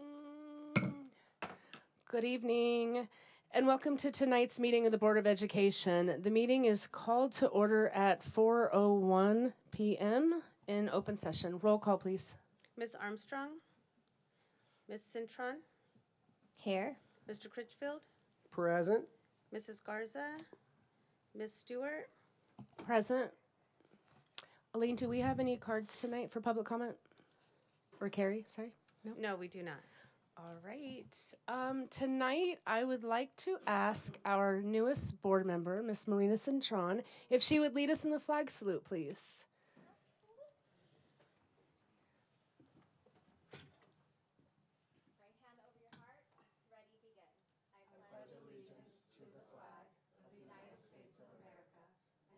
Mm, Good evening, and welcome to tonight's meeting of the Board of Education. The meeting is called to order at 4:01 p.m. in open session. Roll call, please. Ms. Armstrong, Ms. Cintron, Here. Mr. Critchfield, Present. Mrs. Garza, Ms. Stewart. Present. Aline, do we have any cards tonight for public comment? Or Carrie, sorry? No? No, we do not. All right. Tonight, I would like to ask our newest board member, Miss Marina Cintron, if she would lead us in the flag salute, please. Right hand over your heart. Ready, begin. I pledge allegiance to the flag of the United States of America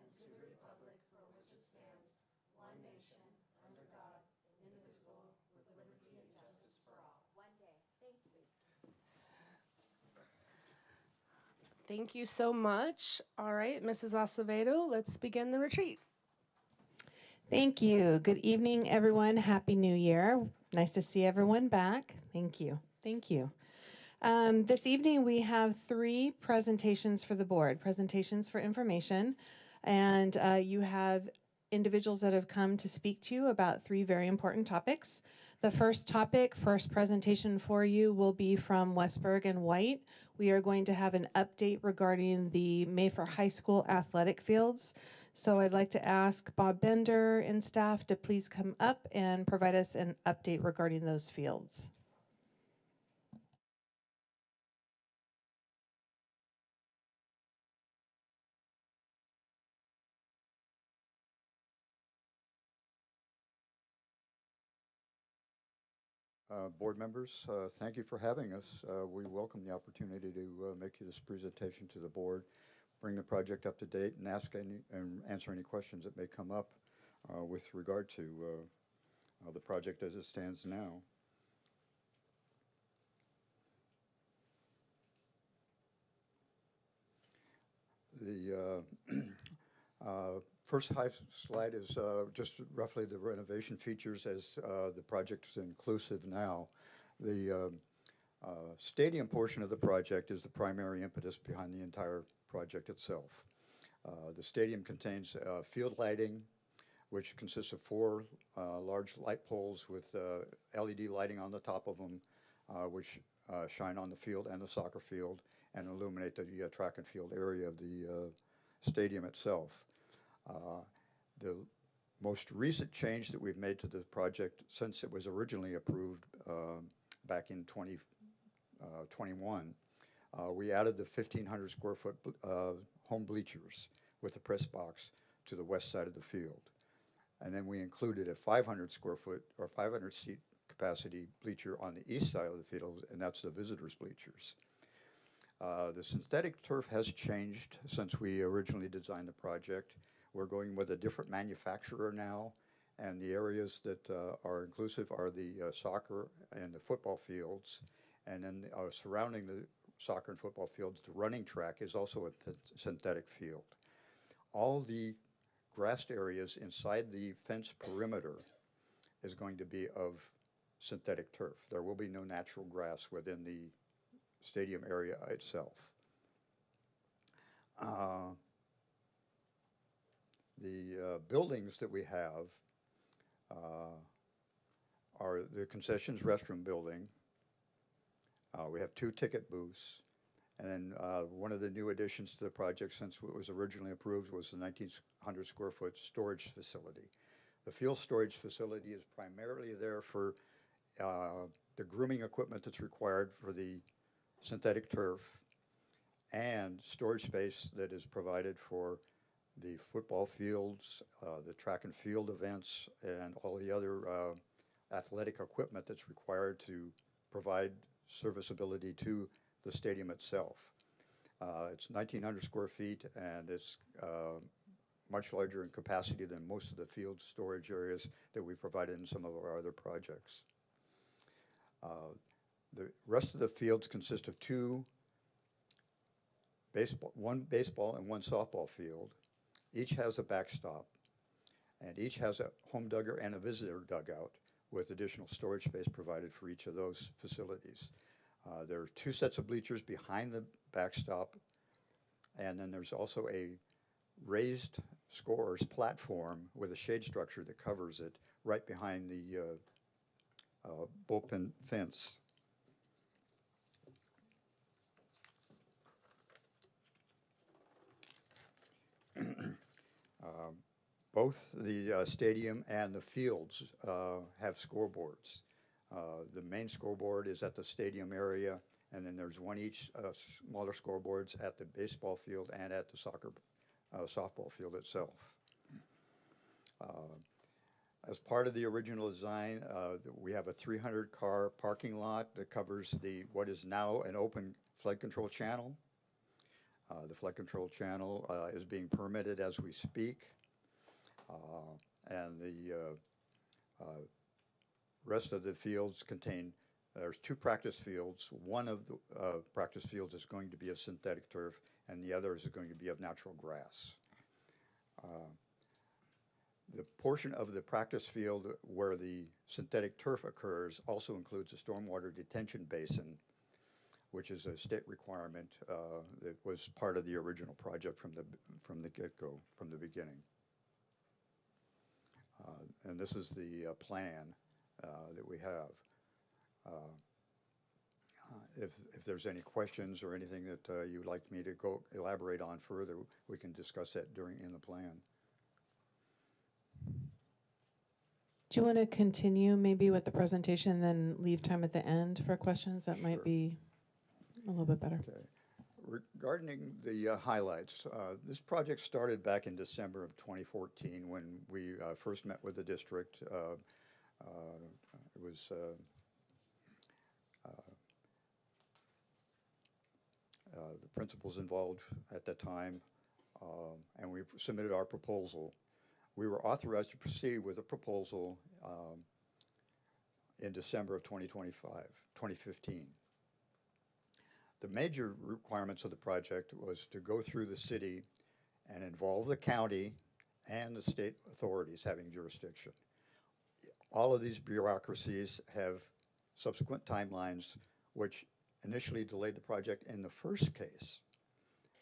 and to the republic for which it stands, one nation, under God, indivisible, with liberty and justice for all. One day. Thank you. Thank you so much. All right, Mrs. Acevedo, let's begin the retreat. Thank you. Good evening, everyone. Happy New Year. Nice to see everyone back. Thank you. Thank you. This evening, we have 3 presentations for the board, presentations for information, and you have individuals that have come to speak to you about 3 very important topics. The first topic, first presentation for you will be from Westberg and White. We are going to have an update regarding the Mayfair High School athletic fields. So I'd like to ask Bob Bender and staff to please come up and provide us an update regarding those fields. Board members, thank you for having us. We welcome the opportunity to make you this presentation to the board, bring the project up to date, and answer any questions that may come up with regard to the project as it stands now. The first slide is just roughly the renovation features as the project is inclusive now. The stadium portion of the project is the primary impetus behind the entire project itself. The stadium contains field lighting, which consists of 4 large light poles with LED lighting on the top of them, which shine on the field and the soccer field and illuminate the track and field area of the stadium itself. The most recent change that we've made to the project since it was originally approved back in 2021, we added the 1,500 square foot home bleachers with the press box to the west side of the field. And then we included a 500 square foot or 500 seat capacity bleacher on the east side of the field, and that's the visitors bleachers. The synthetic turf has changed since we originally designed the project. We're going with a different manufacturer now, and the areas that are inclusive are the soccer and the football fields, and then surrounding the soccer and football fields, the running track is also a synthetic field. All the grassed areas inside the fence perimeter is going to be of synthetic turf. There will be no natural grass within the stadium area itself. The buildings that we have are the concessions restroom building. We have 2 ticket booths. And then one of the new additions to the project since it was originally approved was the 1,900 square foot storage facility. The field storage facility is primarily there for the grooming equipment that's required for the synthetic turf and storage space that is provided for the football fields, the track and field events, and all the other athletic equipment that's required to provide serviceability to the stadium itself. It's 1,900 square feet, and it's much larger in capacity than most of the field storage areas that we provided in some of our other projects. The rest of the fields consist of 2 one baseball and 1 softball field. Each has a backstop, and each has a home dugger and a visitor dugout with additional storage space provided for each of those facilities. There are 2 sets of bleachers behind the backstop, and then there's also a raised scores platform with a shade structure that covers it right behind the bullpen fence. Both the stadium and the fields have scoreboards. The main scoreboard is at the stadium area, and then there's one each smaller scoreboards at the baseball field and at the softball field itself. As part of the original design, we have a 300-car parking lot that covers what is now an open flood control channel. The flood control channel is being permitted as we speak, and the rest of the fields there's 2 practice fields. One of the practice fields is going to be of synthetic turf, and the other is going to be of natural grass. The portion of the practice field where the synthetic turf occurs also includes a stormwater detention basin, which is a state requirement that was part of the original project from the get-go, from the beginning. And this is the plan that we have. If there's any questions or anything that you'd like me to go elaborate on further, we can discuss that in the plan. Do you want to continue maybe with the presentation, then leave time at the end for questions? That might Sure. be a little bit better. Okay. Regarding the highlights, this project started back in December of 2014 when we first met with the district. It was the principals involved at that time, and we submitted our proposal. We were authorized to proceed with a proposal in December of 2015. The major requirements of the project was to go through the city and involve the county and the state authorities having jurisdiction. All of these bureaucracies have subsequent timelines which initially delayed the project in the first case.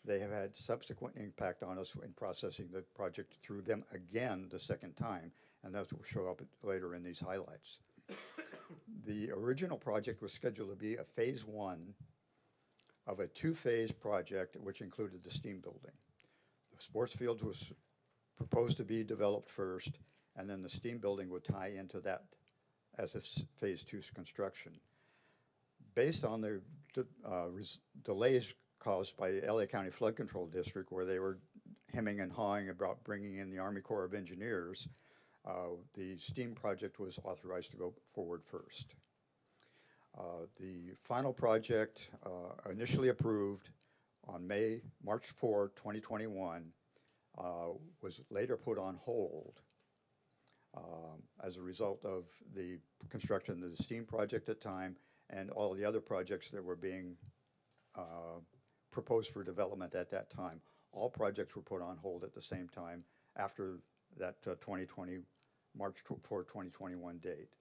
They have had subsequent impact on us in processing the project through them again the second time, and that will show up later in these highlights. The original project was scheduled to be a phase 1 of a 2-phase project which included the steam building. The sports field was proposed to be developed first, and then the steam building would tie into that as a phase 2 construction. Based on the delays caused by the LA County Flood Control District, where they were hemming and hawing about bringing in the Army Corps of Engineers, the steam project was authorized to go forward first. The final project, initially approved on March 4, 2021, was later put on hold as a result of the construction of the steam project at the time and all the other projects that were being proposed for development at that time. All projects were put on hold at the same time after that March 4, 2021 date.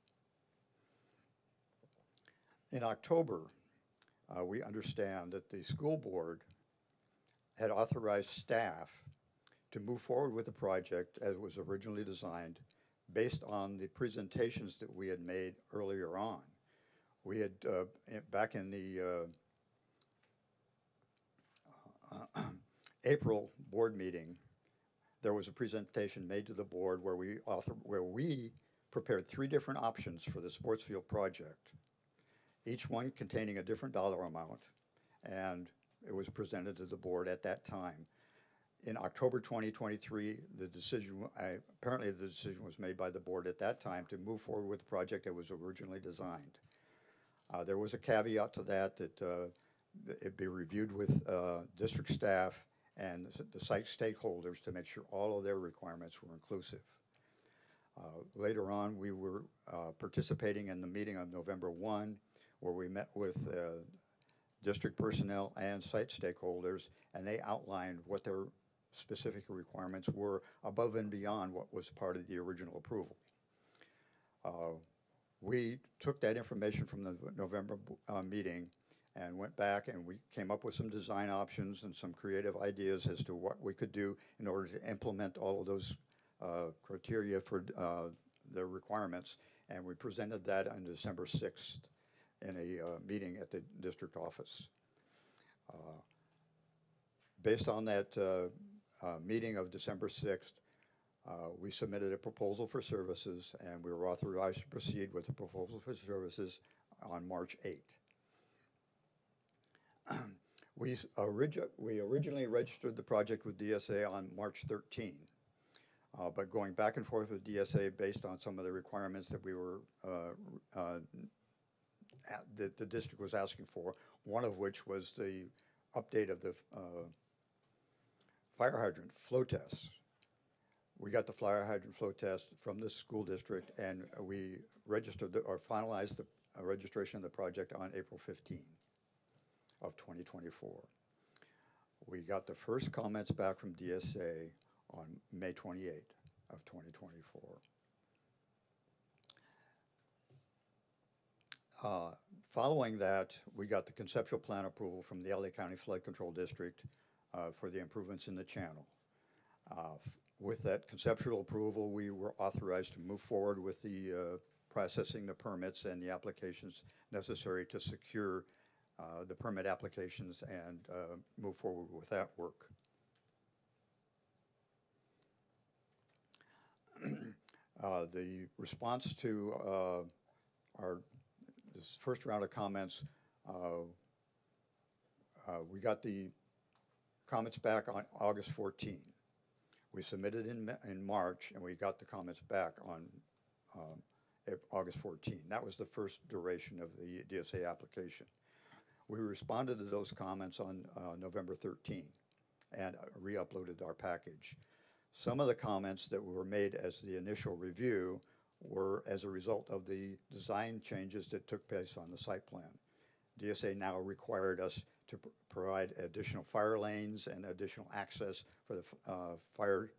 In October, we understand that the school board had authorized staff to move forward with the project as it was originally designed based on the presentations that we had made earlier on. We had, back in the April board meeting, there was a presentation made to the board where we prepared 3 different options for the sports field project, each one containing a different dollar amount, and it was presented to the board at that time. In October 2023, apparently the decision was made by the board at that time to move forward with the project that was originally designed. There was a caveat to that it be reviewed with district staff and the site stakeholders to make sure all of their requirements were inclusive. Later on, we were participating in the meeting on November 1, where we met with district personnel and site stakeholders, and they outlined what their specific requirements were above and beyond what was part of the original approval. We took that information from the November meeting and went back and we came up with some design options and some creative ideas as to what we could do in order to implement all of those criteria for the requirements. And we presented that on December 6th in a meeting at the district office. Based on that meeting of December 6th, we submitted a proposal for services, and we were authorized to proceed with the proposal for services on March 8th. We originally registered the project with DSA on March 13, but going back and forth with DSA based on some of the requirements that we were that the district was asking for, one of which was the update of the fire hydrant flow tests. We got the fire hydrant flow test from the school district, and we registered or finalized the registration of the project on April 15 of 2024. We got the first comments back from DSA on May 28 of 2024. Following that, we got the conceptual plan approval from the LA County Flood Control District for the improvements in the channel. With that conceptual approval, we were authorized to move forward with the processing the permits and the applications necessary to secure the permit applications and move forward with that work. The response to this first round of comments, we got the comments back on August 14. We submitted in March, and we got the comments back on August 14. That was the first duration of the DSA application. We responded to those comments on November 13 and re-uploaded our package. Some of the comments that were made as the initial review were as a result of the design changes that took place on the site plan. DSA now required us to provide additional fire lanes and additional access for the fire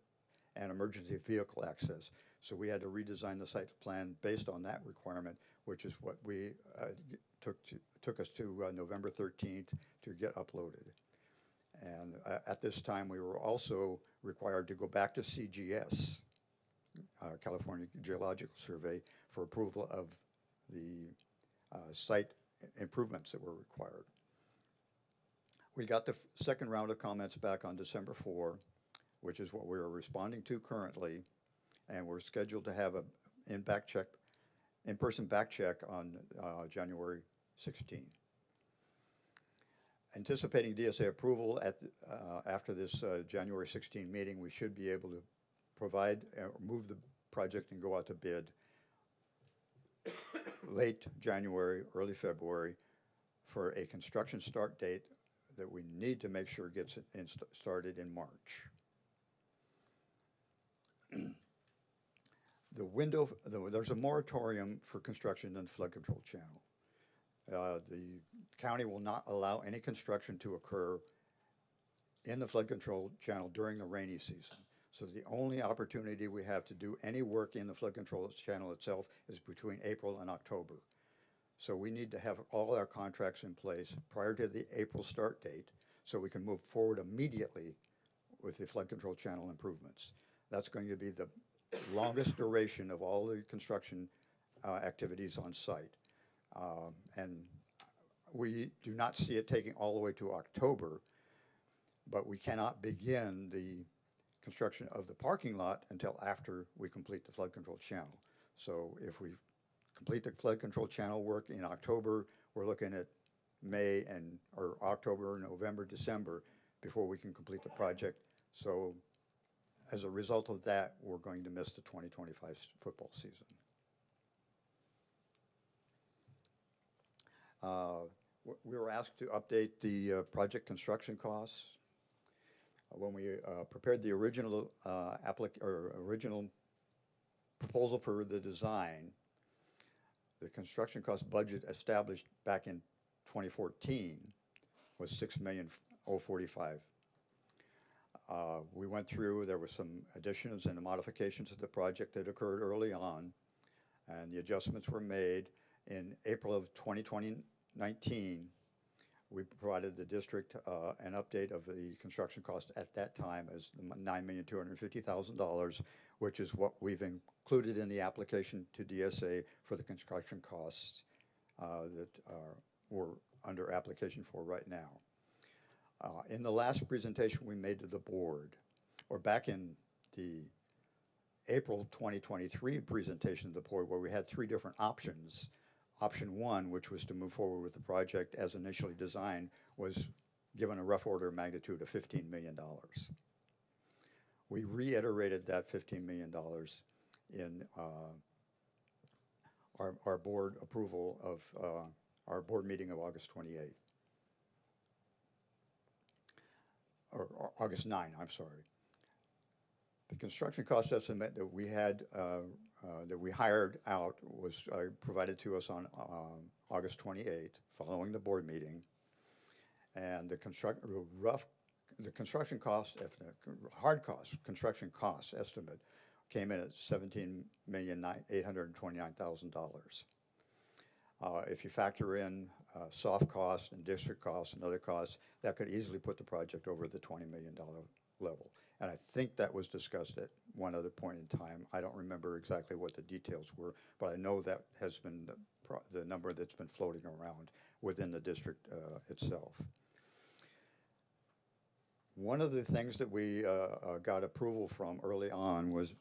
and emergency vehicle access. So we had to redesign the site plan based on that requirement, which is what we took us to November 13th to get uploaded. And at this time, we were also required to go back to CGS, California Geological Survey, for approval of the site improvements that were required. We got the second round of comments back on December 4, which is what we're responding to currently, and we're scheduled to have a in-person back check on January 16. Anticipating DSA approval after this January 16 meeting, we should be able to provide, move the project and go out to bid late January, early February for a construction start date that we need to make sure gets started in March. There's a moratorium for construction in the flood control channel. The county will not allow any construction to occur in the flood control channel during the rainy season. So the only opportunity we have to do any work in the flood control channel itself is between April and October. So we need to have all our contracts in place prior to the April start date so we can move forward immediately with the flood control channel improvements. That's going to be the longest duration of all the construction activities on site. And we do not see it taking all the way to October, but we cannot begin the construction of the parking lot until after we complete the flood control channel. So if we complete the flood control channel work in October, we're looking at May or October, November, December before we can complete the project. So as a result of that, we're going to miss the 2025 football season. We were asked to update the project construction costs. When we prepared the original original proposal for the design, the construction cost budget established back in 2014 was $6,045,000. We went through, there were some additions and modifications to the project that occurred early on, And the adjustments were made in April of 2019. We provided the district an update of the construction cost at that time as $9,250,000, which is what we've included in the application to DSA for the construction costs that we're under application for right now. In the last presentation we made to the board, or back in the April 2023 presentation to the board, where we had three different options. Option one, which was to move forward with the project as initially designed, was given a rough order of magnitude of $15 million. We reiterated that $15 million in our board approval of our board meeting of August 28. Or August 9, I'm sorry. The construction cost estimate that we had, that we hired out was provided to us on August 28, following the board meeting. And the construction cost, hard cost, construction cost estimate came in at $17,829,000. If you factor in soft costs and district costs and other costs, that could easily put the project over the $20 million level. And I think that was discussed at one other point in time. I don't remember exactly what the details were, but I know that has been the number that's been floating around within the district itself. One of the things that we got approval from early on was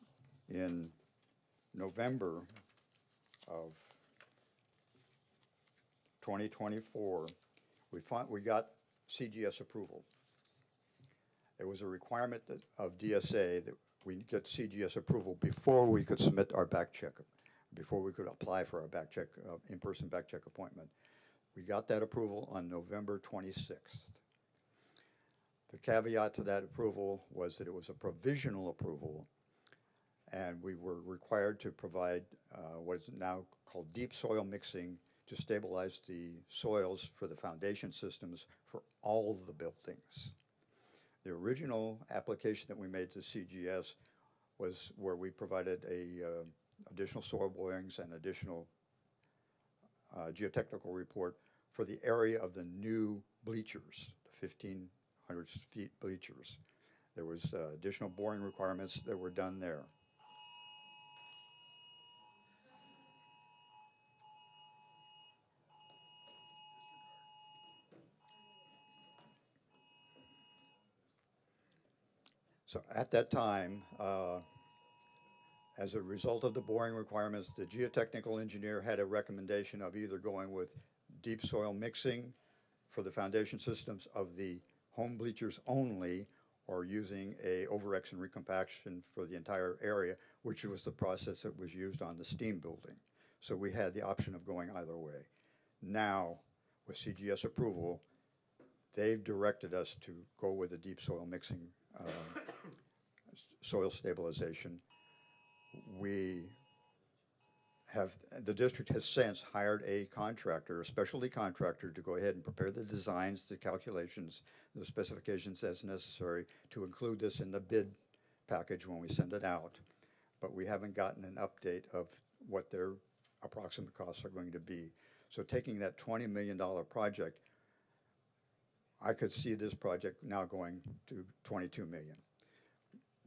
in November of 2024, we got CGS approval. It was a requirement of DSA that we get CGS approval before we could submit our back check, before we could apply for our back check, in-person back check appointment. We got that approval on November 26th. The caveat to that approval was that it was a provisional approval, and we were required to provide what is now called deep soil mixing to stabilize the soils for the foundation systems for all of the buildings. The original application that we made to CGS was where we provided additional soil borings and additional geotechnical report for the area of the new bleachers, the 1,500 feet bleachers. There was additional boring requirements that were done there. So at that time, as a result of the boring requirements, the geotechnical engineer had a recommendation of either going with deep soil mixing for the foundation systems of the home bleachers only, or using a over-X and recompaction for the entire area, which was the process that was used on the steam building. So we had the option of going either way. Now, with CGS approval, they've directed us to go with the deep soil mixing soil stabilization. The district has since hired a contractor, a specialty contractor, to go ahead and prepare the designs, the calculations, the specifications as necessary to include this in the bid package when we send it out. But we haven't gotten an update of what their approximate costs are going to be. So taking that $20 million project, I could see this project now going to $22 million.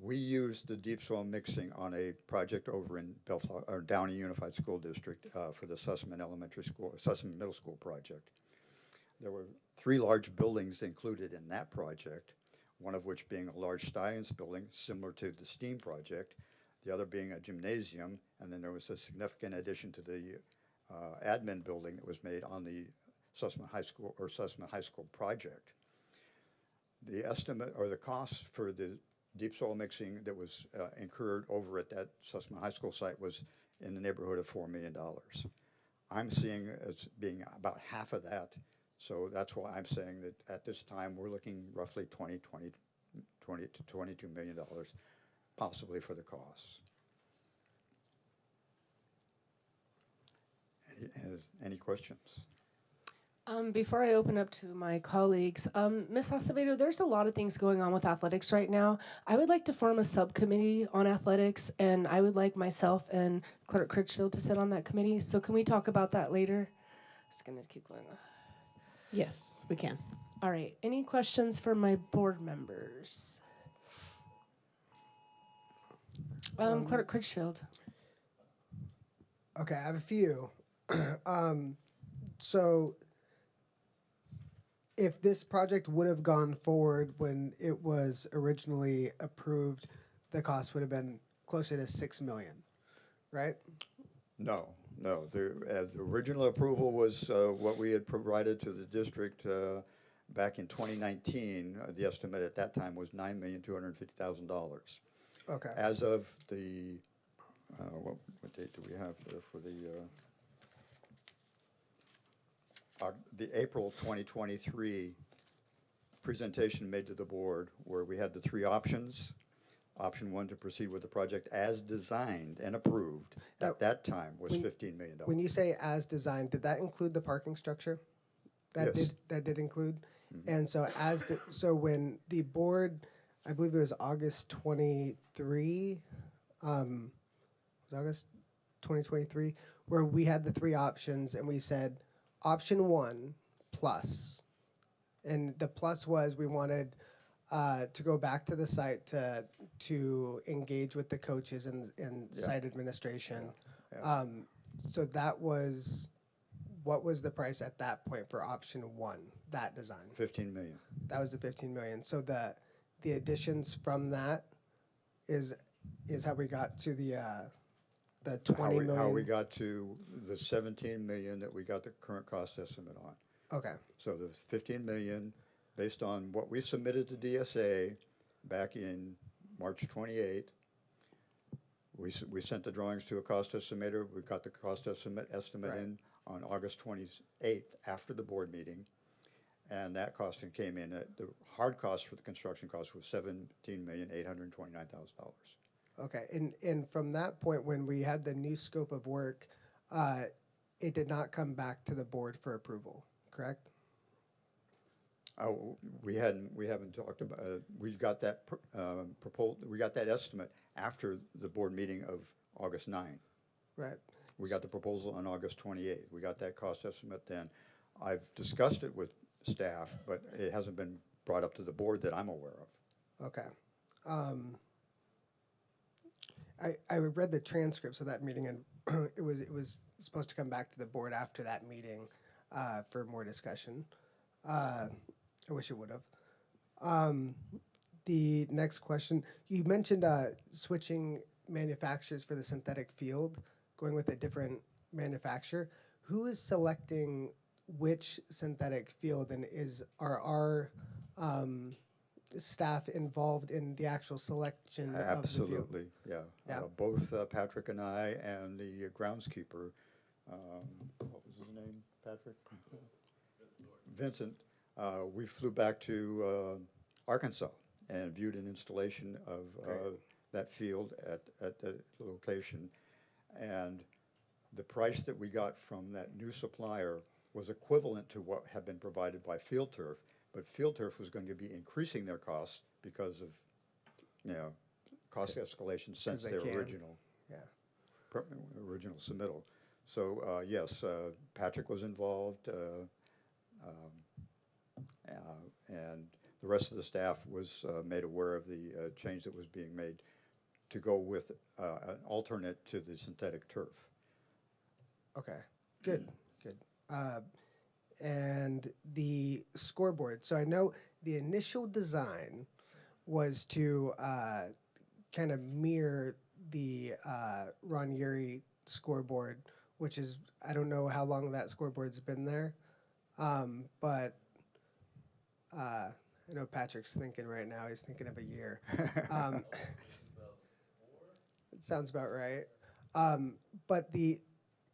We used the deep soil mixing on a project over in Downey Unified School District for the Sussman Middle School project. There were 3 large buildings included in that project, one of which being a large science building similar to the STEAM project, the other being a gymnasium, and then there was a significant addition to the admin building that was made on the Sussman High School project. The estimate or the cost for the deep soil mixing that was incurred over at that Sussman High School site was in the neighborhood of $4 million. I'm seeing it as being about half of that, so that's why I'm saying that at this time we're looking roughly $20 to $22 million, possibly for the costs. Any questions? Before I open up to my colleagues, Ms. Acevedo, there's a lot of things going on with athletics right now. I would like to form a subcommittee on athletics, and I would like myself and Clerk Critchfield to sit on that committee. So can we talk about that later? It's gonna keep going on. Yes, we can. All right. Any questions for my board members? Clerk Critchfield. Okay, I have a few. So, if this project would have gone forward when it was originally approved, the cost would have been closer to 6 million, right? No, no. The original approval was what we had provided to the district back in 2019. The estimate at that time was $9,250,000. Okay. As of the, what date do we have for the April 2023 presentation made to the board, where we had the three options. Option one, to proceed with the project as designed and approved Now, at that time, was when- $15 million. When you say as designed, did that include the parking structure? That Yes. did include? And so so when the board, I believe it was August 23, was August 2023, where we had the three options and we said option one plus. And the plus was we wanted to go back to the site to engage with the coaches and site administration. Yeah. So that was, what was the price at that point for option one, that design? 15 million. That was the 15 million. So the additions from that is how we got to the 20 million. How we got to the 17 million that we got the current cost estimate on. Okay. So the 15 million, based on what we submitted to DSA back in March 28. We sent the drawings to a cost estimator. We got the cost estimate Right. in on August 28th after the board meeting. And that costing came in at, the hard cost for the construction cost was $17,829,000. Okay. And from that point, when we had the new scope of work, it did not come back to the board for approval, correct? We haven't talked about, we got that we got that estimate after the board meeting of August 9. Right. We got the proposal on August 28th. We got that cost estimate then. I've discussed it with staff, but it hasn't been brought up to the board that I'm aware of. Okay. I read the transcripts of that meeting, and it was supposed to come back to the board after that meeting for more discussion. I wish it would have. The next question, you mentioned switching manufacturers for the synthetic field, going with a different manufacturer. Who is selecting which synthetic field, and are our staff involved in the actual selection of the field? Absolutely, yeah. Yeah. Both Patrick and I and the groundskeeper, what was his name, Patrick? Vincent. We flew back to Arkansas and viewed an installation of that field at the location. And the price that we got from that new supplier was equivalent to what had been provided by Field Turf, but Field Turf was going to be increasing their costs because of, cost escalation since they their can. original Yeah. original submittal. So yes, Patrick was involved, and the rest of the staff was made aware of the change that was being made to go with an alternate to the synthetic turf. Okay, good. And the scoreboard. So I know the initial design was to kind of mirror the Ron Yuri scoreboard, which is, I don't know how long that scoreboard's been there, but I know Patrick's thinking right now, he's thinking of a year. It sounds about right.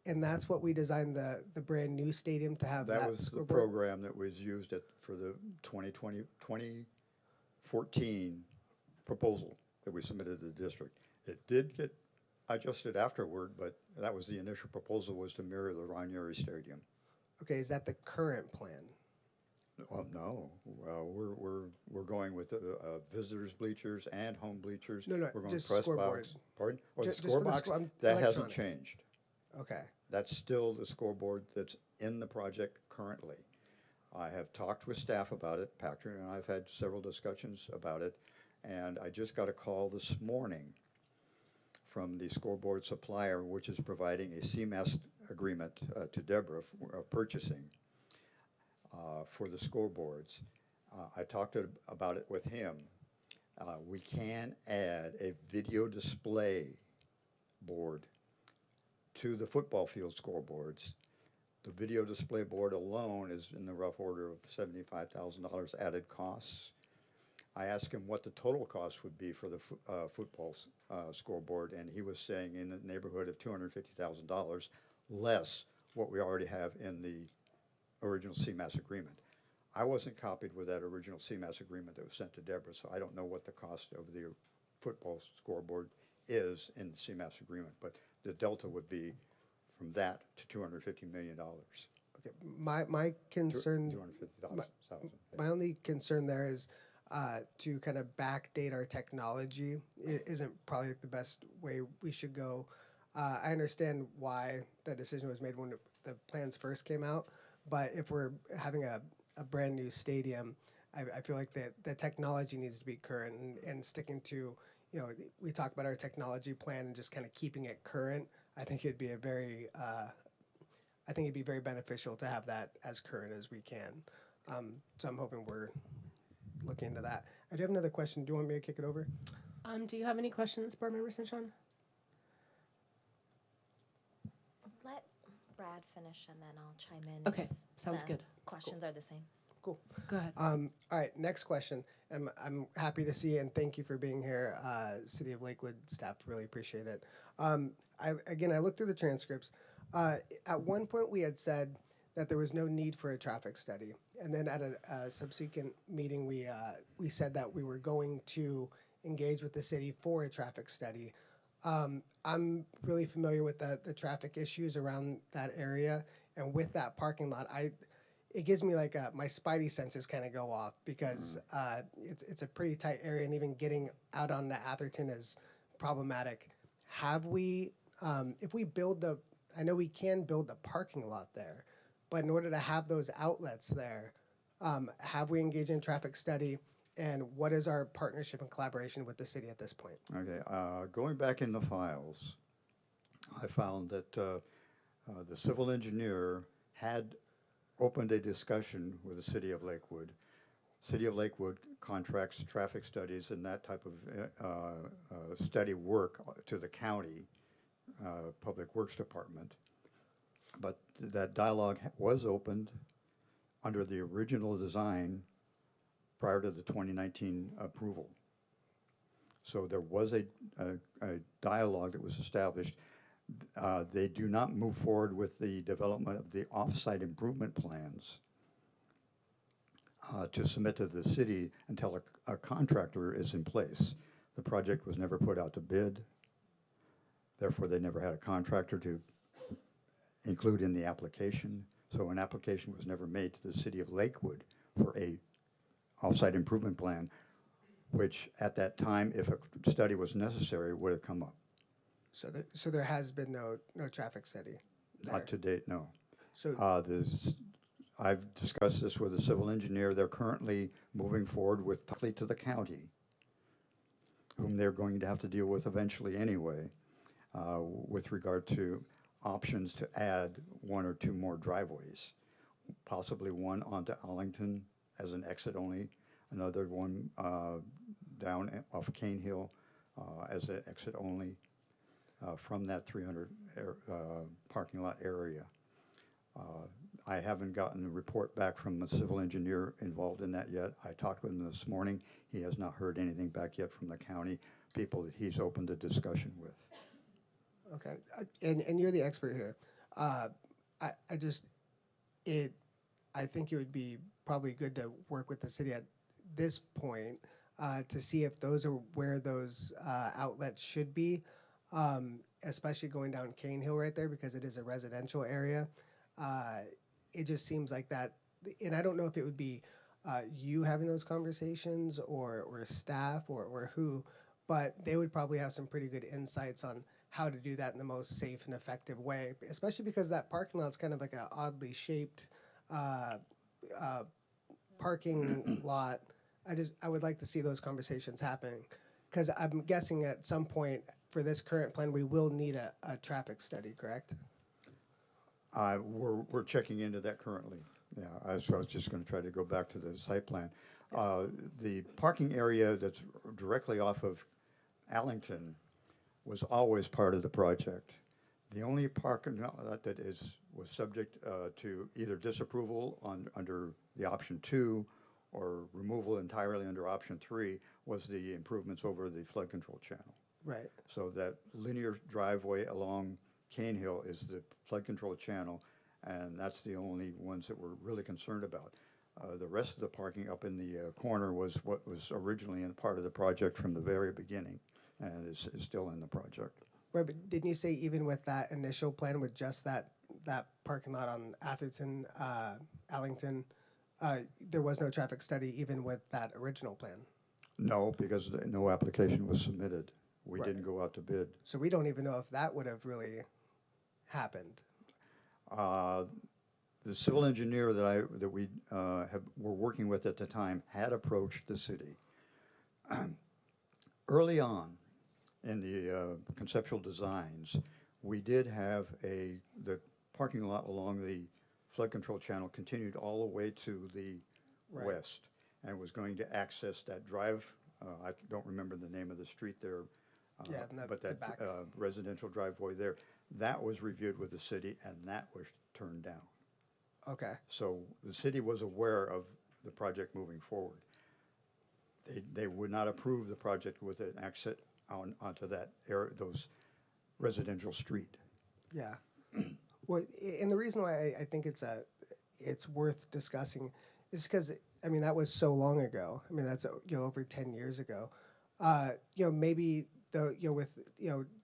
And that's what we designed the brand new stadium to have. That was the scoreboard? program that was used for the 2014 proposal that we submitted to the district. It did get adjusted afterward, but that was the initial proposal, was to mirror the Ron Yuri Stadium. Okay, is that the current plan? No, well, we're going with visitors bleachers and home bleachers. No, no, We're going just press scoreboard. box. Pardon? Or the Just score for the box, score- that hasn't electronics. changed. Okay. That's still the scoreboard that's in the project currently. I have talked with staff about it, Patrick and I've had several discussions about it, and I just got a call this morning from the scoreboard supplier, which is providing a CMAS agreement to Deborah for purchasing for the scoreboards. I talked about it with him. We can add a video display board to the football field scoreboards. The video display board alone is in the rough order of $75,000 added costs. I asked him what the total cost would be for the football scoreboard, and he was saying in the neighborhood of $250,000, less what we already have in the original CMAS agreement. I wasn't copied with that original CMAS agreement that was sent to Deborah, so I don't know what the cost of the football scoreboard is in the CMAS agreement, but the delta would be from that to $250 million. Okay. My concern, 250,000. my only concern there is to kind of backdate our technology isn't probably the best way we should go. I understand why that decision was made when the plans first came out, but if we're having a brand new stadium, I feel like the technology needs to be current and sticking to, we talk about our technology plan and just kind of keeping it current. I think it'd be very beneficial to have that as current as we can. So I'm hoping we're looking into that. I do have another question. Do you want me to kick it over? Do you have any questions, Board Member St. John? Let Brad finish and then I'll chime in. Okay, if sounds the good. Questions are the same. Cool. Go ahead. All right, next question. I'm happy to see and thank you for being here, City of Lakewood staff. Really appreciate it. I looked through the transcripts. At one point, we had said that there was no need for a traffic study, and then at a subsequent meeting, we said that we were going to engage with the city for a traffic study. I'm really familiar with the traffic issues around that area, and with that parking lot, it gives me like my spidey senses kind of go off because it's a pretty tight area, and even getting out onto Atherton is problematic. Have we, if we build I know we can build the parking lot there, but in order to have those outlets there, have we engaged in a traffic study, and what is our partnership and collaboration with the city at this point? Okay, going back in the files, I found that the civil engineer had opened a discussion with the City of Lakewood. City of Lakewood contracts traffic studies and that type of study work to the county Public Works Department. But that dialogue was opened under the original design prior to the 2019 approval. So there was a dialogue that was established. They do not move forward with the development of the off-site improvement plans to submit to the city until a contractor is in place. The project was never put out to bid. Therefore, they never had a contractor to include in the application. So an application was never made to the City of Lakewood for a off-site improvement plan, which at that time, if a study was necessary, would have come up. So there has been no traffic study there. Not to date, no. So I've discussed this with the civil engineer. They're currently moving forward with directly to the county, whom they're going to have to deal with eventually anyway, with regard to options to add one or two more driveways, possibly one onto Arlington as an exit only, another one down off Cane Hill as an exit only from that 300 parking lot area. I haven't gotten a report back from the civil engineer involved in that yet. I talked with him this morning. He has not heard anything back yet from the county people that he's opened a discussion with. okay, and you're the expert here. I think it would be probably good to work with the city at this point to see if those are where those outlets should be, especially going down Cane Hill right there because it is a residential area. it just seems like that, and I don't know if it would be you having those conversations or staff or who, but they would probably have some pretty good insights on how to do that in the most safe and effective way, especially because that parking lot's kind of like an oddly shaped uh, parking lot. I would like to see those conversations happening, because I'm guessing at some point for this current plan we will need a traffic study, correct? We're checking into that currently. Yeah, I was just going to try to go back to the site plan. The parking area that's directly off of Allington was always part of the project. The only parking lot that was subject to either disapproval under the option 2 or removal entirely under option 3 was the improvements over the flood control channel. Right. So that linear driveway along Cane Hill is the flood control channel, and that's the only ones that we're really concerned about. The rest of the parking up in the corner was what was originally in part of the project from the very beginning, and is still in the project. Right, but didn't you say even with that initial plan with just that parking lot on Atherton, Allington, there was no traffic study even with that original plan? No, because no application was submitted. We Right. didn't go out to bid. So we don't even know if that would have really happened. The civil engineer that we were working with at the time had approached the city. Early on in the conceptual designs, we did have the parking lot along the flood control channel continued all the way to the Right. west, and was going to access that drive. I don't remember the name of the street there. Yeah, and but the that back. residential driveway there, that was reviewed with the city, and that was turned down. Okay. So the city was aware of the project moving forward. They would not approve the project with an exit onto that area, those residential street. Yeah. Well, and the reason why I think it's worth discussing is because, I mean, that was so long ago. I mean, that's over 10 years ago. Maybe with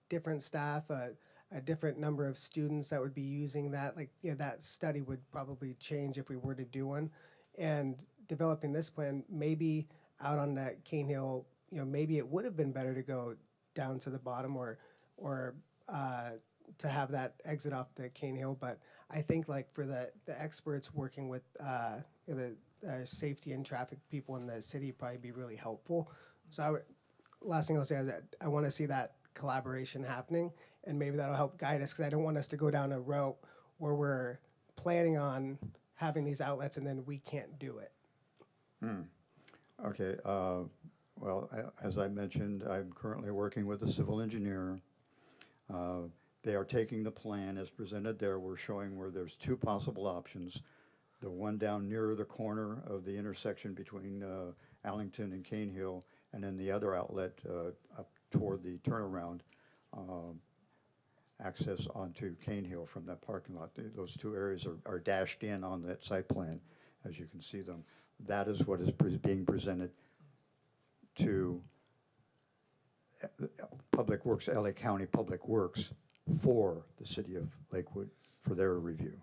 different staff, a different number of students that would be using that, that study would probably change if we were to do one. And developing this plan, maybe out on that Cane Hill, maybe it would have been better to go down to the bottom or to have that exit off the Cane Hill. But I think for the experts working with the safety and traffic people in the city probably be really helpful. So last thing I'll say is that I want to see that collaboration happening, and maybe that'll help guide us, because I don't want us to go down a route where we're planning on having these outlets and then we can't do it. Okay, well, as I mentioned, I'm currently working with a civil engineer. They are taking the plan as presented there. We're showing where there's 2 possible options. The one down near the corner of the intersection between Allington and Cane Hill, and then the other outlet up toward the turnaround access onto Cane Hill from that parking lot. Those 2 areas are dashed in on that site plan, as you can see them. That is what is being presented to Public Works, LA County Public Works, for the city of Lakewood for their review.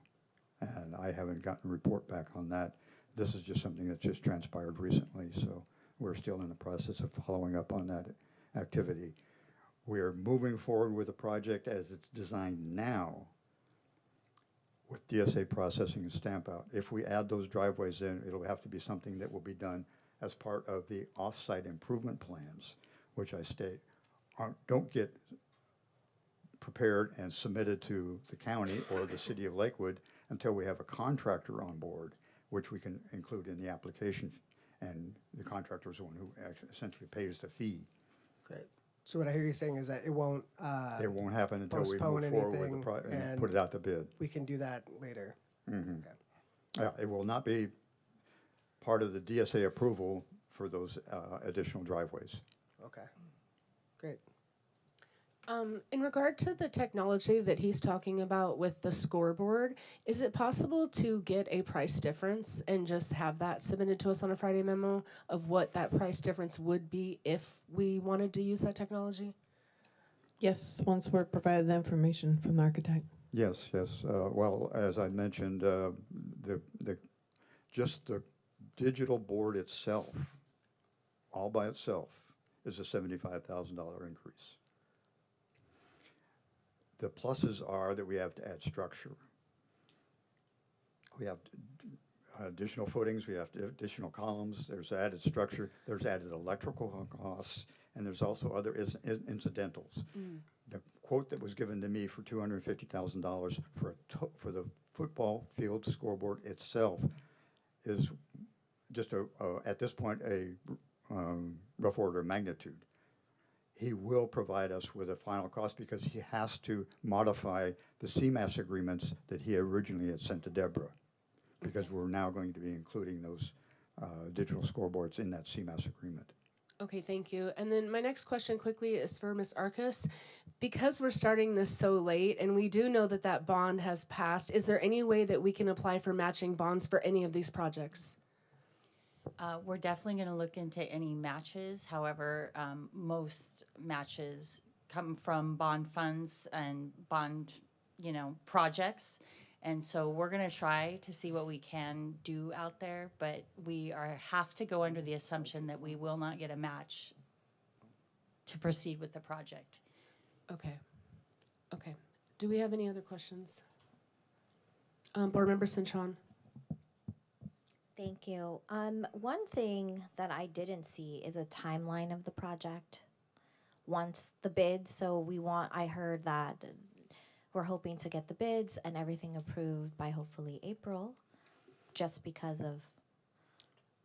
And I haven't gotten a report back on that. This is just something that just transpired recently, so we're still in the process of following up on that activity. We are moving forward with the project as it's designed now with DSA processing and stamp out. If we add those driveways in, it'll have to be something that will be done as part of the off-site improvement plans, which I state don't get prepared and submitted to the county or the city of Lakewood until we have a contractor on board, which we can include in the application, and the contractor is the one who actually essentially pays the fee. Great. So what I hear you saying is that it won't It won't happen until we postpone move forward with the anything, and and put it out to bid. we can do that later. It will not be part of the DSA approval for those additional driveways. Okay. Great. In regard to the technology that he's talking about with the scoreboard, is it possible to get a price difference and just have that submitted to us on a Friday memo of what that price difference would be if we wanted to use that technology? Yes, once we're provided the information from the architect. Yes, yes. Well, as I mentioned, the just the digital board itself, all by itself, is a $75,000 increase. The pluses are that we have to add structure. We have additional footings, we have additional columns, there's added structure, there's added electrical costs, and there's also other incidentals. The quote that was given to me for $250,000 for the football field scoreboard itself is just at this point a rough order of magnitude. He will provide us with a final cost because he has to modify the CMAS agreements that he originally had sent to Deborah, because we're now going to be including those digital scoreboards in that CMAS agreement. Okay, thank you. And then my next question quickly is for Ms. Arcus. Because we're starting this so late and we do know that that bond has passed, is there any way that we can apply for matching bonds for any of these projects? We're definitely going to look into any matches. However, most matches come from bond funds and bond, projects. And so we're going to try to see what we can do out there, but we have to go under the assumption that we will not get a match to proceed with the project. Okay. Okay. Do we have any other questions? Board Member Cintron. Thank you. One thing that I didn't see is a timeline of the project. Once the bids, I heard that we're hoping to get the bids and everything approved by hopefully April, just because of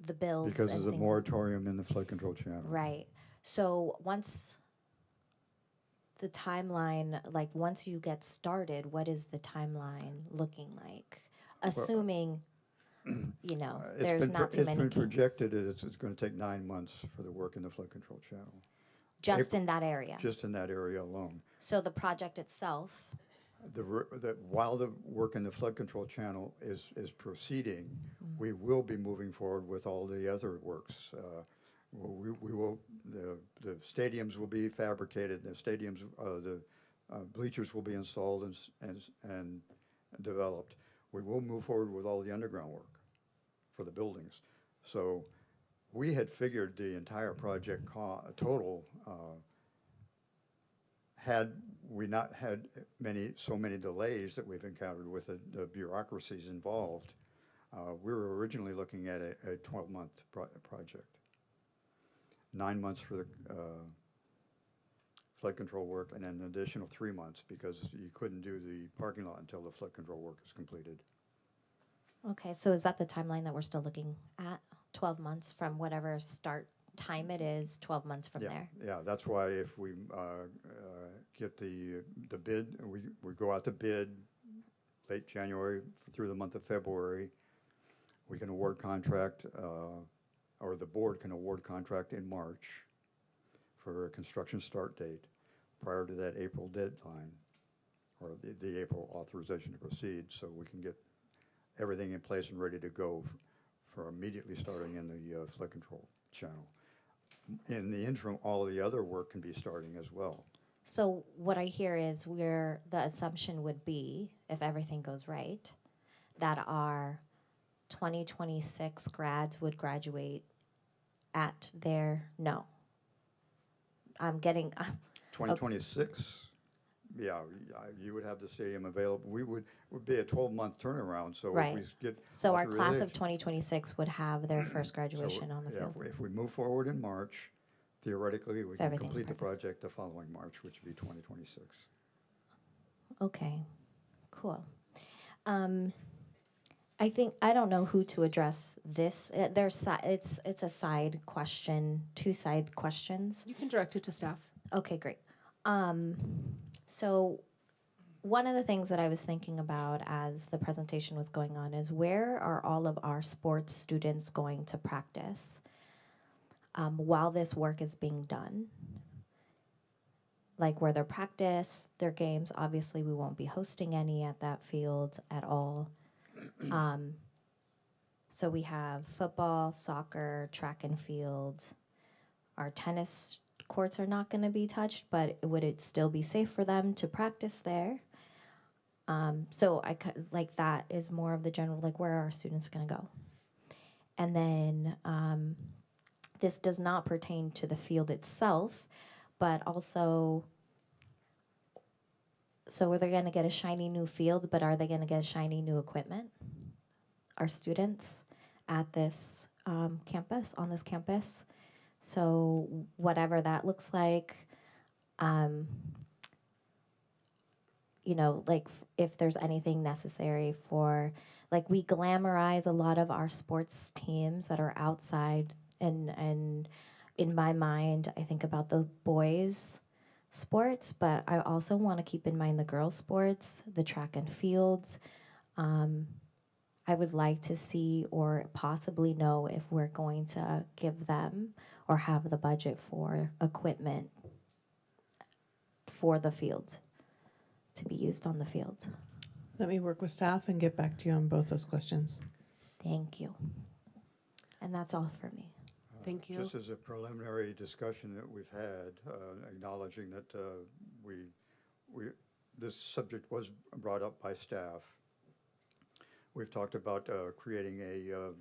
the builds Because and of the things. moratorium in the flood control channel. Right. So once the timeline, like once you get started, what is the timeline looking like? Assuming, there's not too many It's been kinks. projected that it's going to take 9 months for the work in the flood control channel, Just in that area. just in that area alone. So the project itself, While the work in the flood control channel is proceeding, we will be moving forward with all the other works. We will, the stadiums will be fabricated, the bleachers will be installed and developed. We will move forward with all the underground work for the buildings. So we had figured the entire project total, had we not had so many delays that we've encountered with the bureaucracies involved, we were originally looking at a 12-month project. 9 months for the flood control work, and then an additional 3 months because you couldn't do the parking lot until the flood control work is completed. okay, so is that the timeline that we're still looking at? 12 months from whatever start time it is, 12 months from there? Yeah, that's why if we get the bid, we go out to bid late January through the month of February, we can award contract, or the board can award contract in March for a construction start date prior to that April deadline, or the April authorization to proceed, so we can get everything in place and ready to go for immediately starting in the flood control channel. In the interim, all of the other work can be starting as well. So what I hear is the assumption would be, if everything goes right, that our 2026 grads would graduate at I'm getting, 2026, yeah, you would have the stadium available. Would be a 12-month turnaround, so Right. if we get so our class of authorization- 2026 would have their first so graduation on the yeah, field. if we move forward in March, theoretically, we can Everything's complete the perfect. project the following March, which would be 2026. Okay, cool. I don't know who to address this. It's a side question, 2 side questions. You can direct it to staff. Okay, great. So one of the things that I was thinking about as the presentation was going on is, where are all of our sports students going to practice while this work is being done? Like where their practice, their games, obviously we won't be hosting any at that field at all. So we have football, soccer, track and field. Our tennis courts are not going to be touched, but would it still be safe for them to practice there? So like that is more of the general, like where are our students going to go? And then this does not pertain to the field itself, but also, so are they going to get a shiny new field, but are they going to get shiny new equipment? Our students at this campus, on this campus. So whatever that looks like, you know, like if there's anything necessary for, like we glamorize a lot of our sports teams that are outside, and in my mind, I think about the boys' sports, but I also want to keep in mind the girls' sports, the track and fields. I would like to see or possibly know if we're going to give them or have the budget for equipment for the field to be used on the field. Let me work with staff and get back to you on both those questions. Thank you. And that's all for me. Thank you. Just as a preliminary discussion that we've had, acknowledging that this subject was brought up by staff. We've talked about creating a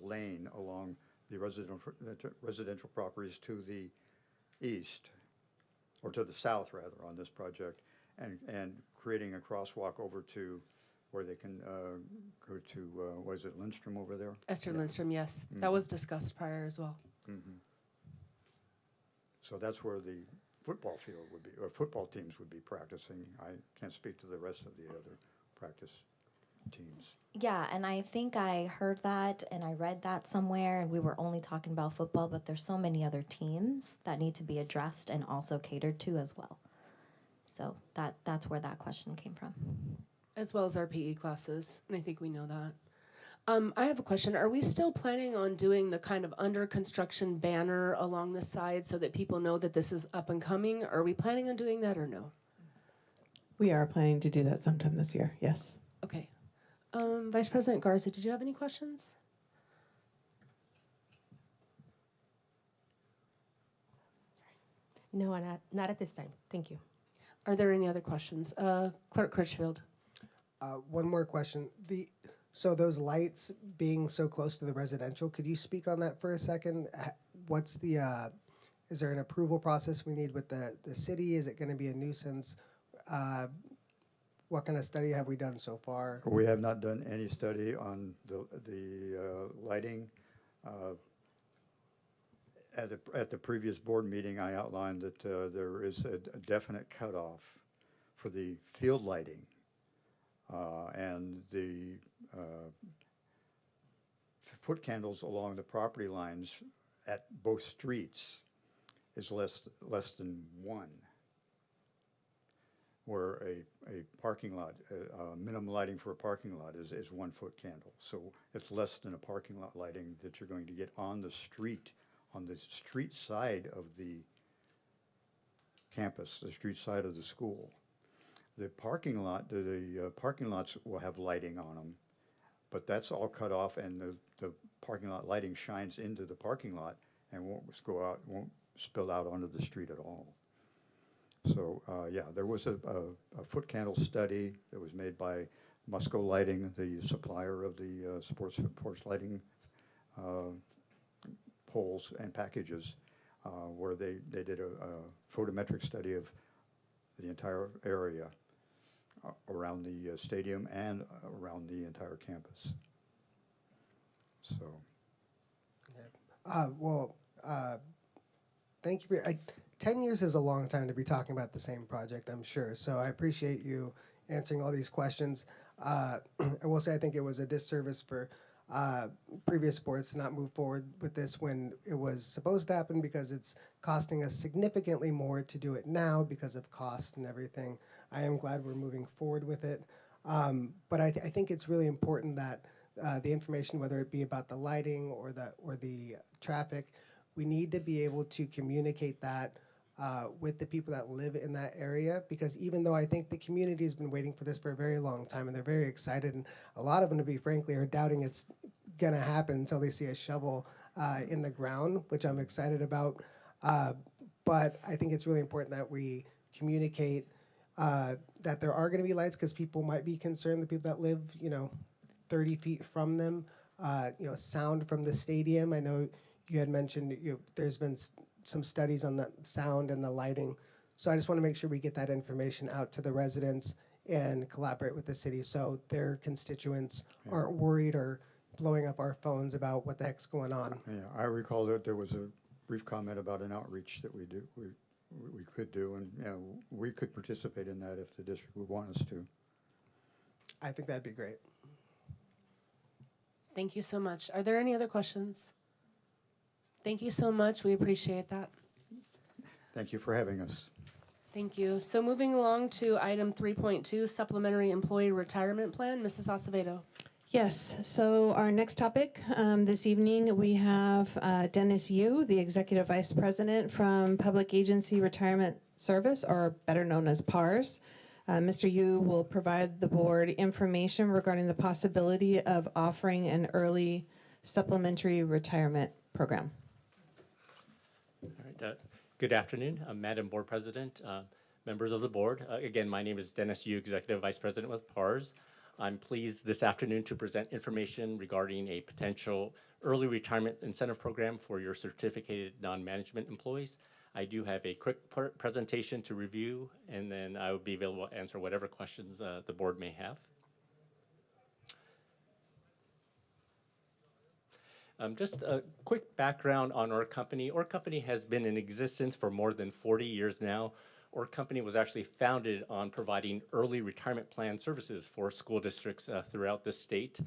lane along the residential properties to the east, or to the south rather, on this project, and creating a crosswalk over to where they can go to, what is it, Lindstrom over there? Esther Yeah. Lindstrom, yes. That was discussed prior as well. So that's where the football field would be, or football teams would be practicing. I can't speak to the rest of the other practice teams. Yeah, and I think I heard that and I read that somewhere, and we were only talking about football, but there's so many other teams that need to be addressed and also catered to as well. So that's where that question came from. As well as our PE classes, and I think we know that. I have a question. Are we still planning on doing the kind of under construction banner along the side so that people know that this is up and coming? Are we planning on doing that or no? We are planning to do that sometime this year, yes. Okay. Vice President Garza, did you have any questions? No, not at this time. Thank you. Are there any other questions? Clerk Critchfield. One more question. So those lights being so close to the residential, could you speak on that for a second? What's the, is there an approval process we need with the city? Is it going to be a nuisance? What kind of study have we done so far? We have not done any study on the lighting. At the previous board meeting, I outlined that there is a definite cutoff for the field lighting, and the foot candles along the property lines at both streets is less than one. Where a parking lot, minimum lighting for a parking lot is 1 foot candle. So it's less than a parking lot lighting that you're going to get on the street side of the campus, the street side of the school. The parking lot, the parking lots will have lighting on them, but that's all cut off, and the parking lot lighting shines into the parking lot and won't spill out onto the street at all. So, yeah, there was a foot candle study that was made by Musco Lighting, the supplier of the sports lighting poles and packages, where they did a photometric study of the entire area around the stadium and around the entire campus. So. Thank you for 10 years is a long time to be talking about the same project, I'm sure. So I appreciate you answering all these questions. I will say I think it was a disservice for previous boards to not move forward with this when it was supposed to happen, because it's costing us significantly more to do it now because of cost and everything. I am glad we're moving forward with it. But I think it's really important that the information, whether it be about the lighting or the traffic, we need to be able to communicate that with the people that live in that area, because even though I think the community has been waiting for this for a very long time and they're very excited, and a lot of them, to be frankly, are doubting it's gonna happen until they see a shovel in the ground, which I'm excited about. But I think it's really important that we communicate that there are going to be lights because people might be concerned, the people that live, 30 feet from them. Sound from the stadium. I know you had mentioned there's been some studies on the sound and the lighting. So I just want to make sure we get that information out to the residents and collaborate with the city so their constituents aren't worried or blowing up our phones about what the heck's going on. Yeah, I recall that there was a brief comment about an outreach that we could do, and we could participate in that if the district would want us to. I think that'd be great. Thank you so much. Are there any other questions? Thank you so much. We appreciate that. Thank you for having us. Thank you. So moving along to item 3.2, supplementary employee retirement plan. Mrs. Acevedo. Yes, so our next topic this evening, we have Dennis Yu, the Executive Vice President from Public Agency Retirement Service, or better known as PARS. Mr. Yu will provide the board information regarding the possibility of offering an early supplementary retirement program. All right, good afternoon, Madam Board President, members of the board. Again, my name is Dennis Yu, Executive Vice President with PARS. I'm pleased this afternoon to present information regarding a potential early retirement incentive program for your certificated non-management employees. I do have a quick presentation to review, and then I will be available to answer whatever questions the board may have. Just a quick background on our company. Our company has been in existence for more than 40 years now. Our company was actually founded on providing early retirement plan services for school districts throughout the state.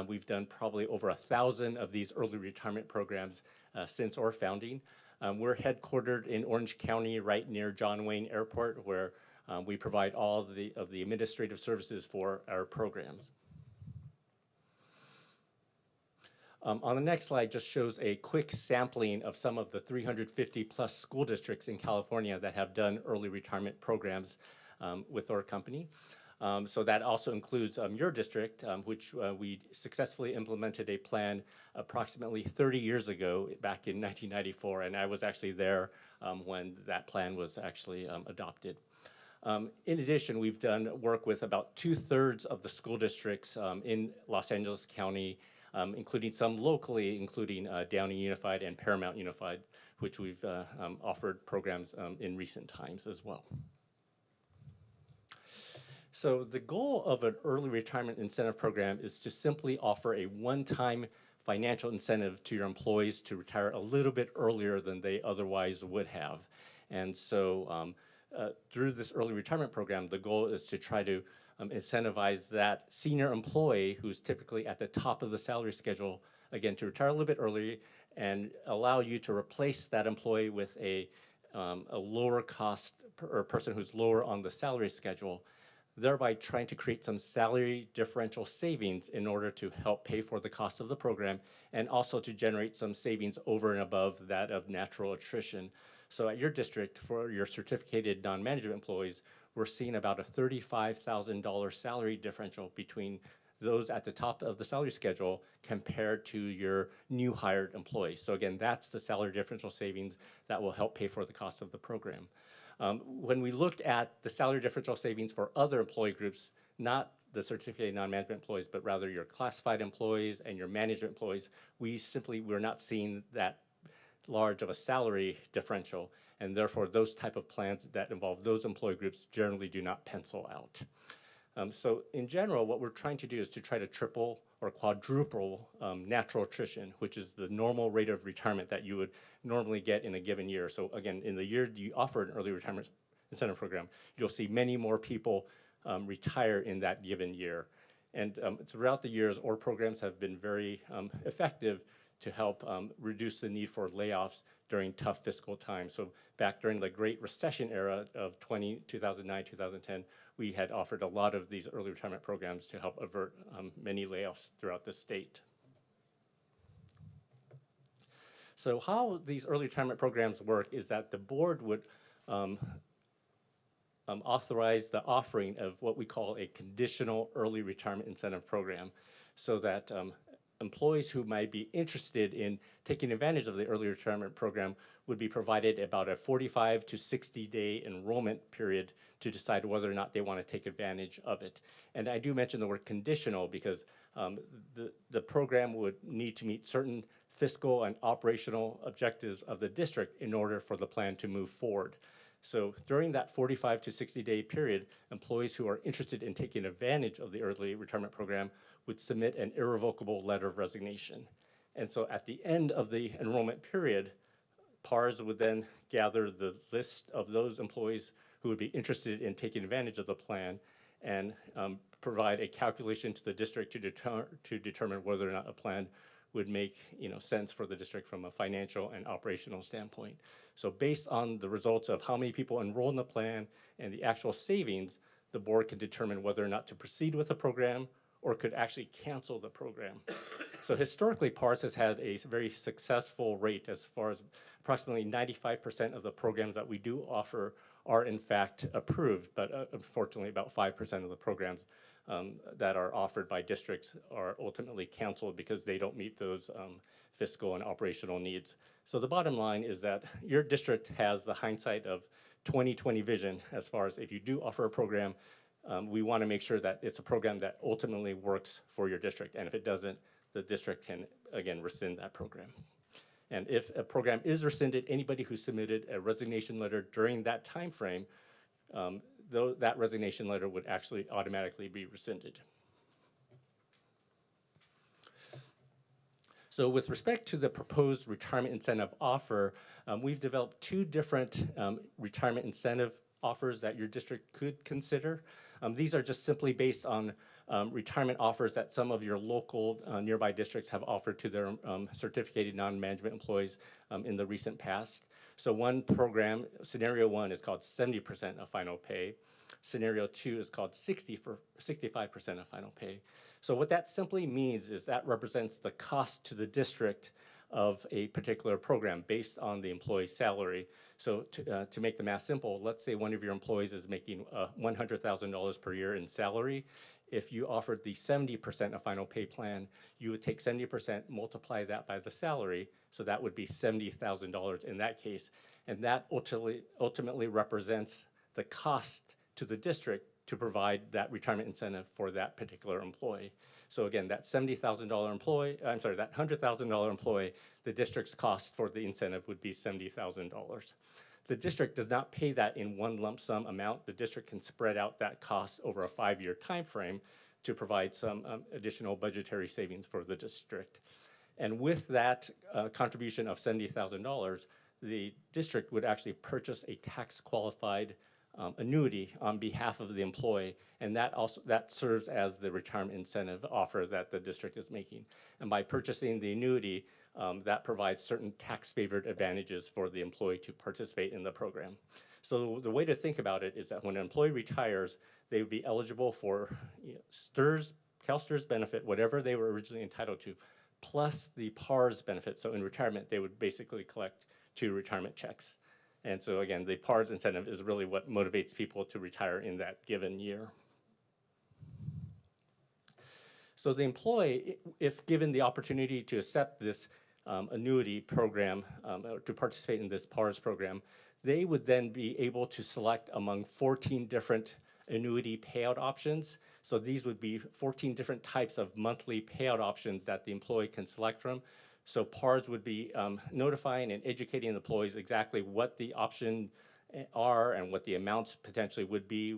We've done probably over 1,000 of these early retirement programs since our founding. We're headquartered in Orange County, right near John Wayne Airport, where we provide all of the administrative services for our programs. On the next slide just shows a quick sampling of some of the 350 plus school districts in California that have done early retirement programs with our company. So that also includes your district, which we successfully implemented a plan approximately 30 years ago, back in 1994, and I was actually there when that plan was actually adopted. In addition, we've done work with about 2/3 of the school districts in Los Angeles County, including some locally, including Downey Unified and Paramount Unified, which we've offered programs in recent times as well. So the goal of an early retirement incentive program is to simply offer a one-time financial incentive to your employees to retire a little bit earlier than they otherwise would have. And so through this early retirement program, the goal is to try to incentivize that senior employee who's typically at the top of the salary schedule, again, to retire a little bit early and allow you to replace that employee with a lower cost or person who's lower on the salary schedule, thereby trying to create some salary differential savings in order to help pay for the cost of the program and also to generate some savings over and above that of natural attrition. So at your district, for your certificated non-management employees, we're seeing about a $35,000 salary differential between those at the top of the salary schedule compared to your new hired employees. So again, that's the salary differential savings that will help pay for the cost of the program. When we looked at the salary differential savings for other employee groups, not the certificated non-management employees, but rather your classified employees and your management employees, we're not seeing that large of a salary differential, and therefore those type of plans that involve those employee groups generally do not pencil out. So in general, what we're trying to do is to try to triple or quadruple natural attrition, which is the normal rate of retirement that you would normally get in a given year. So again, in the year you offer an early retirement incentive program, you'll see many more people retire in that given year. And throughout the years, our programs have been very effective to help reduce the need for layoffs during tough fiscal times. So back during the Great Recession era of 2009, 2010, we had offered a lot of these early retirement programs to help avert many layoffs throughout the state. So how these early retirement programs work is that the board would authorize the offering of what we call a conditional early retirement incentive program, so that employees who might be interested in taking advantage of the early retirement program would be provided about a 45 to 60-day enrollment period to decide whether or not they want to take advantage of it. And I do mention the word conditional because the program would need to meet certain fiscal and operational objectives of the district in order for the plan to move forward. So during that 45 to 60-day period, employees who are interested in taking advantage of the early retirement program would submit an irrevocable letter of resignation. And so at the end of the enrollment period, PARS would then gather the list of those employees who would be interested in taking advantage of the plan and provide a calculation to the district to determine whether or not a plan would make sense for the district from a financial and operational standpoint. So based on the results of how many people enroll in the plan and the actual savings, the board can determine whether or not to proceed with the program or could actually cancel the program. So historically, PARS has had a very successful rate as far as approximately 95% of the programs that we do offer are in fact approved, but unfortunately about 5% of the programs that are offered by districts are ultimately canceled because they don't meet those fiscal and operational needs. So the bottom line is that your district has the hindsight of 20/20 vision as far as if you do offer a program, we want to make sure that it's a program that ultimately works for your district. And if it doesn't, the district can, again, rescind that program. And if a program is rescinded, anybody who submitted a resignation letter during that time frame, though that resignation letter would actually automatically be rescinded. So with respect to the proposed retirement incentive offer, we've developed two different retirement incentive offers that your district could consider. These are just simply based on retirement offers that some of your local nearby districts have offered to their certificated non-management employees in the recent past. So one program, scenario one, is called 70% of final pay. Scenario two is called 65% of final pay. So what that simply means is that represents the cost to the district of a particular program based on the employee's salary. So to make the math simple, let's say one of your employees is making $100,000 per year in salary. If you offered the 70% of final pay plan, you would take 70%, multiply that by the salary, so that would be $70,000 in that case. And that ultimately represents the cost to the district to provide that retirement incentive for that particular employee. So again, that $70,000 employee, I'm sorry, that $100,000 employee, the district's cost for the incentive would be $70,000. The district does not pay that in one lump sum amount. The district can spread out that cost over a 5-year time frame to provide some additional budgetary savings for the district. And with that contribution of $70,000, the district would actually purchase a tax-qualified annuity on behalf of the employee, and that serves as the retirement incentive offer that the district is making. And by purchasing the annuity, that provides certain tax-favored advantages for the employee to participate in the program. So the way to think about it is that when an employee retires, they would be eligible for CalSTRS benefit, whatever they were originally entitled to, plus the PARS benefit. So in retirement, they would basically collect 2 retirement checks. And so again, the PARS incentive is really what motivates people to retire in that given year. So the employee, if given the opportunity to accept this annuity program, or to participate in this PARS program, they would then be able to select among 14 different annuity payout options. So these would be 14 different types of monthly payout options that the employee can select from. So PARS would be notifying and educating the employees exactly what the options are and what the amounts potentially would be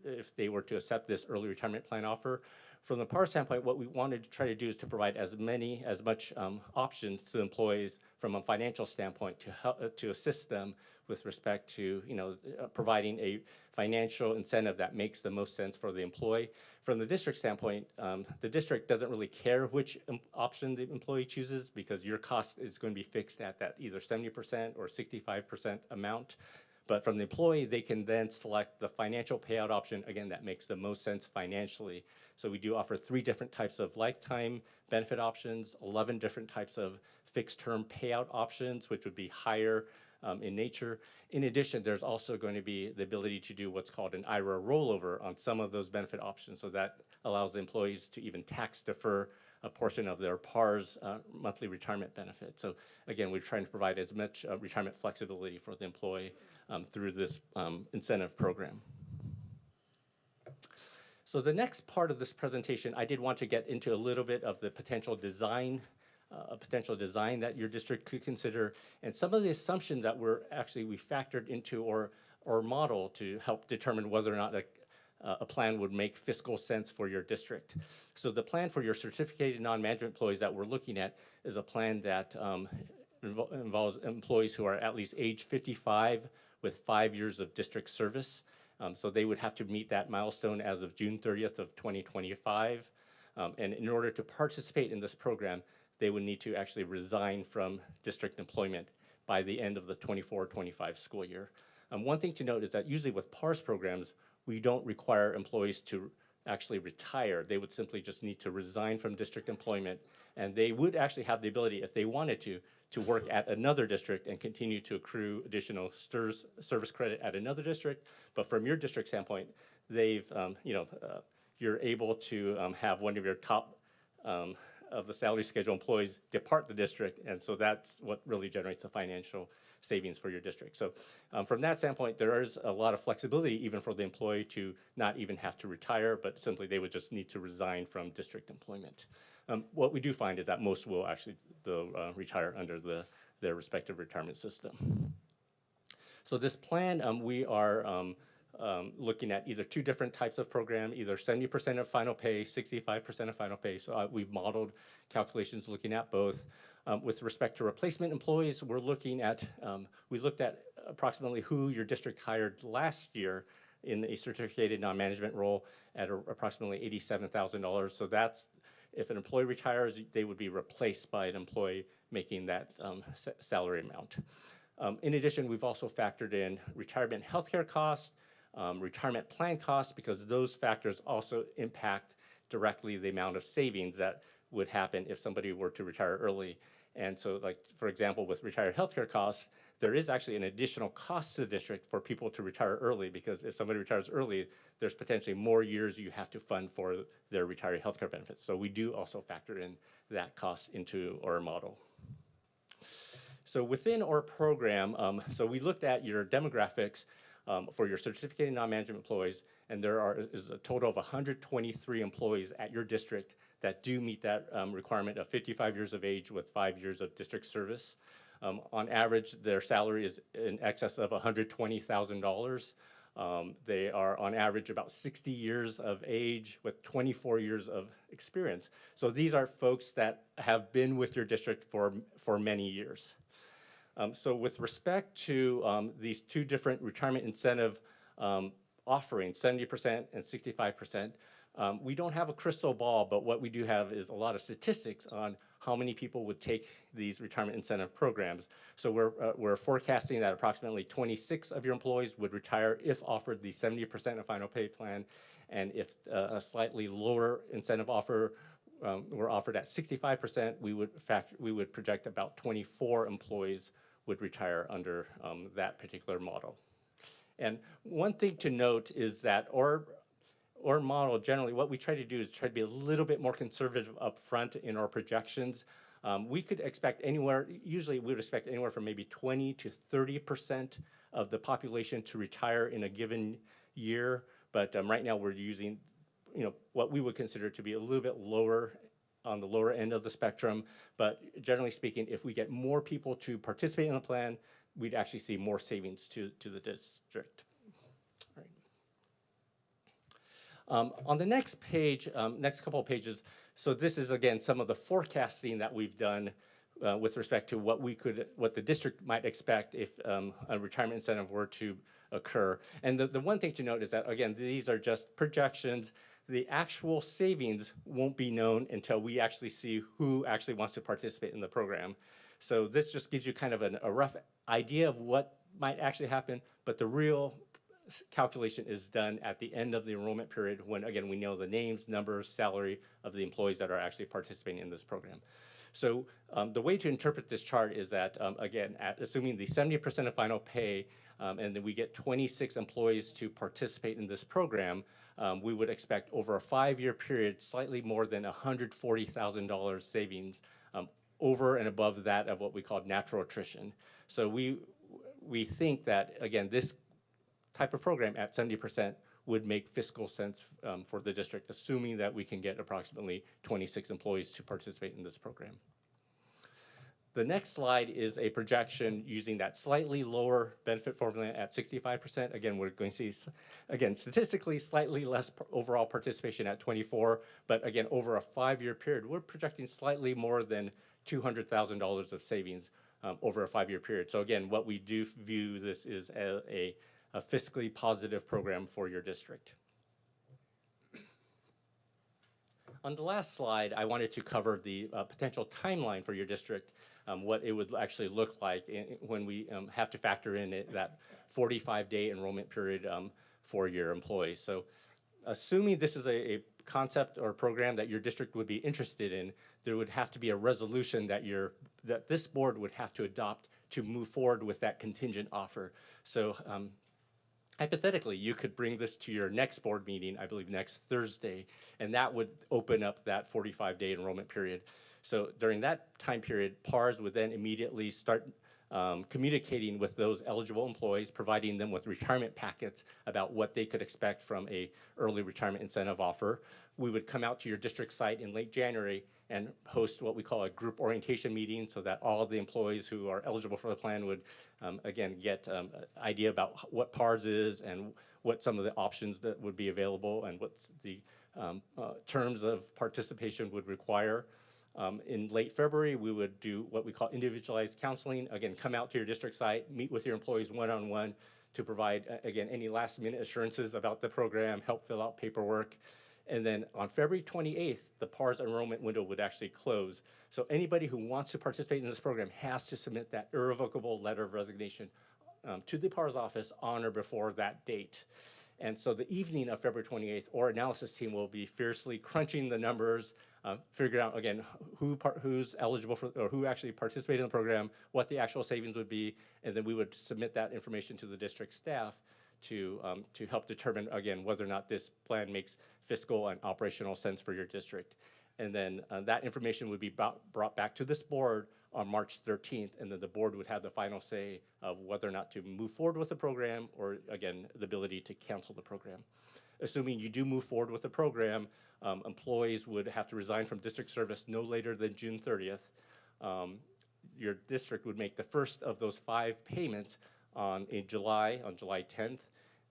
if they were to accept this early retirement plan offer. From the PARS standpoint, what we wanted to try to do is to provide as much options to employees from a financial standpoint to assist them with respect to providing a financial incentive that makes the most sense for the employee. From the district standpoint, the district doesn't really care which option the employee chooses because your cost is going to be fixed at that either 70% or 65% amount. But from the employee, they can then select the financial payout option, again, that makes the most sense financially. So we do offer 3 different types of lifetime benefit options, 11 different types of fixed-term payout options, which would be higher in nature. In addition, there's also going to be the ability to do what's called an IRA rollover on some of those benefit options. So that allows the employees to even tax defer a portion of their PARS monthly retirement benefit. So again, we're trying to provide as much retirement flexibility for the employee through this incentive program. So the next part of this presentation, I did want to get into a little bit of the potential design that your district could consider, and some of the assumptions that we factored into or model to help determine whether or not a plan would make fiscal sense for your district. So the plan for your certificated non-management employees that we're looking at is a plan that involves employees who are at least age 55 with 5 years of district service. So they would have to meet that milestone as of June 30th of 2025. And in order to participate in this program, they would need to actually resign from district employment by the end of the 24-25 school year. One thing to note is that usually with PARS programs, we don't require employees to actually retire. They would simply just need to resign from district employment, and they would actually have the ability, if they wanted to work at another district and continue to accrue additional STRS service credit at another district. But from your district standpoint, you're able to have one of your top of the salary schedule employees depart the district, and so that's what really generates the financial savings for your district. So from that standpoint, there is a lot of flexibility even for the employee to not even have to retire, but simply they would just need to resign from district employment. What we do find is that most will actually retire under their respective retirement system. So this plan, we are looking at either two different types of program, either 70% of final pay, 65% of final pay. So we've modeled calculations looking at both. With respect to replacement employees, we looked at approximately who your district hired last year in a certificated non-management role at approximately $87,000. So that's, if an employee retires, they would be replaced by an employee making that salary amount. In addition, we've also factored in retirement healthcare costs, retirement plan costs, because those factors also impact directly the amount of savings that would happen if somebody were to retire early. And so, like, for example, with retired healthcare costs, there is actually an additional cost to the district for people to retire early, because if somebody retires early, there's potentially more years you have to fund for their retiree healthcare benefits. So we do also factor in that cost into our model. So within our program, so we looked at your demographics for your certificated non-management employees, and there is a total of 123 employees at your district that do meet that requirement of 55 years of age with 5 years of district service. On average, their salary is in excess of $120,000. They are on average about 60 years of age with 24 years of experience. So these are folks that have been with your district for many years. So with respect to these two different retirement incentive offerings, 70% and 65%, we don't have a crystal ball, but what we do have is a lot of statistics on how many people would take these retirement incentive programs. So we're forecasting that approximately 26 of your employees would retire if offered the 70% of final pay plan, and if a slightly lower incentive offer were offered at 65%, we would project about 24 employees would retire under that particular model. And one thing to note is that our model, generally, what we try to do is try to be a little bit more conservative up front in our projections. We could expect usually we would expect anywhere from maybe 20 to 30% of the population to retire in a given year. But right now we're using, what we would consider to be a little bit lower, on the lower end of the spectrum. But generally speaking, if we get more people to participate in the plan, we'd actually see more savings to the district. On the next page, next couple of pages, so this is again some of the forecasting that we've done with respect to what the district might expect if a retirement incentive were to occur. And the one thing to note is that, again, these are just projections. The actual savings won't be known until we actually see who actually wants to participate in the program. So this just gives you kind of a rough idea of what might actually happen, but the real calculation is done at the end of the enrollment period when, again, we know the names, numbers, salary of the employees that are actually participating in this program. So the way to interpret this chart is that, again, assuming the 70% of final pay, and then we get 26 employees to participate in this program, we would expect over a 5-year period, slightly more than $140,000 savings over and above that of what we call natural attrition. So we think that, again, this type of program at 70% would make fiscal sense for the district, assuming that we can get approximately 26 employees to participate in this program. The next slide is a projection using that slightly lower benefit formula at 65%. Again, we're going to see, again, statistically slightly less overall participation at 24, but again, over a 5-year period, we're projecting slightly more than $200,000 of savings over a 5-year period. So again, what we do view this is a fiscally positive program for your district. On the last slide, I wanted to cover the potential timeline for your district, what it would actually look like when we have to factor in that 45-day enrollment period for your employees. So assuming this is a concept or program that your district would be interested in, there would have to be a resolution that this board would have to adopt to move forward with that contingent offer. So hypothetically, you could bring this to your next board meeting, I believe next Thursday, and that would open up that 45-day enrollment period. So during that time period, PARS would then immediately start communicating with those eligible employees, providing them with retirement packets about what they could expect from a early retirement incentive offer. We would come out to your district site in late January and host what we call a group orientation meeting so that all of the employees who are eligible for the plan would, again, get an idea about what PARS is and what some of the options that would be available and what the terms of participation would require. In late February, we would do what we call individualized counseling. Again, come out to your district site, meet with your employees one-on-one to provide, again, any last-minute assurances about the program, help fill out paperwork. And then on February 28th, the PARS enrollment window would actually close. So anybody who wants to participate in this program has to submit that irrevocable letter of resignation to the PARS office on or before that date. And so the evening of February 28th, our analysis team will be fiercely crunching the numbers, figuring out, again, who's eligible for, or who actually participated in the program, what the actual savings would be, and then we would submit that information to the district staff to help determine, again, whether or not this plan makes fiscal and operational sense for your district. And then that information would be brought back to this board on March 13th, and then the board would have the final say of whether or not to move forward with the program or, again, the ability to cancel the program. Assuming you do move forward with the program, employees would have to resign from district service no later than June 30th. Your district would make the first of those 5 payments on July 10th,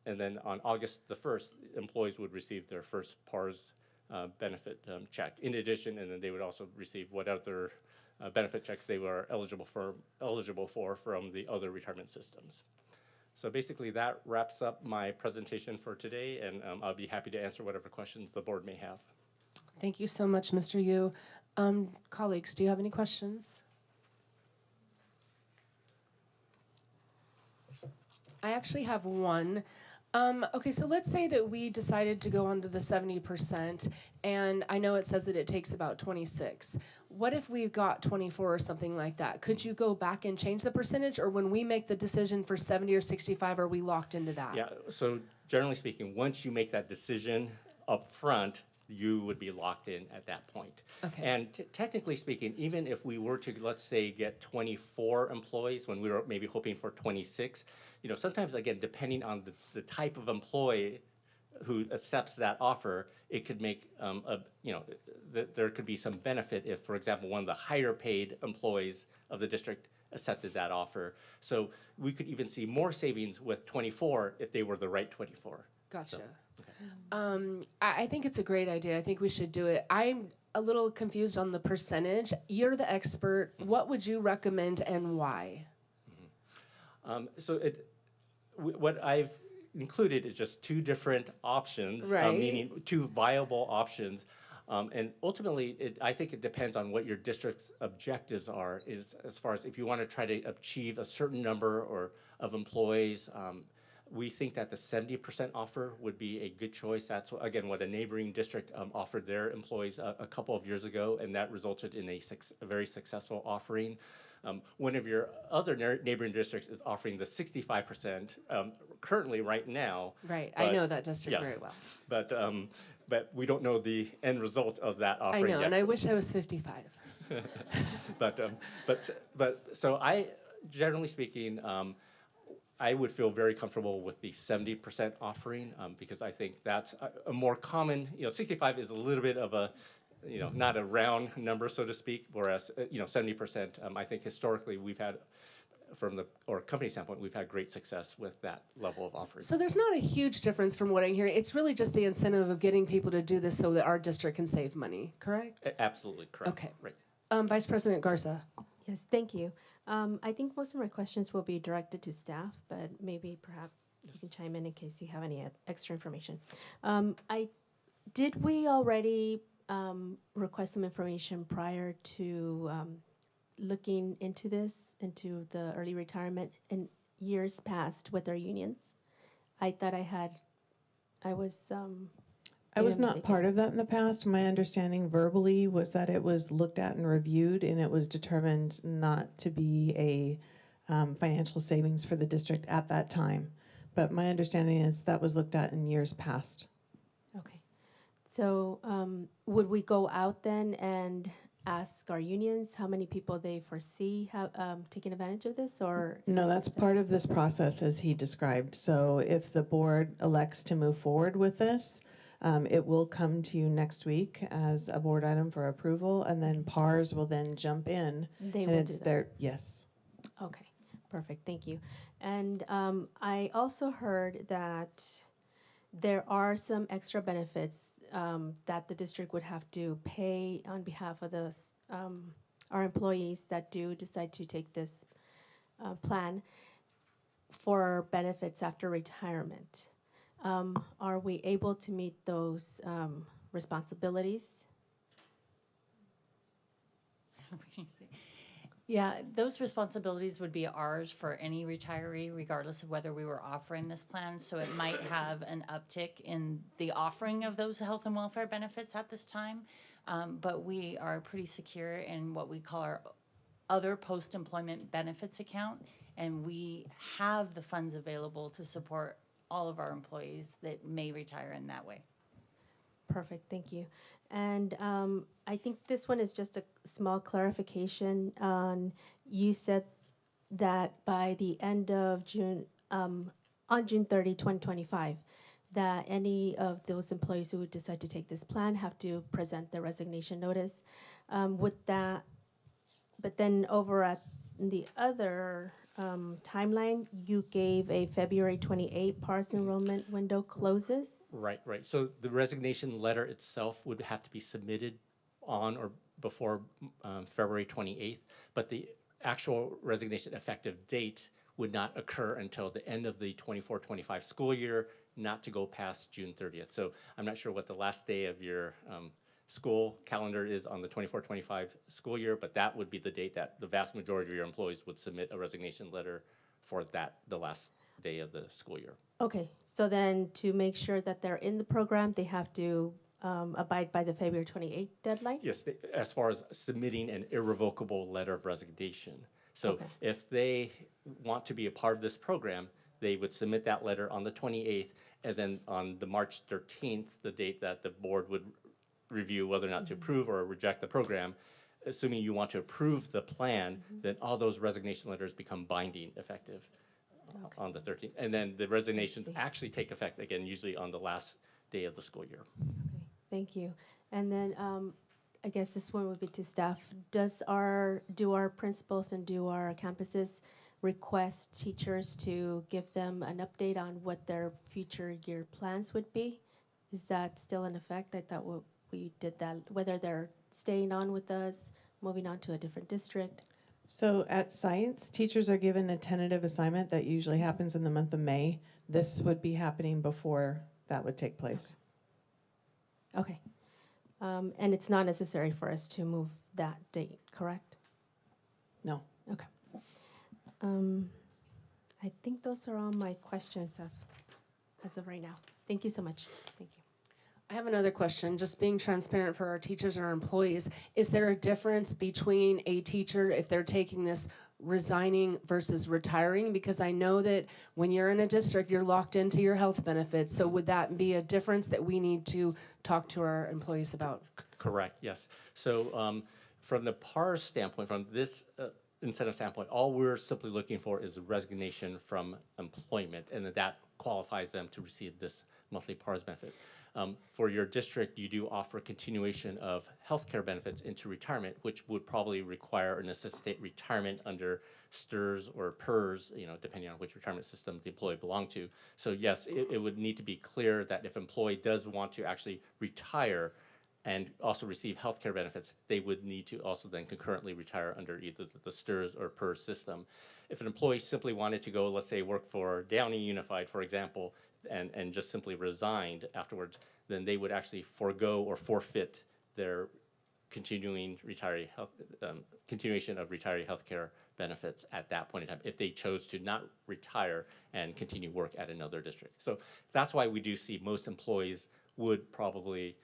and then on August the 1st, employees would receive their first PARS benefit check. In addition, and then they would also receive what other benefit checks they were eligible for from the other retirement systems. So basically that wraps up my presentation for today, and I'll be happy to answer whatever questions the board may have. Thank you so much, Mr. Yu. Colleagues, do you have any questions? I actually have one. Okay, so let's say that we decided to go on to the 70%, and I know it says that it takes about 26. What if we got 24 or something like that? Could you go back and change the percentage, or when we make the decision for 70 or 65, are we locked into that? Yeah, so generally speaking, once you make that decision up front, you would be locked in at that point. Okay. And technically speaking, even if we were to, let's say, get 24 employees when we were maybe hoping for 26, you know, sometimes, again, depending on the type of employee who accepts that offer, it could make, there could be some benefit if, for example, one of the higher paid employees of the district accepted that offer. So we could even see more savings with 24 if they were the right 24. Gotcha. So, I think it's a great idea. I think we should do it. I'm a little confused on the percentage. You're the expert. What would you recommend and why? What I've included is just 2 different options, Right. Meaning 2 viable options. And ultimately, I think it depends on what your district's objectives are, is as far as if you want to try to achieve a certain number of employees we think that the 70% offer would be a good choice. That's, again, what a neighboring district offered their employees a couple of years ago, and that resulted in a very successful offering. One of your other neighboring districts is offering the 65% currently right now. Right, I but- know that district yeah. very well. But we don't know the end result of that I offering know, yet. and I wish I was 55. So I, generally speaking, I would feel very comfortable with the 70% offering because I think that's a more common, 65 is a little bit of a, not a round number, so to speak, whereas, 70%, I think historically we've had, or company standpoint, we've had great success with that level of offering. So there's not a huge difference from what I'm hearing. It's really just the incentive of getting people to do this so that our district can save money, correct? Absolutely correct. Okay. Right. Vice President Garza. Yes, thank you. I think most of my questions will be directed to staff, but maybe perhaps you can chime in case you have any extra information. Did we already request some information prior to looking into this, into the early retirement in years past with our unions? I thought I was I was maybe I'm not mistaken. part of that in the past. My understanding verbally was that it was looked at and reviewed, and it was determined not to be a financial savings for the district at that time. But my understanding is that was looked at in years past. Okay. So would we go out then and ask our unions how many people they foresee taking advantage of this, or? is No, this that's a step- part of this process as he described. So if the board elects to move forward with this, it will come to you next week as a board item for approval, and then PARS will then jump in. They and will it's do that. their, yes. Okay, perfect, thank you. And I also heard that there are some extra benefits that the district would have to pay on behalf of our employees that do decide to take this plan for benefits after retirement. Are we able to meet those responsibilities? Yeah, those responsibilities would be ours for any retiree, regardless of whether we were offering this plan. So it might have an uptick in the offering of those health and welfare benefits at this time. But we are pretty secure in what we call our other post-employment benefits account. And we have the funds available to support all of our employees that may retire in that way. Perfect, thank you. And I think this one is just a small clarification on, you said that by the end of June, on June 30, 2025, that any of those employees who would decide to take this plan have to present their resignation notice. Would that, but then over at the other timeline, you gave a February 28 PARS enrollment window closes? Right. So the resignation letter itself would have to be submitted on or before February 28th, but the actual resignation effective date would not occur until the end of the 24-25 school year, not to go past June 30th. So I'm not sure what the last day of your school calendar is on the 24-25 school year, but that would be the date that the vast majority of your employees would submit a resignation letter for the last day of the school year. Okay, so then to make sure that they're in the program, they have to abide by the February 28th deadline? Yes, as far as submitting an irrevocable letter of resignation. So Okay. if they want to be a part of this program, they would submit that letter on the 28th, and then on the March 13th, the date that the board would review whether or not to approve or reject the program, assuming you want to approve the plan, then all those resignation letters become binding effective on the 13th. And then the resignations see. actually take effect again, usually on the last day of the school year. Okay, thank you. And then I guess this one would be to staff. Do our principals and do our campuses request teachers to give them an update on what their future year plans would be? Is that still in effect? I thought we did that, whether they're staying on with us, moving on to a different district. So at sites, teachers are given a tentative assignment that usually happens in the month of May. This would be happening before that would take place. Okay. And it's not necessary for us to move that date, correct? No. Okay. I think those are all my questions as of right now. Thank you so much. Thank you. I have another question, just being transparent for our teachers and our employees. Is there a difference between a teacher, if they're taking this, resigning versus retiring? Because I know that when you're in a district, you're locked into your health benefits. So would that be a difference that we need to talk to our employees about? Correct, yes. So from the PARS standpoint, from this incentive standpoint, all we're simply looking for is a resignation from employment, and that qualifies them to receive this monthly PARS benefit. For your district, you do offer continuation of healthcare benefits into retirement, which would probably require and necessitate retirement under STRS or PERS, depending on which retirement system the employee belonged to. So yes, it would need to be clear that if employee does want to actually retire and also receive healthcare benefits, they would need to also then concurrently retire under either the STRS or PERS system. If an employee simply wanted to go, let's say, work for Downey Unified, for example, and just simply resigned afterwards, then they would actually forego or forfeit their continuation of retiree healthcare benefits at that point in time if they chose to not retire and continue work at another district. So that's why we do see most employees would probably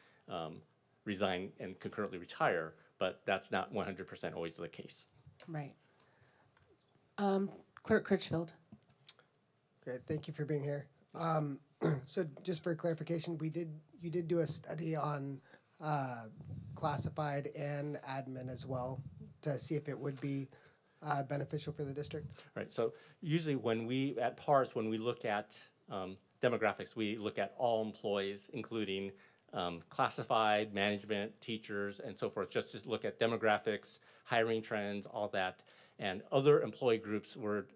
resign and concurrently retire, but that's not 100% always the case. Right. Clerk Critchfield. Great, thank you for being here. So just for clarification, you did do a study on classified and admin as well to see if it would be beneficial for the district? Right, so usually at PARS, when we look at demographics, we look at all employees, including classified, management, teachers, and so forth, just to look at demographics, hiring trends, all that. And other employee groups were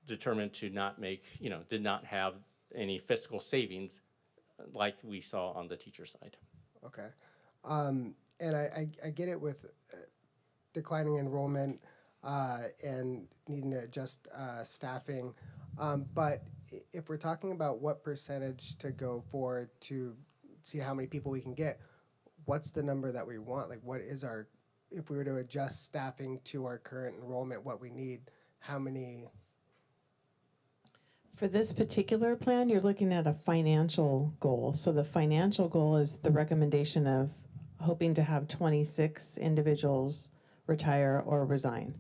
determined to not did not have any fiscal savings like we saw on the teacher side. Okay. And I get it with declining enrollment and needing to adjust staffing. But if we're talking about what percentage to go for to see how many people we can get, what's the number that we want? Like, what is if we were to adjust staffing to our current enrollment, what we need, how many? For this particular plan, you're looking at a financial goal. So the financial goal is the recommendation of hoping to have 26 individuals retire or resign.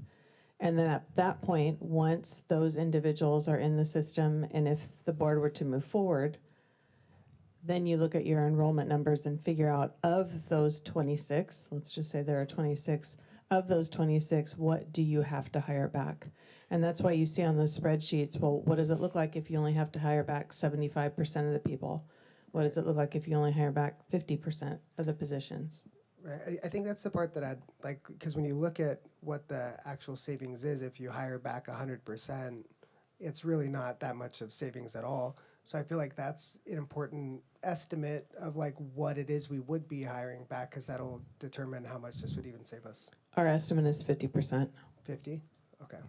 And then at that point, once those individuals are in the system, and if the board were to move forward, then you look at your enrollment numbers and figure out of those 26, let's just say there are 26, of those 26, what do you have to hire back? And that's why you see on the spreadsheets, well, what does it look like if you only have to hire back 75% of the people? What does it look like if you only hire back 50% of the positions? Right. I think that's the part that I'd like, because when you look at what the actual savings is, if you hire back 100%, it's really not that much of savings at all. So I feel like that's an important estimate of like what it is we would be hiring back, because that'll determine how much this would even save us. Our estimate is 50%. 50? Okay.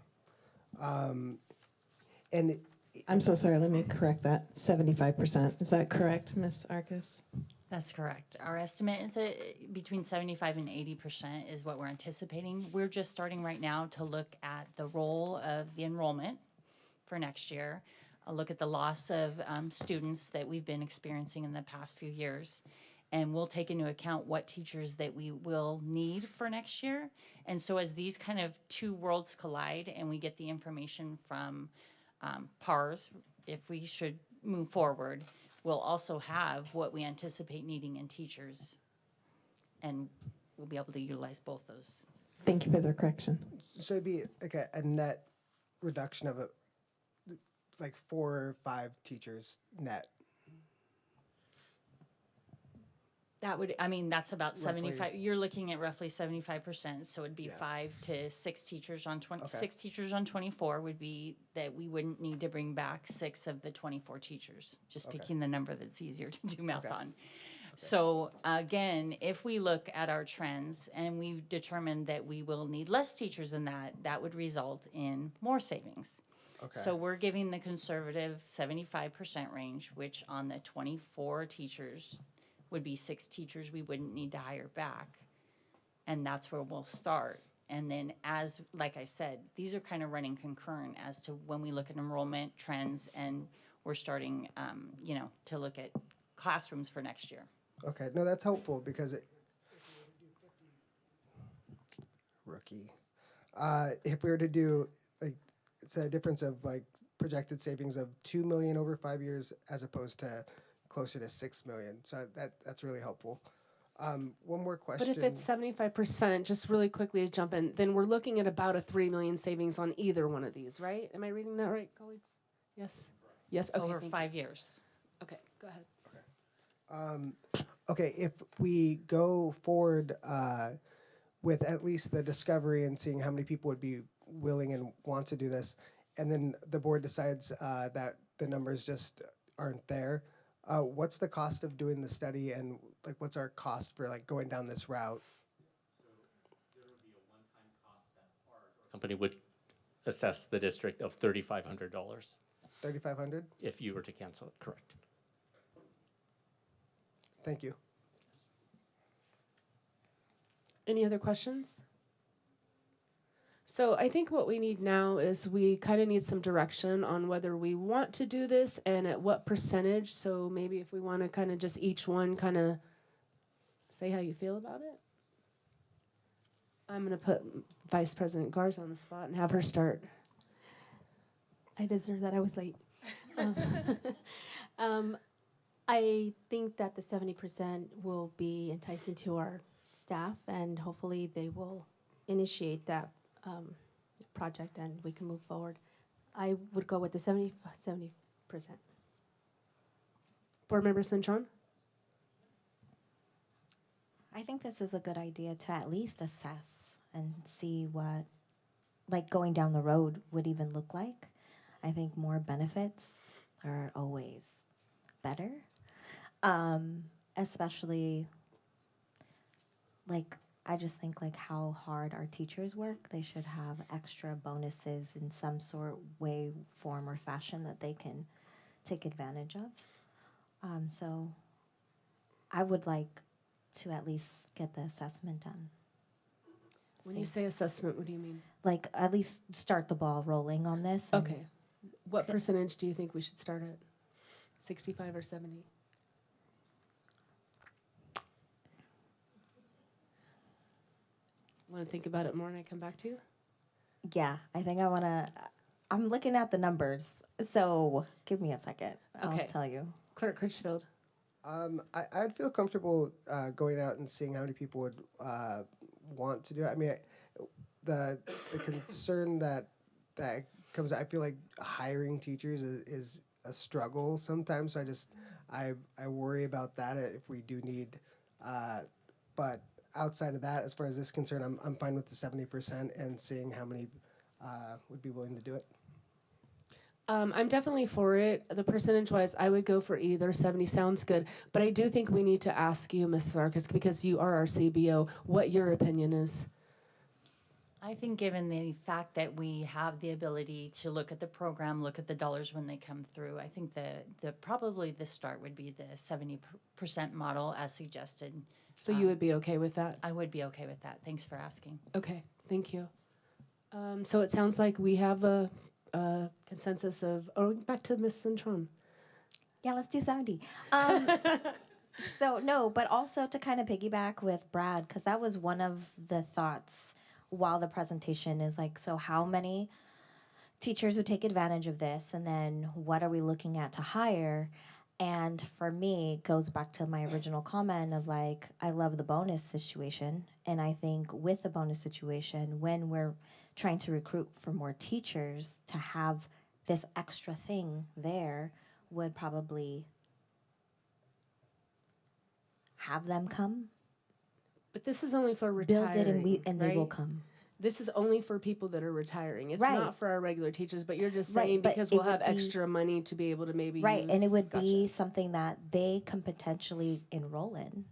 And I'm so sorry, let me correct that, 75%. Is that correct, Ms. Arcus? That's correct. Our estimate is between 75 and 80% is what we're anticipating. We're just starting right now to look at the role of the enrollment for next year, a look at the loss of students that we've been experiencing in the past few years. And we'll take into account what teachers that we will need for next year. And so as these kind of two worlds collide and we get the information from PARS, if we should move forward, we'll also have what we anticipate needing in teachers. And we'll be able to utilize both those. Thank you for the correction. so it'd be like a net reduction of like 4 or 5 teachers net. That would, that's about Roughly. 75, you're looking at roughly 75%, so it'd be Yeah. 5 to 6 teachers on 20, Okay. 6 teachers on 24 would be that we wouldn't need to bring back 6 of the 24 teachers, just Okay. picking the number that's easier to do math Okay. on. So again, if we look at our trends and we determine that we will need less teachers than that, that would result in more savings. Okay. So we're giving the conservative 75% range, which on the 24 teachers would be 6 teachers we wouldn't need to hire back. And that's where we'll start. And then as, like I said, these are kind of running concurrent as to when we look at enrollment trends and we're starting, to look at classrooms for next year. Okay, no, that's helpful because rookie. If we were to do, like, it's a difference of like projected savings of 2 million over 5 years as opposed to closer to 6 million. So that's really helpful. One more question. But if it's 75%, just really quickly to jump in, then we're looking at about a 3 million savings on either one of these, right? Am I reading that right, colleagues? Yes? Yes, okay, Over thank 5 years. you. Okay, go ahead. Okay, if we go forward with at least the discovery and seeing how many people would be willing and want to do this, and then the board decides that the numbers just aren't there, what's the cost of doing the study, and like what's our cost for like going down this route? Company would assess the district of $3,500 $3,500. if you were to cancel it, correct? Thank you. Any other questions? So I think what we need now is we kind of need some direction on whether we want to do this and at what percentage. So maybe if we want to kind of just each one kind of say how you feel about it. I'm going to put Vice President Garza on the spot and have her start. I deserve that. I was late. I think that the 70% will be enticing to our staff, and hopefully they will initiate that project and we can move forward. I would go with the 70%. Board Member Cintron? I think this is a good idea to at least assess and see what, like, going down the road would even look like. I think more benefits are always better, especially, like, I just think like how hard our teachers work. They should have extra bonuses in some sort, way, form, or fashion that they can take advantage of. So I would like to at least get the assessment done. When you say assessment, what do you mean? Like, at least start the ball rolling on this. and- Okay. What percentage do you think we should start at? 65 or 70? Want to think about it more and I come back to you? Yeah, I think I want to. I'm looking at the numbers, so give me a second. Okay. I'll tell you. Clerk Critchfield. I'd feel comfortable going out and seeing how many people would want to do it. I mean, the concern that comes, I feel like hiring teachers is a struggle sometimes. So I worry about that if we do need. But outside of that, as far as this is concerned, I'm fine with the 70% and seeing how many would be willing to do it. I'm definitely for it. The percentage-wise, I would go for either. 70 sounds good. But I do think we need to ask you, Ms. Sarkis, because you are our CBO, what your opinion is. I think given the fact that we have the ability to look at the program, look at the dollars when they come through, I think the probably the start would be the 70% model as suggested. So you would be okay with that? I would be okay with that. Thanks for asking. Okay, thank you. So it sounds like we have a consensus of, back to Ms. Cintron. Yeah, let's do 70. So no, but also to kind of piggyback with Brad, because that was one of the thoughts while the presentation is like, so how many teachers would take advantage of this, and then what are we looking at to hire? And for me, it goes back to my original comment of like, I love the bonus situation, and I think with the bonus situation, when we're trying to recruit for more teachers, to have this extra thing there would probably have them come, But this is only for retiring, build it, and they will right? come. This is only for people that are retiring. It's Right. not for our regular teachers, but you're just Right, saying but because it we'll would have be- extra money to be able to maybe Right, and it use. would be Gotcha. something that they can potentially enroll in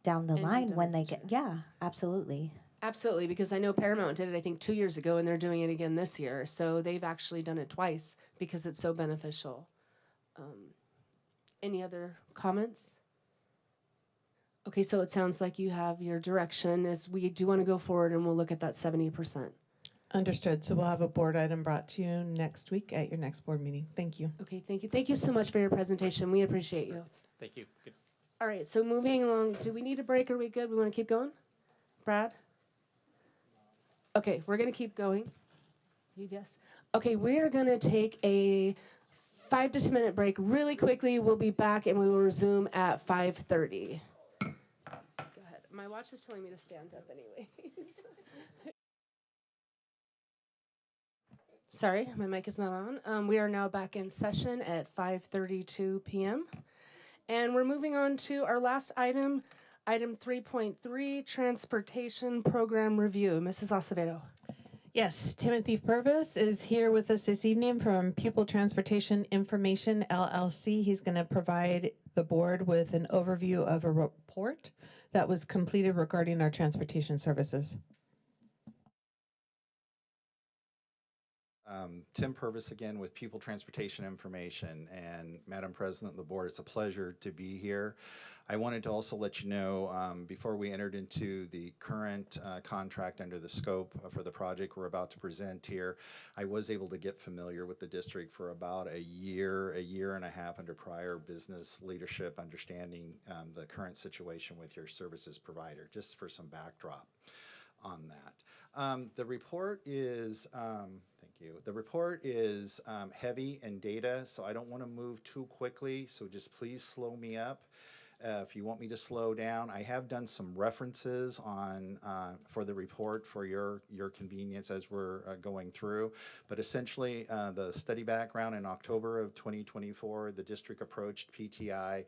down the And be line done when in they the get, yeah, absolutely. Absolutely, because I know Paramount did it, I think, 2 years ago, and they're doing it again this year. So they've actually done it twice because it's so beneficial. Any other comments? Okay, so it sounds like you have your direction is we do want to go forward and we'll look at that 70%. Understood. So we'll have a board item brought to you next week at your next board meeting. Thank you. Okay, thank you. Thank you so much for your presentation. We appreciate you. Thank you. Good. All right, so moving along, do we need a break? Are we good? We want to keep going? Brad? Okay, we're going to keep going. You guess? Okay, we are going to take a 5 to 10 minute break really quickly. We'll be back and we will resume at 5:30. Go ahead. My watch is telling me to stand up anyways. Sorry, my mic is not on. We are now back in session at 5:32 p.m. And we're moving on to our last item, item 3.3, Transportation Program Review. Mrs. Acevedo. Yes, Timothy Purvis is here with us this evening from Pupil Transportation Information LLC. He's going to provide the board with an overview of a report that was completed regarding our transportation services. Tim Purvis again with Pupil Transportation Information, and Madam President of the Board, it's a pleasure to be here. I wanted to also let you know, before we entered into the current contract under the scope for the project we're about to present here, I was able to get familiar with the district for about a year and a half under prior business leadership, understanding the current situation with your services provider, just for some backdrop on that. The report is, thank you. The report is heavy in data, so I don't want to move too quickly, so just please slow me up. If you want me to slow down, I have done some references on for the report for your convenience as we're going through. But essentially, the study background in October of 2024, the district approached PTI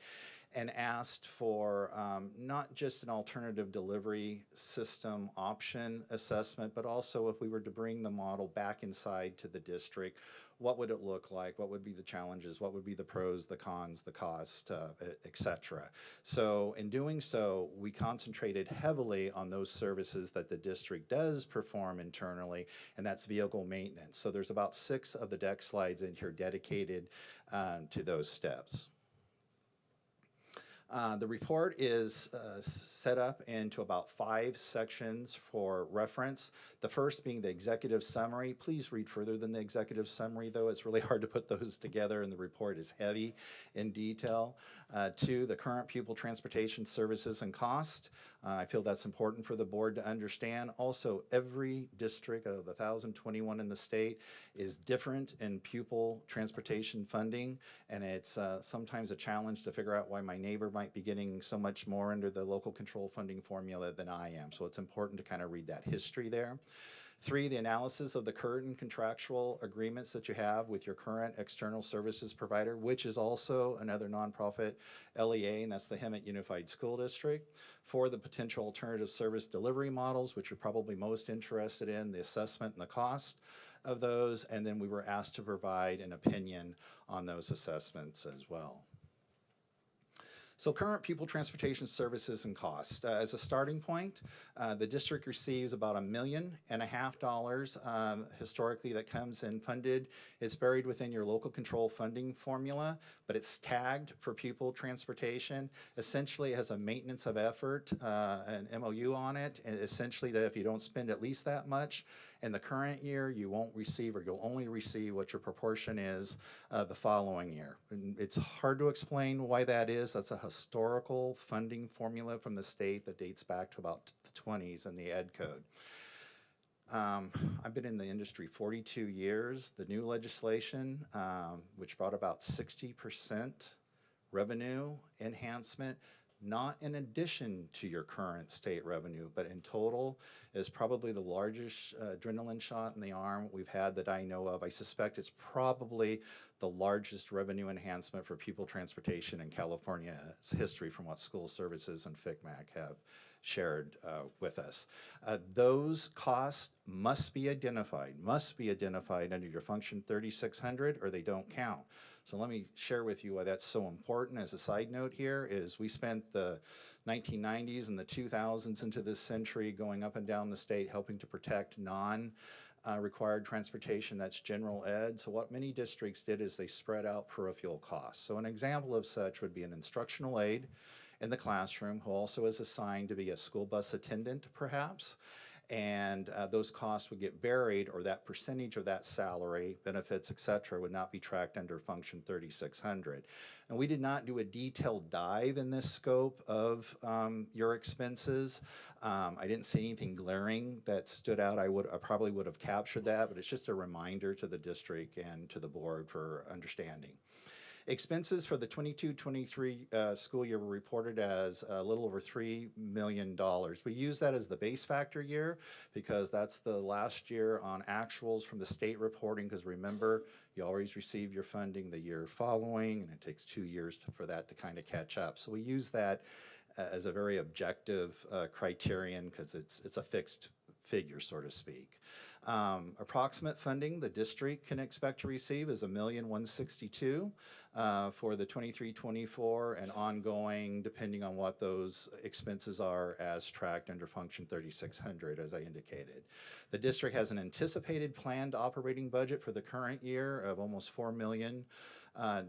and asked for not just an alternative delivery system option assessment, but also if we were to bring the model back inside to the district, what would it look like? What would be the challenges? What would be the pros, the cons, the cost, et cetera? So in doing so, we concentrated heavily on those services that the district does perform internally, and that's vehicle maintenance. So there's about 6 of the deck slides in here dedicated to those steps. The report is set up into about 5 sections for reference. The first being the executive summary. Please read further than the executive summary, though. It's really hard to put those together, and the report is heavy in detail. 2, the current pupil transportation services and cost. I feel that's important for the board to understand. Also, every district out of the 1,021 in the state is different in pupil transportation funding, and it's sometimes a challenge to figure out why my neighbor might be getting so much more under the local control funding formula than I am. So it's important to kind of read that history there. 3, the analysis of the current contractual agreements that you have with your current external services provider, which is also another nonprofit LEA, and that's the Hemet Unified School District. 4, the potential alternative service delivery models, which you're probably most interested in, the assessment and the cost of those, and then we were asked to provide an opinion on those assessments as well. So current pupil transportation services and costs. As a starting point, the district receives about $1.5 million historically that comes in funded. It's buried within your local control funding formula, but it's tagged for pupil transportation. Essentially, it has a maintenance of effort, an MOU on it, and essentially that if you don't spend at least that much in the current year, you won't receive, or you'll only receive what your proportion is the following year. And it's hard to explain why that is. That's a historical funding formula from the state that dates back to about the 20s in the Ed Code. I've been in the industry 42 years. The new legislation, which brought about 60% revenue enhancement, not in addition to your current state revenue, but in total, is probably the largest adrenaline shot in the arm we've had that I know of. I suspect it's probably the largest revenue enhancement for pupil transportation in California's history from what school services and FCMAC have shared with us. Those costs must be identified under your function 3600 or they don't count. So let me share with you why that's so important. As a side note here is we spent the 1990s and the 2000s into this century going up and down the state helping to protect required transportation, that's general ed. So what many districts did is they spread out parochial costs. So an example of such would be an instructional aid in the classroom who also is assigned to be a school bus attendant, perhaps. And those costs would get buried, or that percentage of that salary, benefits, et cetera, would not be tracked under Function 3600. And we did not do a detailed dive in this scope of your expenses. I didn't see anything glaring that stood out. I probably would have captured that, but it's just a reminder to the district and to the board for understanding. Expenses for the 22-23 school year were reported as a little over $3 million. We use that as the base factor year because that's the last year on actuals from the state reporting, because remember, you always receive your funding the year following, and it takes 2 years for that to kind of catch up. So we use that as a very objective criterion because it's a fixed figure, so to speak. Approximate funding the district can expect to receive is $1,162,000 for the 23-24 and ongoing, depending on what those expenses are as tracked under Function 3600, as I indicated. The district has an anticipated planned operating budget for the current year of almost $4 million. A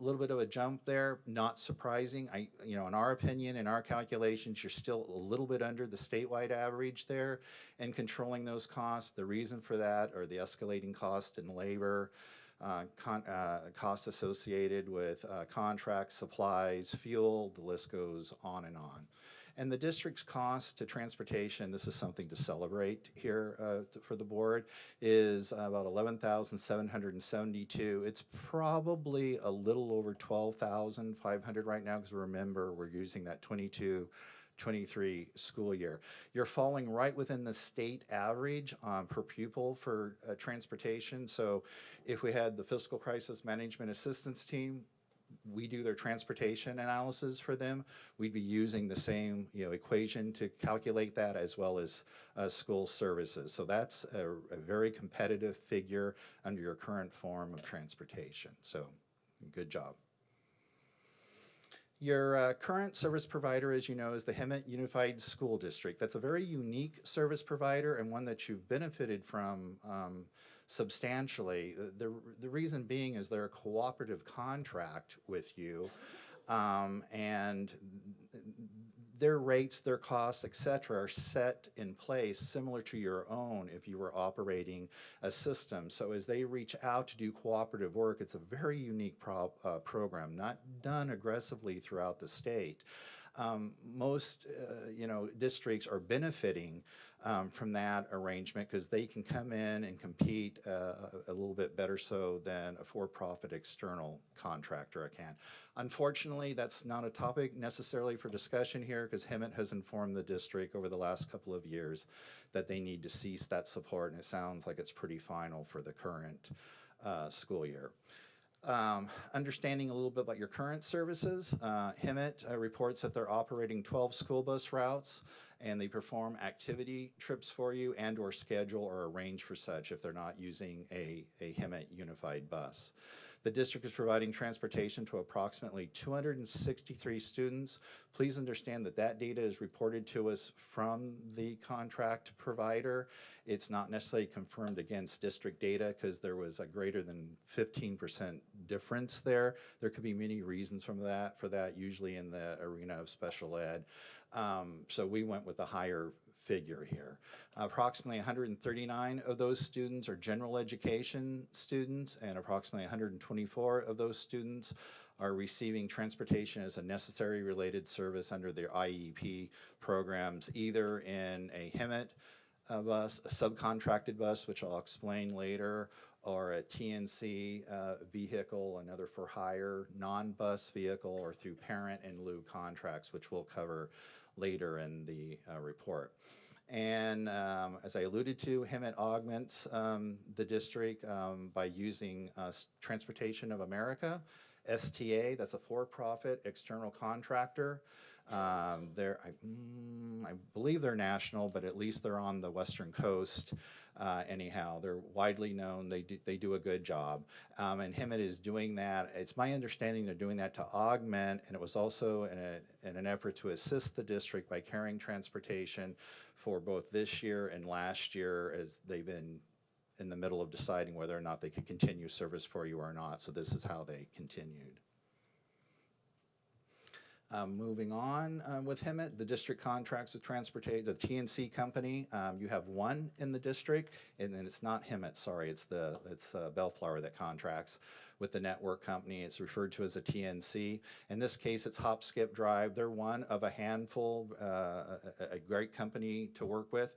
little bit of a jump there, not surprising. In our opinion, in our calculations, you're still a little bit under the statewide average there in controlling those costs. The reason for that are the escalating cost in labor, costs associated with contracts, supplies, fuel, the list goes on and on. And the district's cost to transportation, this is something to celebrate here for the board, is about $11,772. It's probably a little over $12,500 right now, because remember, we're using that 22-23 school year. You're falling right within the state average per pupil for transportation. So if we had the Fiscal Crisis Management Assistance Team, we do their transportation analysis for them, we'd be using the same equation to calculate that, as well as school services. So that's a very competitive figure under your current form of transportation. So good job. Your current service provider, as you know, is the Hemet Unified School District. That's a very unique service provider and one that you've benefited from substantially. The reason being is they're a cooperative contract with you, and their rates, their costs, et cetera, are set in place similar to your own if you were operating a system. So as they reach out to do cooperative work, it's a very unique program, not done aggressively throughout the state. Most districts are benefiting from that arrangement because they can come in and compete a little bit better so than a for-profit external contractor can. Unfortunately, that's not a topic necessarily for discussion here, because Hemet has informed the district over the last couple of years that they need to cease that support, and it sounds like it's pretty final for the current school year. Understanding a little bit about your current services, Hemet reports that they're operating 12 school bus routes, and they perform activity trips for you and or schedule or arrange for such if they're not using a Hemet unified bus. The district is providing transportation to approximately 263 students. Please understand that that data is reported to us from the contract provider. It's not necessarily confirmed against district data because there was a greater than 15% difference there. There could be many reasons for that, usually in the arena of special ed. So we went with the higher figure here. Approximately 139 of those students are general education students, and approximately 124 of those students are receiving transportation as a necessary related service under their IEP programs, either in a Hemet bus, a subcontracted bus, which I'll explain later, or a TNC vehicle, another for hire, non-bus vehicle, or through parent in lieu contracts, which we'll cover later in the report. And as I alluded to, Hemet augments the district by using Transportation of America, STA, that's a for-profit external contractor. I believe they're national, but at least they're on the Western Coast. Anyhow, they're widely known. They do a good job, and Hemet is doing that. It's my understanding they're doing that to augment, and it was also in an effort to assist the district by carrying transportation for both this year and last year, as they've been in the middle of deciding whether or not they could continue service for you or not. So this is how they continued. Moving on with Hemet, the district contracts with transportation, the TNC company. You have one in the district, and then it's not Hemet. Sorry, it's Bellflower that contracts with the network company. It's referred to as a TNC. In this case, it's Hop Skip Drive. They're one of a handful, a great company to work with.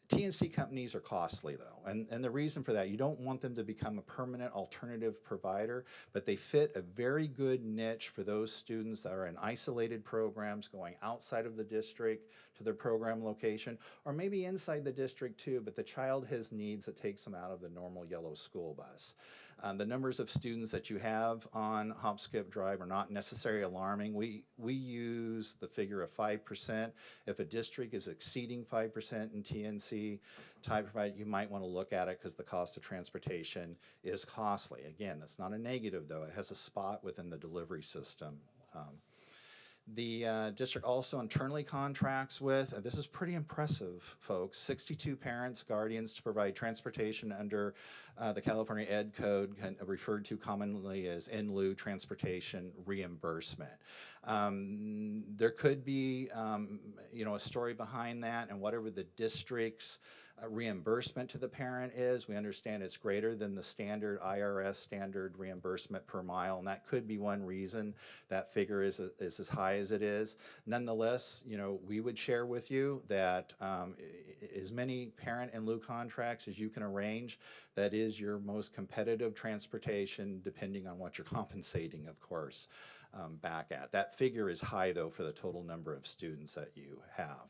TNC companies are costly though, and the reason for that, you don't want them to become a permanent alternative provider, but they fit a very good niche for those students that are in isolated programs going outside of the district to their program location, or maybe inside the district too, but the child has needs that takes them out of the normal yellow school bus. The numbers of students that you have on Hop Skip Drive are not necessarily alarming. We use the figure of 5%. If a district is exceeding 5% in TNC type provider, you might want to look at it because the cost of transportation is costly. Again, that's not a negative though. It has a spot within the delivery system. The district also internally contracts with, this is pretty impressive, folks, 62 parents, guardians to provide transportation under the California Ed Code, referred to commonly as in lieu transportation reimbursement. There could be, a story behind that, and whatever the district's reimbursement to the parent is, we understand it's greater than the standard IRS standard reimbursement per mile, and that could be one reason that figure is as high as it is. Nonetheless, we would share with you that as many parent in lieu contracts as you can arrange, that is your most competitive transportation, depending on what you're compensating, of course, back at. That figure is high, though, for the total number of students that you have.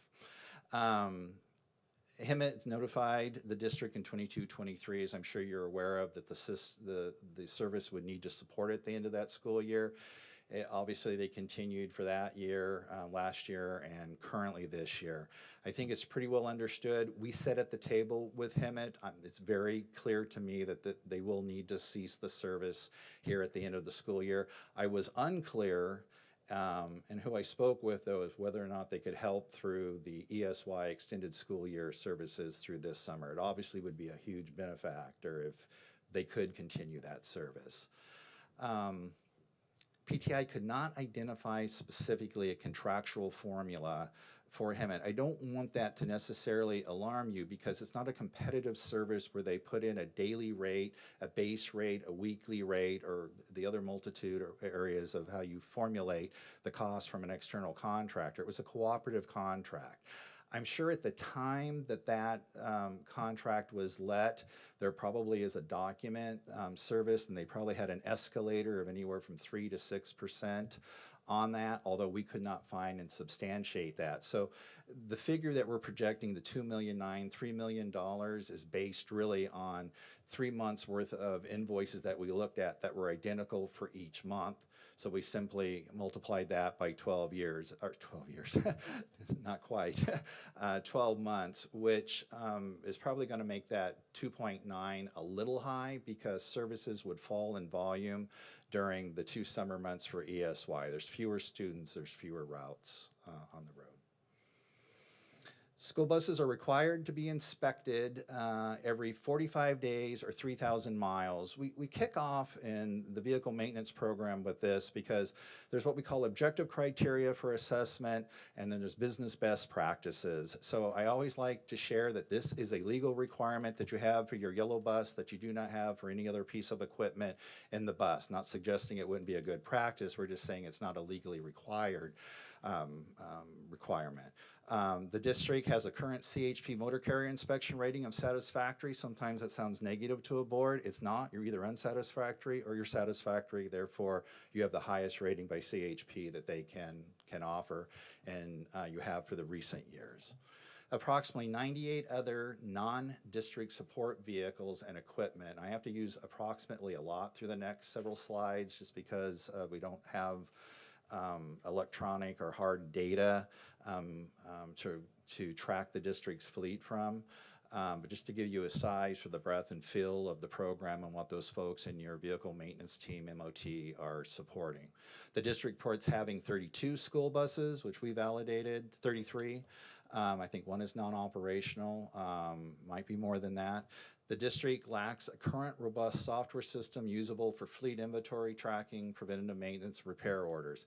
Hemet notified the district in 22-23, as I'm sure you're aware of, that the service would need to support at the end of that school year. Obviously, they continued for that year, last year, and currently this year. I think it's pretty well understood. We sat at the table with Hemet. It's very clear to me that they will need to cease the service here at the end of the school year. I was unclear, and who I spoke with, though, is whether or not they could help through the ESY extended school year services through this summer. It obviously would be a huge benefactor if they could continue that service. PTI could not identify specifically a contractual formula for Hemet. I don't want that to necessarily alarm you because it's not a competitive service where they put in a daily rate, a base rate, a weekly rate, or the other multitude of areas of how you formulate the cost from an external contractor. It was a cooperative contract. I'm sure at the time that contract was let, there probably is a document service, and they probably had an escalator of anywhere from 3 to 6% on that, although we could not find and substantiate that. So the figure that we're projecting, the $2 million, $3 million, is based really on 3 months worth of invoices that we looked at that were identical for each month. So we simply multiplied that by 12 years, or 12 years, not quite, 12 months, which is probably going to make that 2.9 a little high because services would fall in volume during the 2 summer months for ESY. There's fewer students, there's fewer routes on the road. School buses are required to be inspected every 45 days or 3,000 miles. We kick off in the vehicle maintenance program with this because there's what we call objective criteria for assessment, and then there's business best practices. So I always like to share that this is a legal requirement that you have for your yellow bus that you do not have for any other piece of equipment in the bus. Not suggesting it wouldn't be a good practice, we're just saying it's not a legally required requirement. The district has a current CHP motor carrier inspection rating of satisfactory. Sometimes that sounds negative to a board. It's not. You're either unsatisfactory or you're satisfactory. Therefore, you have the highest rating by CHP that they can offer, and you have for the recent years. Approximately 98 other non-district support vehicles and equipment. I have to use approximately a lot through the next several slides just because we don't have electronic or hard data to track the district's fleet from. But just to give you a size for the breadth and feel of the program and what those folks in your vehicle maintenance team, MOT, are supporting. The district reports having 32 school buses, which we validated, 33. I think one is non-operational, might be more than that. The district lacks a current robust software system usable for fleet inventory tracking, preventative maintenance, repair orders.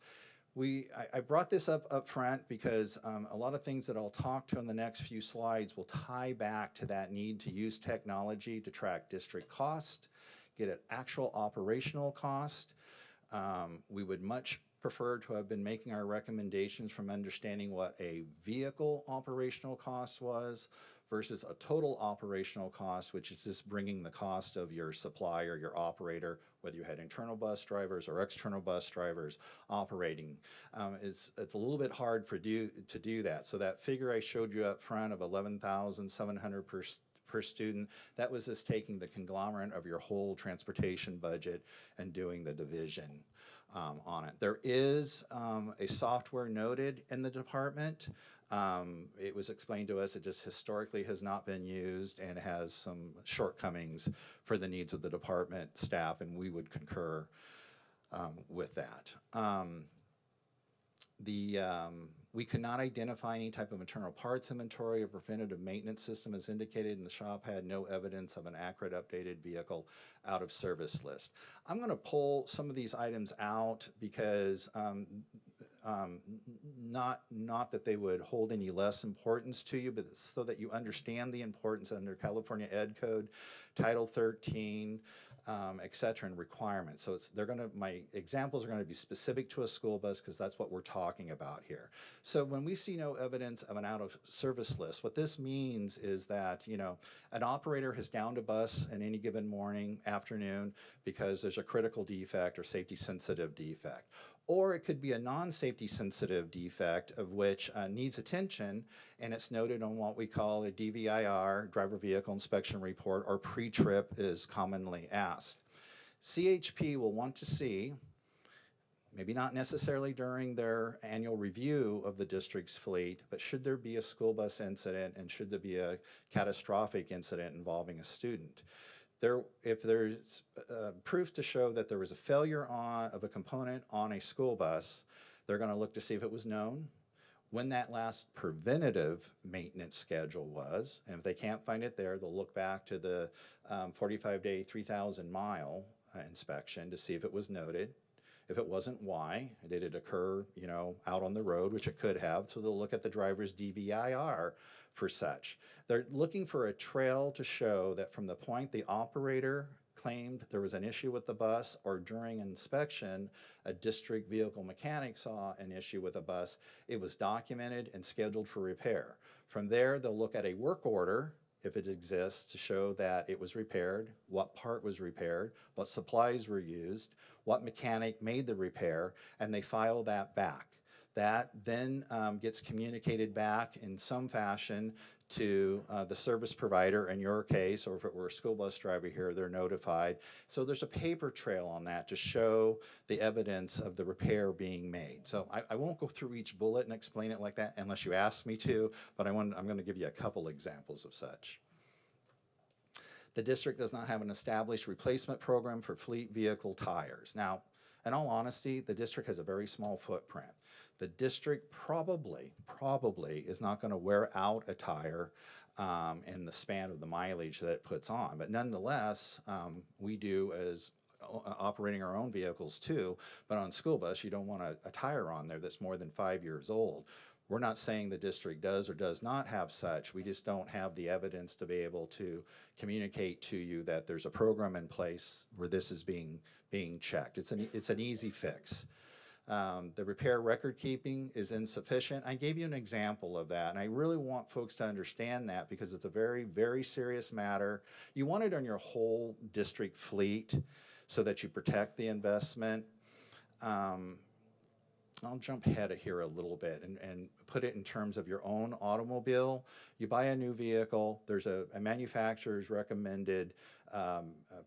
I brought this up front because a lot of things that I'll talk to in the next few slides will tie back to that need to use technology to track district cost, get an actual operational cost. We would much prefer to have been making our recommendations from understanding what a vehicle operational cost was versus a total operational cost, which is just bringing the cost of your supplier, your operator, whether you had internal bus drivers or external bus drivers operating. It's a little bit hard to do that. So that figure I showed you up front of 11,700 per student, that was just taking the conglomerate of your whole transportation budget and doing the division on it. There is a software noted in the department. It was explained to us it just historically has not been used and has some shortcomings for the needs of the department staff, and we would concur with that. We could not identify any type of internal parts inventory or preventative maintenance system as indicated, and the shop had no evidence of an accurate updated vehicle out of service list. I'm going to pull some of these items out because not that they would hold any less importance to you, but so that you understand the importance under California Ed Code, Title 13, et cetera, and requirements. So my examples are going to be specific to a school bus because that's what we're talking about here. So when we see no evidence of an out of service list, what this means is that, an operator has downed a bus in any given morning, afternoon, because there's a critical defect or safety sensitive defect. Or it could be a non-safety sensitive defect of which needs attention, and it's noted on what we call a DVIR, Driver Vehicle Inspection Report, or pre-trip is commonly asked. CHP will want to see, maybe not necessarily during their annual review of the district's fleet, but should there be a school bus incident and should there be a catastrophic incident involving a student. If there's proof to show that there was a failure of a component on a school bus, they're going to look to see if it was known, when that last preventative maintenance schedule was, and if they can't find it there, they'll look back to the 45-day, 3,000-mile inspection to see if it was noted. If it wasn't, why? Did it occur, out on the road, which it could have, so they'll look at the driver's DVIR for such. They're looking for a trail to show that from the point the operator claimed there was an issue with the bus or during inspection, a district vehicle mechanic saw an issue with a bus, it was documented and scheduled for repair. From there, they'll look at a work order, if it exists, to show that it was repaired, what part was repaired, what supplies were used, what mechanic made the repair, and they file that back. That then gets communicated back in some fashion to the service provider in your case, or if it were a school bus driver here, they're notified. So there's a paper trail on that to show the evidence of the repair being made. So I won't go through each bullet and explain it like that unless you ask me to, but I'm going to give you a couple examples of such. The district does not have an established replacement program for fleet vehicle tires. Now, in all honesty, the district has a very small footprint. The district probably is not going to wear out a tire in the span of the mileage that it puts on. But nonetheless, we do as operating our own vehicles too, but on school bus, you don't want a tire on there that's more than 5 years old. We're not saying the district does or does not have such. We just don't have the evidence to be able to communicate to you that there's a program in place where this is being checked. It's an easy fix. The repair record keeping is insufficient. I gave you an example of that, and I really want folks to understand that because it's a very, very serious matter. You want it on your whole district fleet so that you protect the investment. I'll jump ahead of here a little bit and put it in terms of your own automobile. You buy a new vehicle, there's a manufacturer's recommended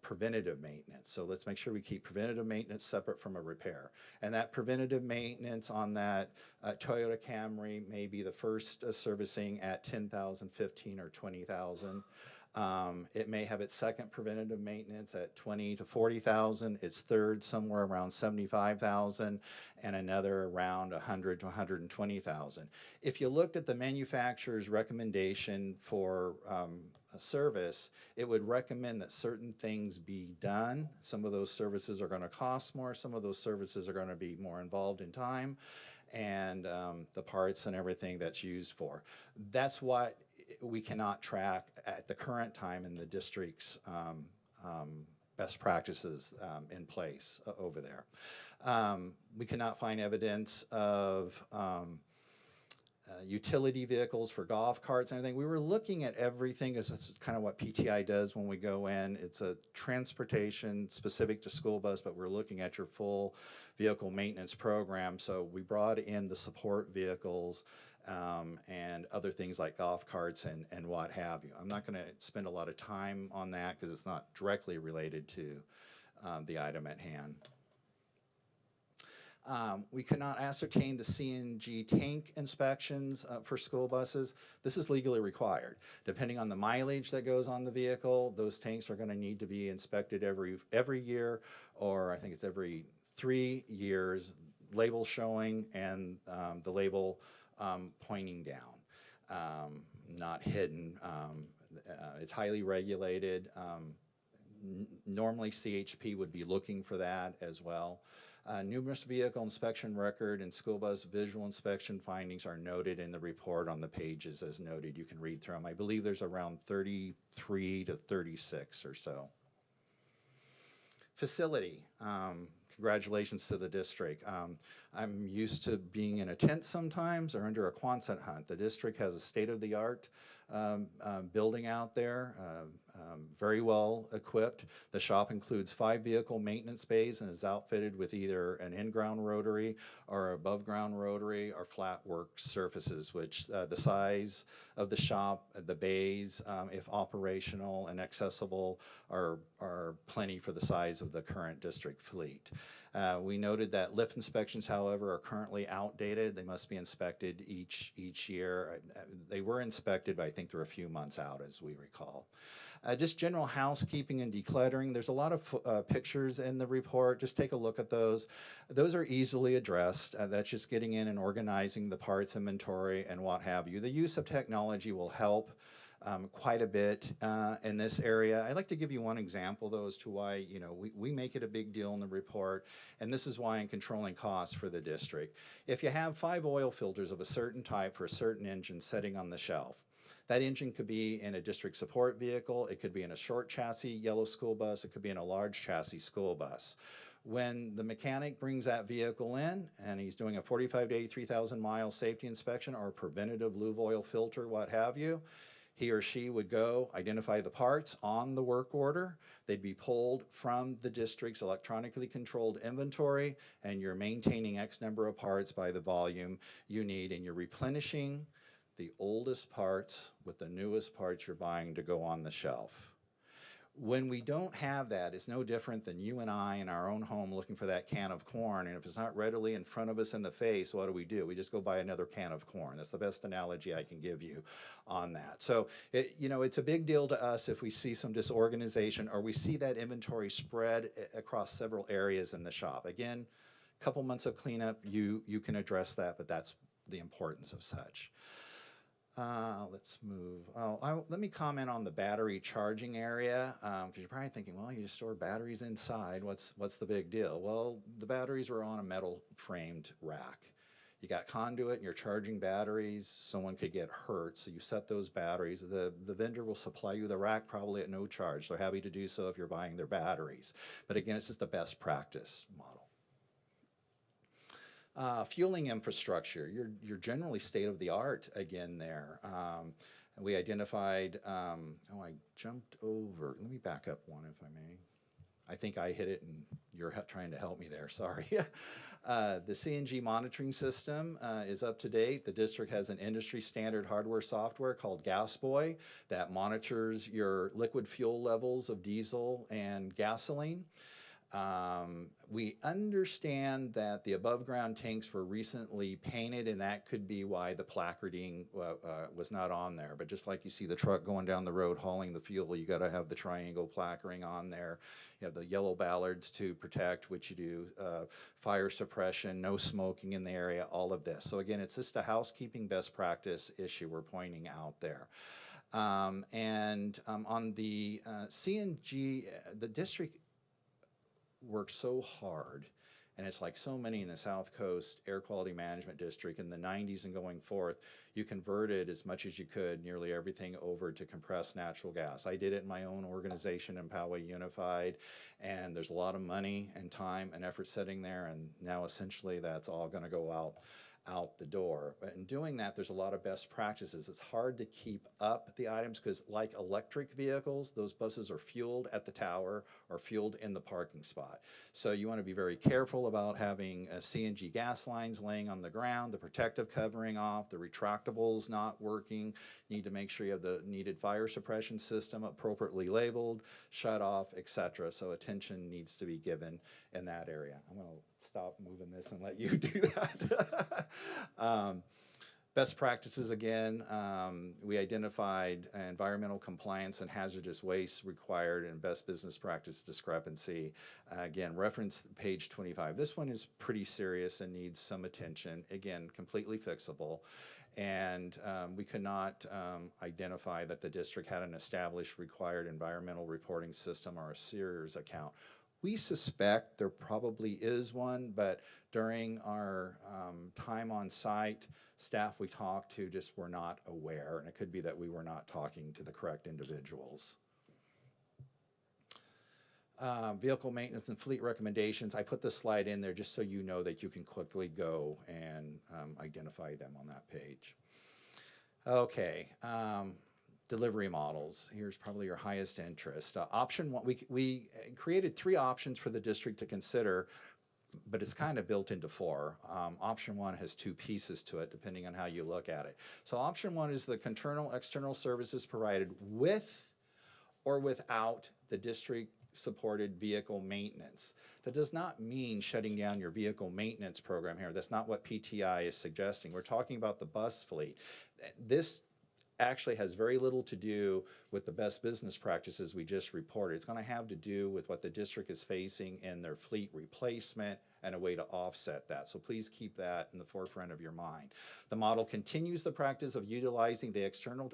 preventative maintenance. So let's make sure we keep preventative maintenance separate from a repair. And that preventative maintenance on that Toyota Camry may be the first servicing at $10,000, $15,000, or $20,000. It may have its second preventative maintenance at $20,000 to $40,000, its third somewhere around $75,000, and another around $100,000 to $120,000. If you looked at the manufacturer's recommendation for service, it would recommend that certain things be done. Some of those services are going to cost more. Some of those services are going to be more involved in time and the parts and everything that's used for. That's what we cannot track at the current time in the district's best practices in place over there. We cannot find evidence of utility vehicles for golf carts and everything. We were looking at everything, as it's kind of what PTI does when we go in. It's a transportation specific to school bus, but we're looking at your full vehicle maintenance program. So we brought in the support vehicles and other things like golf carts and what have you. I'm not going to spend a lot of time on that because it's not directly related to the item at hand. We cannot ascertain the CNG tank inspections for school buses. This is legally required. Depending on the mileage that goes on the vehicle, those tanks are going to need to be inspected every year, or I think it's every 3 years, label showing and the label pointing down, not hidden. It's highly regulated. Normally CHP would be looking for that as well. Numerous vehicle inspection record and school bus visual inspection findings are noted in the report on the pages as noted. You can read through them. I believe there's around 33 to 36 or so. Facility. Congratulations to the district. I'm used to being in a tent sometimes or under a Quonset hut. The district has a state-of-the-art building out there, very well equipped. The shop includes 5 vehicle maintenance bays and is outfitted with either an in-ground rotary or above-ground rotary or flat work surfaces, which the size of the shop, the bays, if operational and accessible, are plenty for the size of the current district fleet. We noted that lift inspections, however, are currently outdated. They must be inspected each year. They were inspected, but I think they're a few months out, as we recall. Just general housekeeping and decluttering. There's a lot of pictures in the report. Just take a look at those. Those are easily addressed. That's just getting in and organizing the parts inventory and what have you. The use of technology will help quite a bit in this area. I'd like to give you one example, though, as to why we make it a big deal in the report, and this is why in controlling costs for the district. If you have 5 oil filters of a certain type for a certain engine sitting on the shelf, that engine could be in a district support vehicle, it could be in a short chassis yellow school bus, it could be in a large chassis school bus. When the mechanic brings that vehicle in and he's doing a 45 to 83,000 mile safety inspection or a preventative lube oil filter, what have you, he or she would go identify the parts on the work order. They'd be pulled from the district's electronically controlled inventory, and you're maintaining X number of parts by the volume you need, and you're replenishing the oldest parts with the newest parts you're buying to go on the shelf. When we don't have that, it's no different than you and I in our own home looking for that can of corn, and if it's not readily in front of us in the face, what do? We just go buy another can of corn. That's the best analogy I can give you on that. So, it's a big deal to us if we see some disorganization or we see that inventory spread across several areas in the shop. Again, a couple months of cleanup, you can address that, but that's the importance of such. Let's move. Let me comment on the battery charging area, because you're probably thinking, well, you just store batteries inside. What's the big deal? Well, the batteries are on a metal framed rack. You got conduit and you're charging batteries. Someone could get hurt, so you set those batteries. The vendor will supply you the rack probably at no charge. They're happy to do so if you're buying their batteries. But again, it's just the best practice model. Fueling infrastructure, you're generally state-of-the-art again there. We identified, I jumped over. Let me back up one if I may. I think I hit it and you're trying to help me there, sorry. The CNG monitoring system is up to date. The district has an industry standard hardware software called GasBoy that monitors your liquid fuel levels of diesel and gasoline. We understand that the above ground tanks were recently painted, and that could be why the placarding was not on there. But just like you see the truck going down the road hauling the fuel, you got to have the triangle placarding on there. You have the yellow ballards to protect, which you do, fire suppression, no smoking in the area, all of this. So again, it's just a housekeeping best practice issue we're pointing out there. On the CNG, the district worked so hard, and it's like so many in the South Coast Air Quality Management District in the 90s and going forth, you converted as much as you could, nearly everything over to compressed natural gas. I did it in my own organization in Poway Unified, and there's a lot of money and time and effort sitting there, and now essentially that's all gonna go out the door. But in doing that, there's a lot of best practices. It's hard to keep up the items because like electric vehicles, those buses are fueled at the tower or fueled in the parking spot. So you want to be very careful about having CNG gas lines laying on the ground, the protective covering off, the retractables not working. You need to make sure you have the needed fire suppression system appropriately labeled, shut off, etc. So attention needs to be given in that area. I'm going to stop moving this and let you do that. Best practices again, we identified environmental compliance and hazardous waste required and best business practice discrepancy. Again, reference page 25. This one is pretty serious and needs some attention. Again, completely fixable. And we could not identify that the district had an established required environmental reporting system or a SEERS account. We suspect there probably is one, but during our time on site, staff we talked to just were not aware, and it could be that we were not talking to the correct individuals. Vehicle maintenance and fleet recommendations. I put this slide in there just so you know that you can quickly go and identify them on that page. Okay. Delivery models. Here's probably your highest interest. Option one, we created 3 options for the district to consider, but it's kind of built into 4. Option 1 has 2 pieces to it, depending on how you look at it. So option 1 is the external services provided with or without the district supported vehicle maintenance. That does not mean shutting down your vehicle maintenance program here. That's not what PTI is suggesting. We're talking about the bus fleet. This actually has very little to do with the best business practices we just reported. It's going to have to do with what the district is facing in their fleet replacement and a way to offset that. So please keep that in the forefront of your mind. The model continues the practice of utilizing the external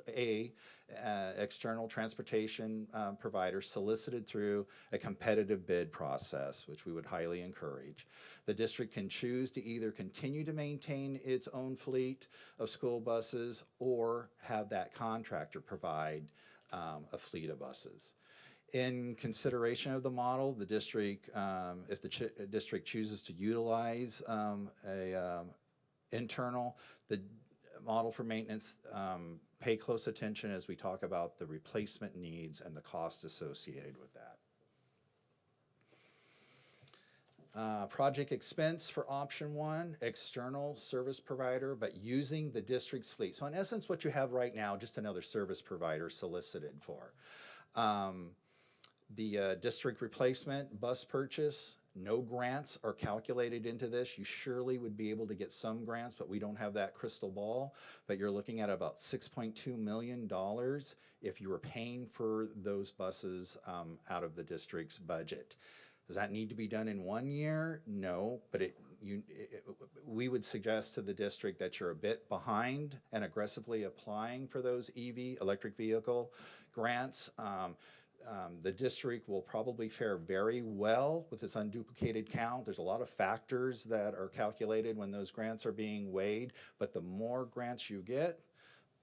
transportation provider solicited through a competitive bid process, which we would highly encourage. The district can choose to either continue to maintain its own fleet of school buses or have that contractor provide a fleet of buses. In consideration of the model, the district, if the district chooses to utilize the model for maintenance, pay close attention as we talk about the replacement needs and the cost associated with that. Project expense for option 1, external service provider, but using the district's fleet. So in essence, what you have right now, just another service provider solicited for. The district replacement bus purchase, no grants are calculated into this. You surely would be able to get some grants, but we don't have that crystal ball. But you're looking at about $6.2 million if you were paying for those buses out of the district's budget. Does that need to be done in 1 year? No, but we would suggest to the district that you're a bit behind and aggressively applying for those EV, electric vehicle grants. The district will probably fare very well with this unduplicated count. There's a lot of factors that are calculated when those grants are being weighed, but the more grants you get,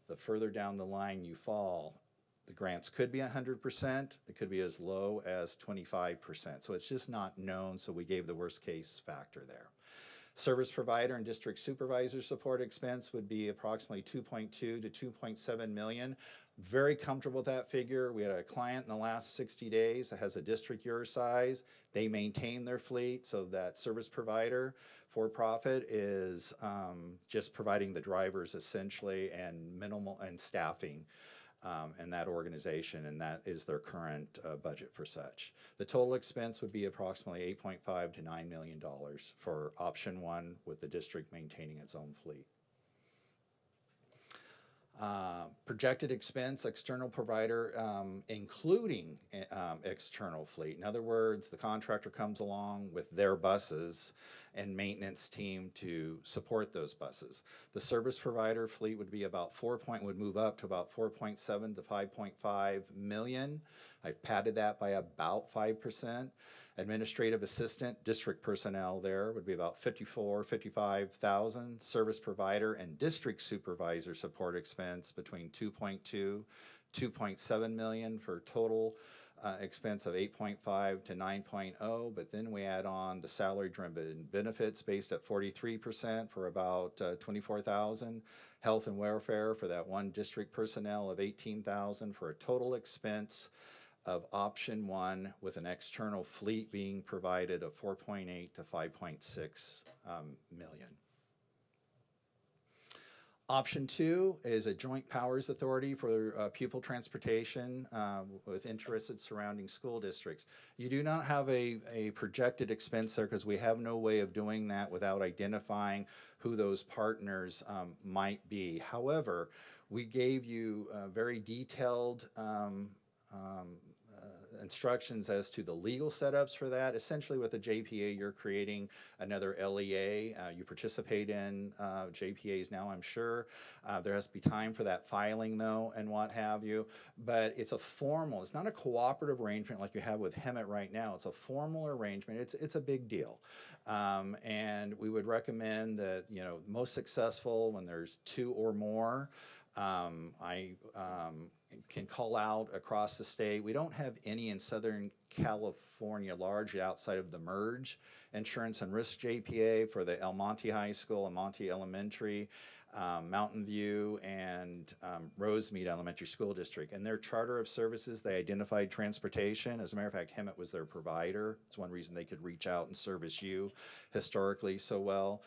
the further down the line you fall. The grants could be 100%, it could be as low as 25%. So it's just not known, so we gave the worst case factor there. Service provider and district supervisor support expense would be approximately 2.2 to 2.7 million. Very comfortable with that figure. We had a client in the last 60 days that has a district your size. They maintain their fleet, so that service provider for profit is just providing the drivers essentially and minimal and staffing in that organization, and that is their current budget for such. The total expense would be approximately $8.5 to $9 million for option 1 with the district maintaining its own fleet. Projected expense, external provider, including external fleet. In other words, the contractor comes along with their buses and maintenance team to support those buses. The service provider fleet would be about would move up to about 4.7 to 5.5 million. I've padded that by about 5%. Administrative assistant, district personnel there would be about 55,000. Service provider and district supervisor support expense between 2.2, 2.7 million for total expense of 8.5 to 9.0. But then we add on the salary driven benefits based at 43% for about 24,000. Health and welfare for that one district personnel of 18,000 for a total expense of option 1 with an external fleet being provided of 4.8 to 5.6 million. Option 2 is a joint powers authority for pupil transportation with interested surrounding school districts. You do not have a projected expense there because we have no way of doing that without identifying who those partners might be. However, we gave you very detailed instructions as to the legal setups for that. Essentially with a JPA, you're creating another LEA. You participate in JPAs now, I'm sure. There has to be time for that filing though and what have you. But it's a formal, it's not a cooperative arrangement like you have with Hemet right now. It's a formal arrangement. It's a big deal. And we would recommend that, you know, most successful when there's 2 or more. I can call out across the state. We don't have any in Southern California, largely outside of the MERGE Insurance and Risk JPA for the El Monte High School, El Monte Elementary, Mountain View, and Rosemead Elementary School District. And their charter of services, they identified transportation. As a matter of fact, Hemet was their provider. It's one reason they could reach out and service you historically so well.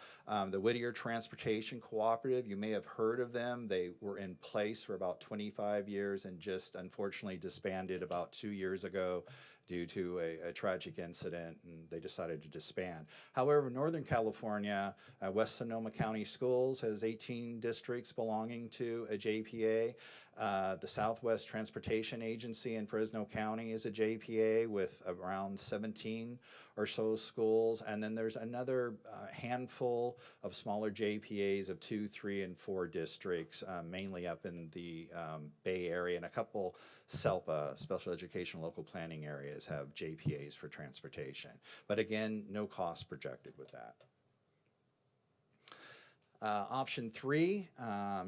The Whittier Transportation Cooperative, you may have heard of them. They were in place for about 25 years and just unfortunately disbanded about 2 years ago due to a tragic incident, and they decided to disband. However, Northern California, West Sonoma County Schools has 18 districts belonging to a JPA. The Southwest Transportation Agency in Fresno County is a JPA with around 17 or so schools. And then there's another handful of smaller JPAs of 2, 3, and 4 districts, mainly up in the Bay Area, and a couple SELPA, Special Education Local Planning areas, have JPAs for transportation. But again, no cost projected with that. Option 3,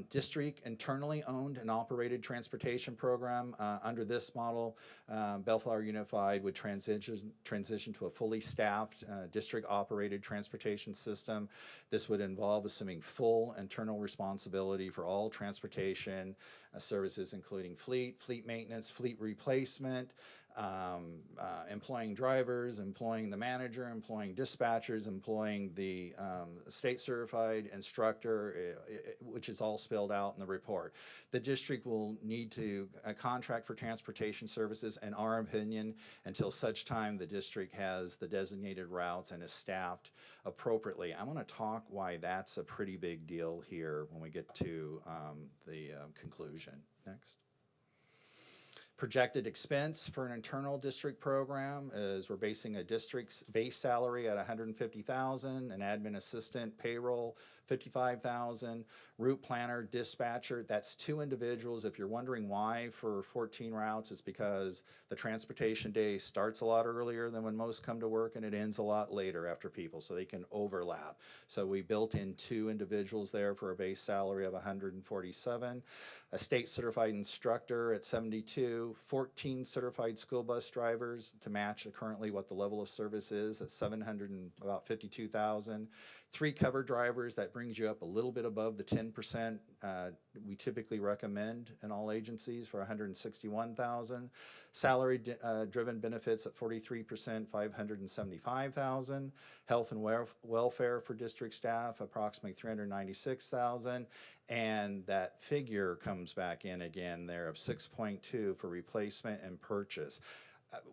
district internally owned and operated transportation program. Under this model, Bellflower Unified would transition to a fully staffed district operated transportation system. This would involve assuming full internal responsibility for all transportation services, including fleet maintenance, fleet replacement, employing drivers, employing the manager, employing dispatchers, employing the state certified instructor, which is all spelled out in the report. The district will need to contract for transportation services, in our opinion, until such time the district has the designated routes and is staffed appropriately. I'm going to talk why that's a pretty big deal here when we get to the conclusion. Next. Projected expense for an internal district program is we're basing a district's base salary at $150,000, an admin assistant payroll $55,000, route planner, dispatcher, that's 2 individuals. If you're wondering why for 14 routes, it's because the transportation day starts a lot earlier than when most come to work, and it ends a lot later after people, so they can overlap. So we built in 2 individuals there for a base salary of $147, a state certified instructor at $72, 14 certified school bus drivers to match currently what the level of service is at $752,000. 3 cover drivers, that brings you up a little bit above the 10% we typically recommend in all agencies for $161,000. Salary driven benefits at 43%, $575,000. Health and welfare for district staff, approximately $396,000. And that figure comes back in again there of 6.2 for replacement and purchase.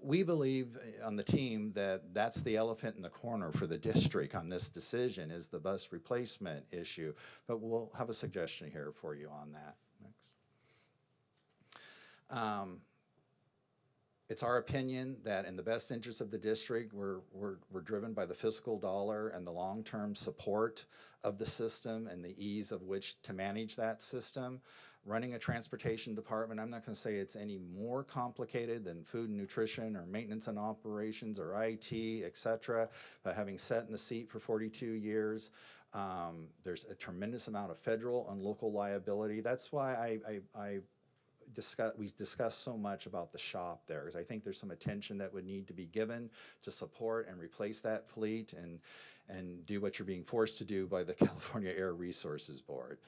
We believe on the team that that's the elephant in the corner for the district on this decision, is the bus replacement issue. But we'll have a suggestion here for you on that. Next. It's our opinion that in the best interest of the district, we're driven by the fiscal dollar and the long-term support of the system and the ease of which to manage that system. Running a transportation department, I'm not going to say it's any more complicated than food and nutrition or maintenance and operations or IT, et cetera. But having sat in the seat for 42 years, there's a tremendous amount of federal and local liability. That's why we discussed so much about the shop there, because I think there's some attention that would need to be given to support and replace that fleet and do what you're being forced to do by the California Air Resources Board.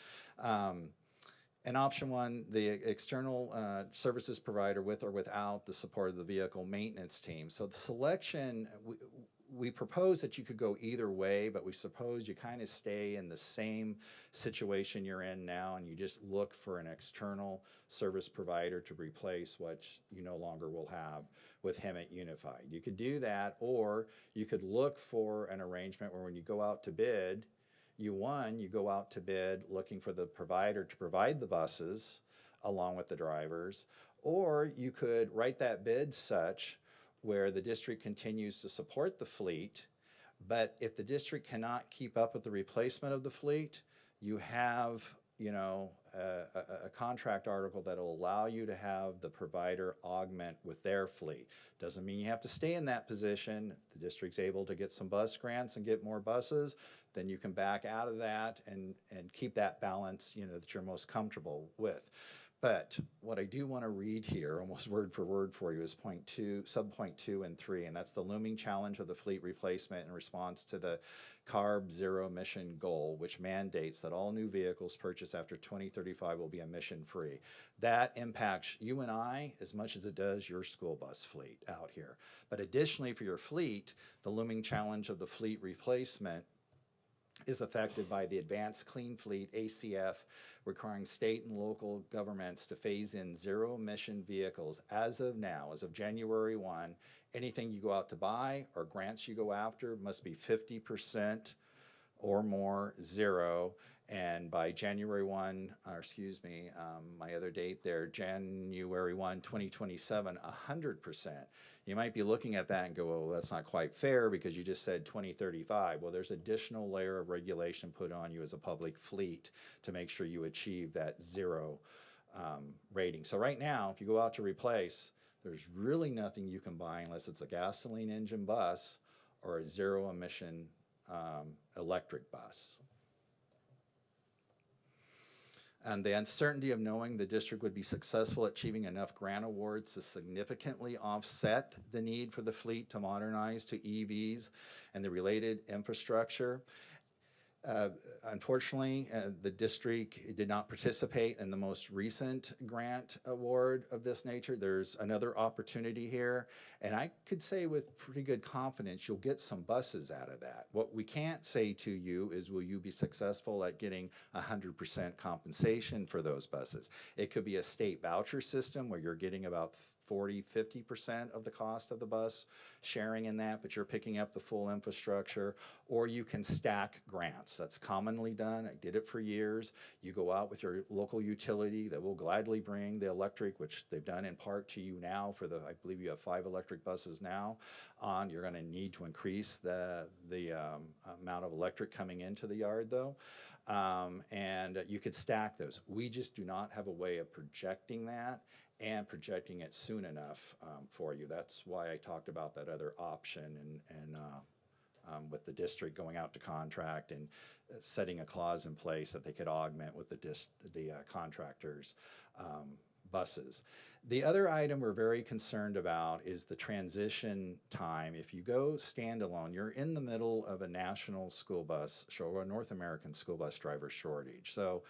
And option one, the external services provider with or without the support of the vehicle maintenance team. So the selection, we propose that you could go either way, but we suppose you kind of stay in the same situation you're in now and you just look for an external service provider to replace what you no longer will have with Hemet Unified. You could do that, or you could look for an arrangement where when you go out to bid, you go out to bid looking for the provider to provide the buses along with the drivers, or you could write that bid such where the district continues to support the fleet, but if the district cannot keep up with the replacement of the fleet, you have, you know, a contract article that will allow you to have the provider augment with their fleet. Doesn't mean you have to stay in that position. If the district's able to get some bus grants and get more buses, then you can back out of that and keep that balance, you know, that you're most comfortable with. But what I do want to read here, almost word for word for you, is sub-point 2 and 3, and that's the looming challenge of the fleet replacement in response to the CARB zero emission goal, which mandates that all new vehicles purchased after 2035 will be emission-free. That impacts you and I as much as it does your school bus fleet out here. But additionally, for your fleet, the looming challenge of the fleet replacement is affected by the Advanced Clean Fleet, ACF, requiring state and local governments to phase in zero-emission vehicles as of now, as of January 1. Anything you go out to buy or grants you go after must be 50% or more zero. And by January 1, or excuse me, my other date there, January 1, 2027, 100%. You might be looking at that and go, well, that's not quite fair because you just said 2035. Well, there's additional layer of regulation put on you as a public fleet to make sure you achieve that zero rating. So right now, if you go out to replace, there's really nothing you can buy unless it's a gasoline engine bus or a zero emission electric bus. And the uncertainty of knowing the district would be successful at achieving enough grant awards to significantly offset the need for the fleet to modernize to EVs and the related infrastructure. Unfortunately, the district did not participate in the most recent grant award of this nature. There's another opportunity here, and I could say with pretty good confidence you'll get some buses out of that. What we can't say to you is, will you be successful at getting 100% compensation for those buses? It could be a state voucher system where you're getting about 40–50% of the cost of the bus, sharing in that, but you're picking up the full infrastructure, or you can stack grants. That's commonly done. I did it for years. You go out with your local utility that will gladly bring the electric, which they've done in part to you now for I believe you have 5 electric buses now on. You're going to need to increase the amount of electric coming into the yard though. And you could stack those. We just do not have a way of projecting that and projecting it soon enough for you. That's why I talked about that other option and with the district going out to contract and setting a clause in place that they could augment with the contractors' buses. The other item we're very concerned about is the transition time. If you go standalone, you're in the middle of a national school bus, or a North American school bus driver shortage. So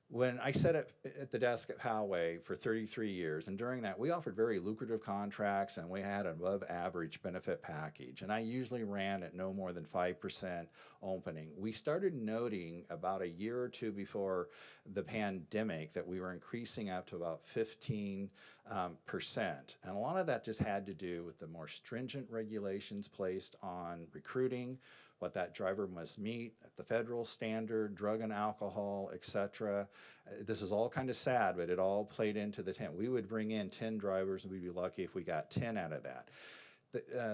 when I sat at the desk at Poway for 33 years, and during that we offered very lucrative contracts and we had an above average benefit package, and I usually ran at no more than 5% opening. We started noting about a year or two before the pandemic that we were increasing up to about 15 percent. And a lot of that just had to do with the more stringent regulations placed on recruiting, what that driver must meet at the federal standard, drug and alcohol, et cetera. This is all kind of sad, but it all played into the 10. We would bring in 10 drivers, and we'd be lucky if we got 10 out of that.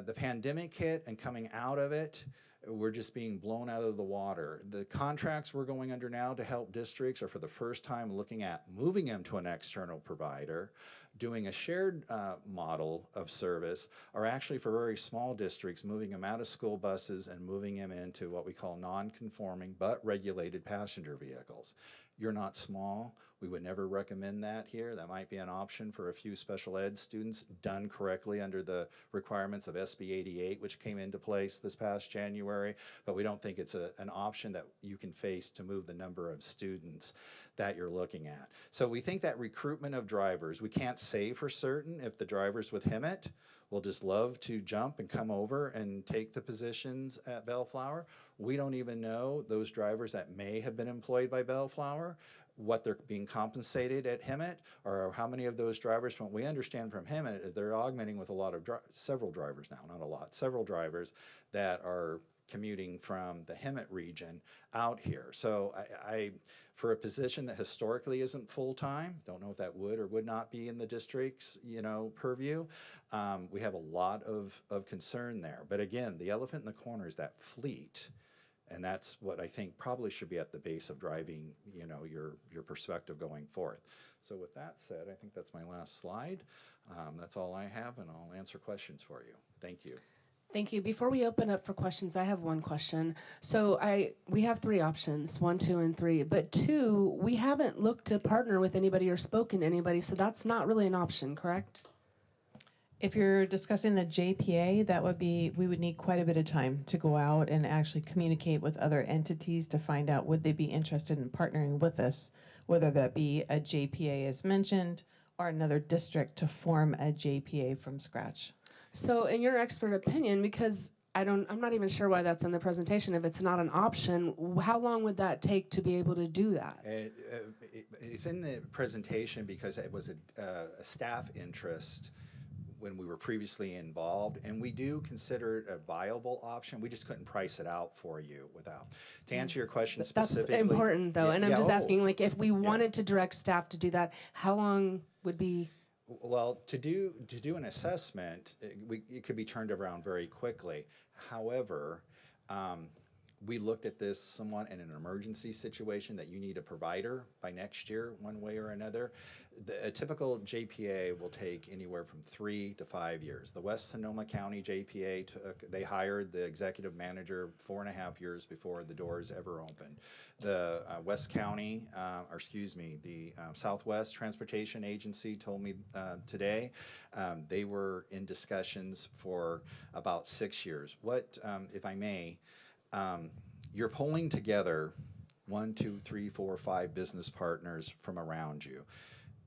The pandemic hit, and coming out of it, we're just being blown out of the water. The contracts we're going under now to help districts are for the first time looking at moving them to an external provider, doing a shared model of service, or actually for very small districts, moving them out of school buses and moving them into what we call non-conforming but regulated passenger vehicles. You're not small. We would never recommend that here. That might be an option for a few special ed students done correctly under the requirements of SB 88, which came into place this past January, but we don't think it's an option that you can face to move the number of students that you're looking at. So we think that recruitment of drivers, we can't say for certain if the drivers with HIMMET will just love to jump and come over and take the positions at Bellflower. We don't even know those drivers that may have been employed by Bellflower, what they're being compensated at HIMMET, or how many of those drivers, from what we understand from HIMMET, they're augmenting with a lot of, several drivers now, not a lot, several drivers that are commuting from the HIMMET region out here. So I for a position that historically isn't full-time, don't know if that would or would not be in the district's, purview. We have a lot of concern there. But again, the elephant in the corner is that fleet. And that's what I think probably should be at the base of driving, your perspective going forth. So with that said, I think that's my last slide. That's all I have, and I'll answer questions for you. Thank you. Thank you. Before we open up for questions, I have one question. So we have 3 options, 1, 2, and 3. But 2, we haven't looked to partner with anybody or spoken to anybody, so that's not really an option, correct? If you're discussing the JPA, we would need quite a bit of time to go out and actually communicate with other entities to find out would they be interested in partnering with us, whether that be a JPA as mentioned or another district to form a JPA from scratch. So in your expert opinion, because I'm not even sure why that's in the presentation, if it's not an option, how long would that take to be able to do that? It's in the presentation because it was a staff interest when we were previously involved, and we do consider it a viable option. We just couldn't price it out for you without. To answer your question specifically. That's important though, and I'm just asking, like, if we wanted to direct staff to do that, how long would be? Well, to do an assessment, it could be turned around very quickly. However, we looked at this somewhat in an emergency situation that you need a provider by next year, one way or another. A typical JPA will take anywhere from 3 to 5 years. The West Sonoma County JPA they hired the executive manager 4.5 years before the doors ever opened. The West County, the Southwest Transportation Agency told me today they were in discussions for about 6 years. What, if I may, you're pulling together 1, 2, 3, 4, 5 business partners from around you.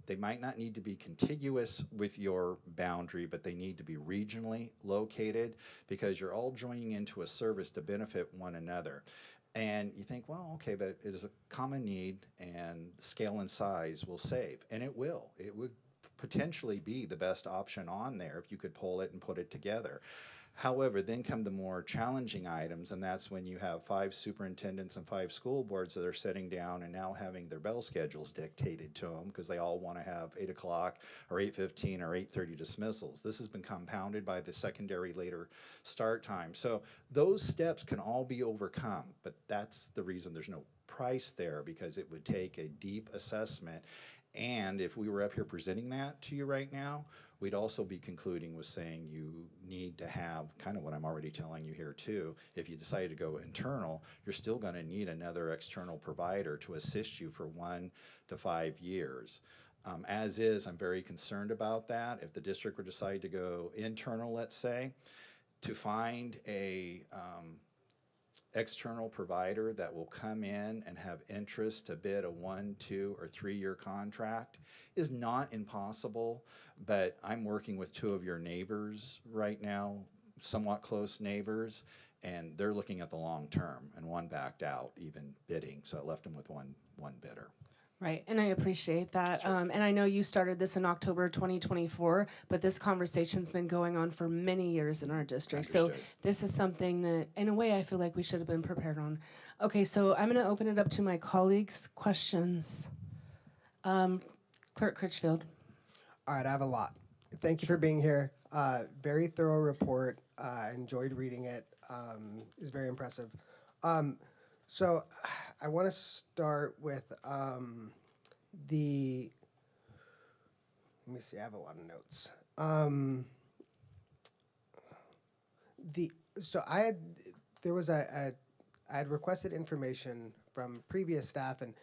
They might not need to be contiguous with your boundary, but they need to be regionally located because you're all joining into a service to benefit one another. And you think, well, okay, but it is a common need and scale and size will save. And it will. It would potentially be the best option on there if you could pull it and put it together. However, then come the more challenging items, and that's when you have 5 superintendents and 5 school boards that are sitting down and now having their bell schedules dictated to them because they all want to have 8 o'clock or 8:15 or 8:30 dismissals. This has been compounded by the secondary later start time. So those steps can all be overcome, but that's the reason there's no price there, because it would take a deep assessment. And if we were up here presenting that to you right now, we'd also be concluding with saying you need to have kind of what I'm already telling you here too. If you decide to go internal, you're still going to need another external provider to assist you for 1 to 5 years. As is, I'm very concerned about that. If the district would decide to go internal, let's say, to find a external provider that will come in and have interest to bid a 1, 2, or 3-year contract is not impossible, but I'm working with 2 of your neighbors right now, somewhat close neighbors, and they're looking at the long term, and one backed out even bidding, so it left them with one bidder. Right, and I appreciate that. And I know you started this in October 2024, but this conversation's been going on for many years in our district. So Understood. this is something that, in a way, I feel like we should have been prepared on. Okay, so I'm going to open it up to my colleagues' questions. Clerk Critchfield. All right, I have a lot. Thank you for being here. Very thorough report. Enjoyed reading it. It's very impressive. So I want to start with the. Let me see. I have a lot of notes. I had requested information from previous staff, and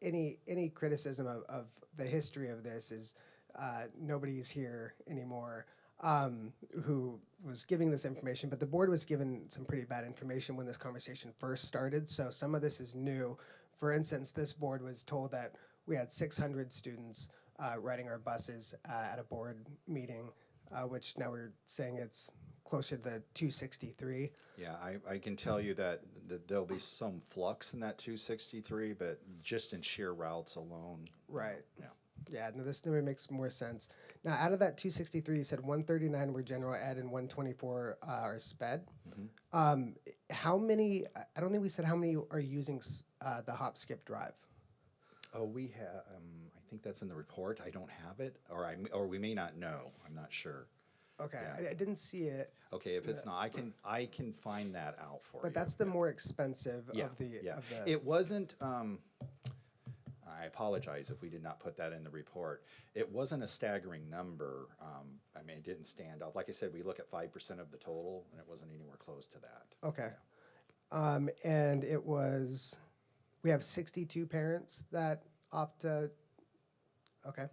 any criticism of the history of this is nobody's here anymore who was giving this information, but the board was given some pretty bad information when this conversation first started, so some of this is new. For instance, this board was told that we had 600 students riding our buses at a board meeting, which now we're saying it's closer to the 263. Yeah, I can tell you that there'll be some flux in that 263, but just in sheer routes alone. Right. Yeah. Yeah, no, this number makes more sense. Now, out of that 263, you said 139 were general ed and 124 are sped. How many, I don't think we said how many are using the hop, skip, drive. Oh, we have, I think that's in the report. I don't have it, or we may not know. I'm not sure. Okay, Yeah. I didn't see it, Okay, if it's not, I can find that out for you. but that's the more expensive Yeah, of the. yeah. Of the It wasn't, I apologize if we did not put that in the report. It wasn't a staggering number. I mean, it didn't stand out. Like I said, we look at 5% of the total, and it wasn't anywhere close to that. Okay. And it was, we have 62 parents that opt to, okay.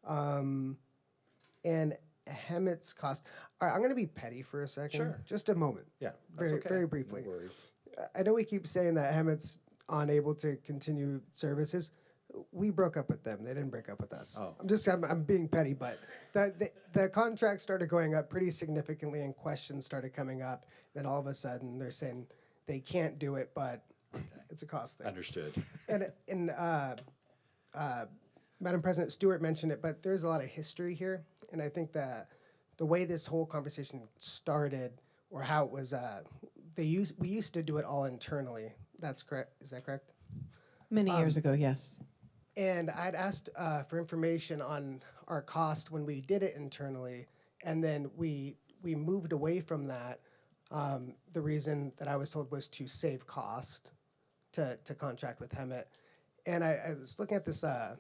And Hemet's cost, all right, I'm gonna be petty for a second. Sure. Just a moment. Yeah, that's Very, okay. very briefly. No worries. I know we keep saying that Hemet's unable to continue services. We broke up with them. They didn't break up with us. Oh. I'm being petty, but the contract started going up pretty significantly and questions started coming up. Then all of a sudden they're saying they can't do it, but it's a cost thing. Understood. And Madam President, Stewart mentioned it, but there's a lot of history here. And I think that the way this whole conversation started or how it was, we used to do it all internally. That's correct. Is that correct? Many years ago, yes. And I'd asked for information on our cost when we did it internally, and then we moved away from that. The reason that I was told was to save cost to contract with Hemet. And I was looking at this like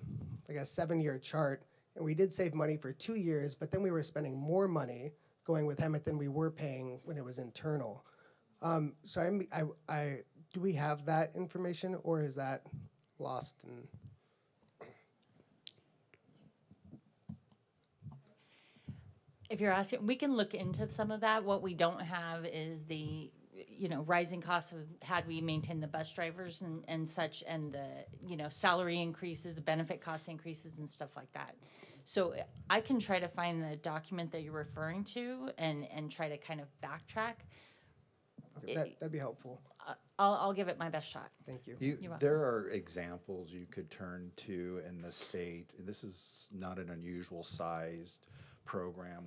a 7-year chart, and we did save money for 2 years, but then we were spending more money going with Hemet than we were paying when it was internal. So do we have that information, or is that lost? If you're asking, we can look into some of that. What we don't have is the, rising costs of had we maintained the bus drivers and such, and the, salary increases, the benefit cost increases and stuff like that. So I can try to find the document that you're referring to and try to kind of backtrack. Okay, that'd be helpful. I'll give it my best shot. Thank you. You're welcome. There are examples you could turn to in the state. This is not an unusual sized program.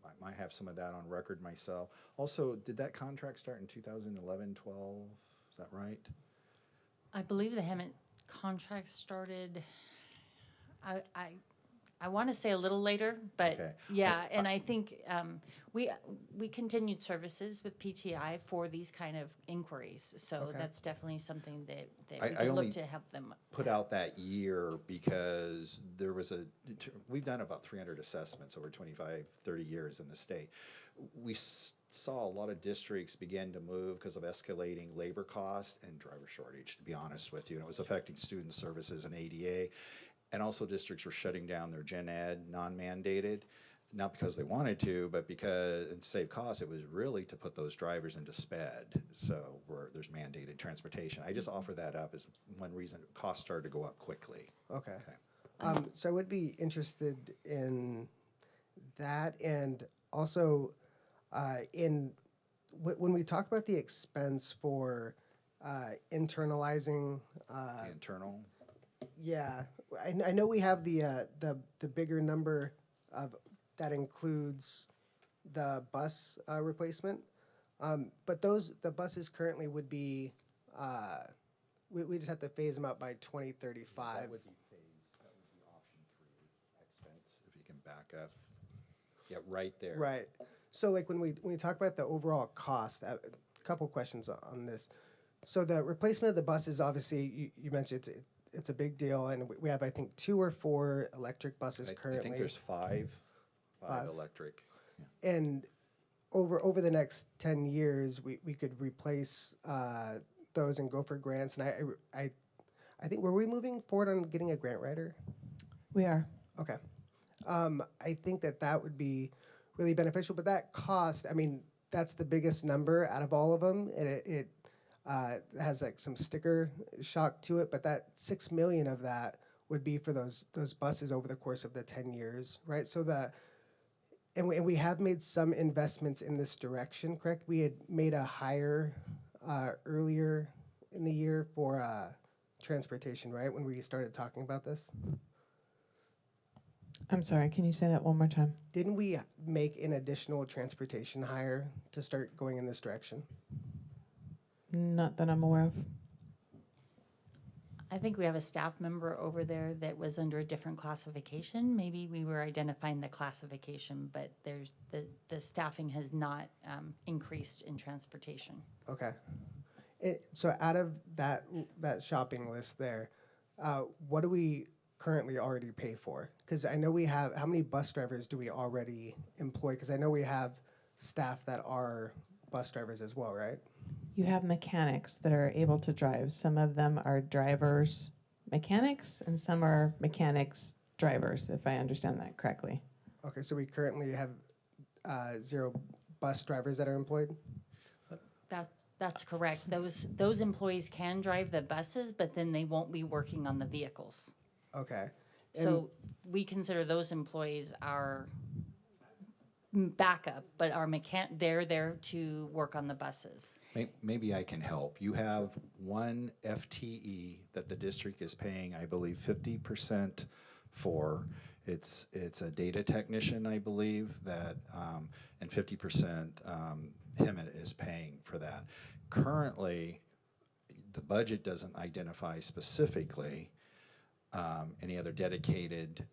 I might have some of that on record myself. Also, did that contract start in 2011, 12? Is that right? I believe the Hemet contract started, I want to say a little later, but Okay. yeah, and I think we continued services with PTI for these kind of inquiries. So Okay. that's definitely something that I we could only look to help them. Put out that year because there was we've done about 300 assessments over 25, 30 years in the state. We saw a lot of districts begin to move because of escalating labor costs and driver shortage, to be honest with you, and it was affecting student services and ADA. And also districts were shutting down their gen ed, non-mandated, not because they wanted to, but because, and save costs, it was really to put those drivers into sped. So where there's mandated transportation. I just offer that up as one reason costs started to go up quickly. Okay. So I would be interested in that, and also when we talk about the expense for internalizing The internal, Yeah, I know we have the bigger number of that includes the bus replacement, but the buses currently would be we just have to phase them out by 2035. That would be option 3 expense, if you can back up. Yeah, right there. Right. So like when we talk about the overall cost, a couple questions on this. So the replacement of the buses, obviously, you mentioned it's a big deal, and we have I think 2 or 4 electric buses I currently. think there's five electric. And over the next 10 years, we could replace those and go for grants. And I think, were we moving forward on getting a grant writer? We are. Okay. I think that would be really beneficial, but that cost, I mean, that's the biggest number out of all of them. And it has like some sticker shock to it, but that 6 million of that would be for those buses over the course of the 10 years, right? So and we have made some investments in this direction, correct? We had made a hire earlier in the year for transportation, right? When we started talking about this. I'm sorry, can you say that one more time? Didn't we make an additional transportation hire to start going in this direction? Not that I'm aware of. I think we have a staff member over there that was under a different classification. Maybe we were identifying the classification, but there's the staffing has not increased in transportation. Okay. So out of that shopping list there, what do we currently already pay for? Because I know we have, how many bus drivers do we already employ? Because I know we have staff that are bus drivers as well, right? You have mechanics that are able to drive. Some of them are drivers mechanics, and some are mechanics drivers, if I understand that correctly. Okay, so we currently have 0 bus drivers that are employed? That's correct. Those employees can drive the buses, but then they won't be working on the vehicles. Okay. So we consider those employees our backup, but they're there to work on the buses. Maybe I can help. You have one FTE that the district is paying, I believe, 50% for. It's a data technician, I believe, that and 50% HIMMET is paying for that. Currently, the budget doesn't identify specifically any other dedicated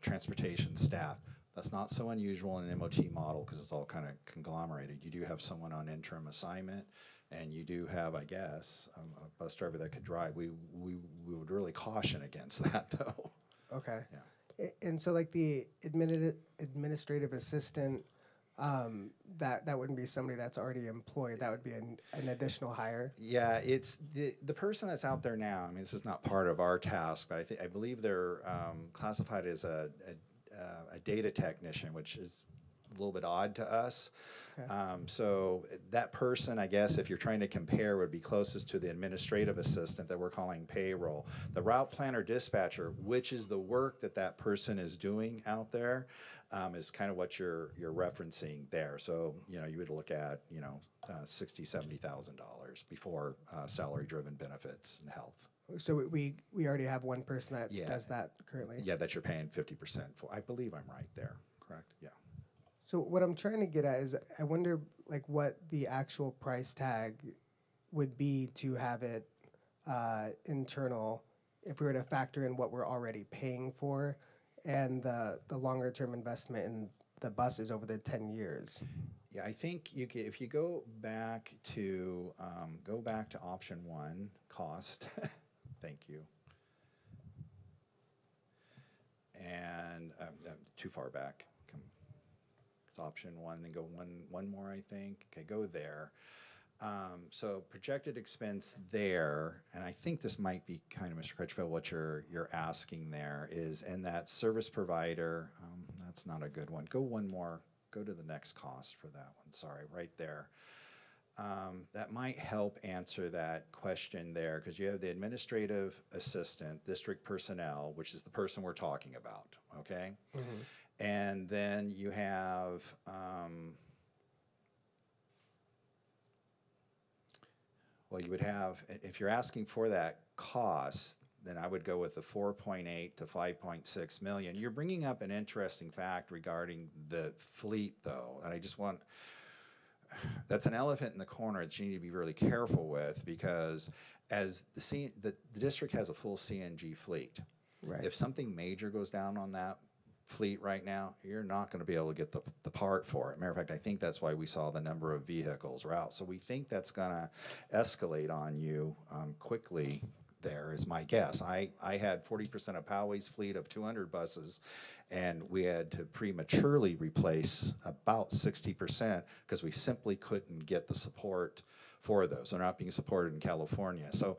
transportation staff. That's not so unusual in an MOT model because it's all kind of conglomerated. You do have someone on interim assignment, and you do have, I guess, a bus driver that could drive. We would really caution against that, though. Okay. Yeah. And so like the administrative assistant, that wouldn't be somebody that's already employed. That would be an additional hire. Yeah, it's the person that's out there now. I mean, this is not part of our task, but I believe they're classified as a data technician, which is a little bit odd to us. Okay. So that person, I guess, if you're trying to compare, would be closest to the administrative assistant that we're calling payroll. The route planner dispatcher, which is the work that person is doing out there, is kind of what you're referencing there. So you would look at $60,000, $70,000 before salary-driven benefits and health. So we already have one person that does that currently? Yeah, that you're paying 50% for. I believe I'm right there, correct? Yeah. So what I'm trying to get at is I wonder like what the actual price tag would be to have it internal if we were to factor in what we're already paying for and the longer term investment in the buses over the 10 years. Yeah, I think if you go back to option 1, cost. Thank you. And too far back. It's option 1, then go one more, I think. Okay, go there. So projected expense there, and I think this might be kind of, Mr. Crutchfield, what you're asking there is, and that service provider, that's not a good one. Go one more. Go to the next cost for that one. Sorry, right there. That might help answer that question there, because you have the administrative assistant, district personnel, which is the person we're talking about, okay? Mm-hmm. And then you have, well, you would have, if you're asking for that cost, then I would go with the 4.8 to 5.6 million. You're bringing up an interesting fact regarding the fleet, though, and I just want, that's an elephant in the corner that you need to be really careful with, because as the district has a full CNG fleet. Right. If something major goes down on that fleet right now, you're not going to be able to get the part for it. Matter of fact, I think that's why we saw the number of vehicles route. So we think that's going to escalate on you quickly. There is my guess. I had 40% of Poway's fleet of 200 buses, and we had to prematurely replace about 60% because we simply couldn't get the support for those. They're not being supported in California. So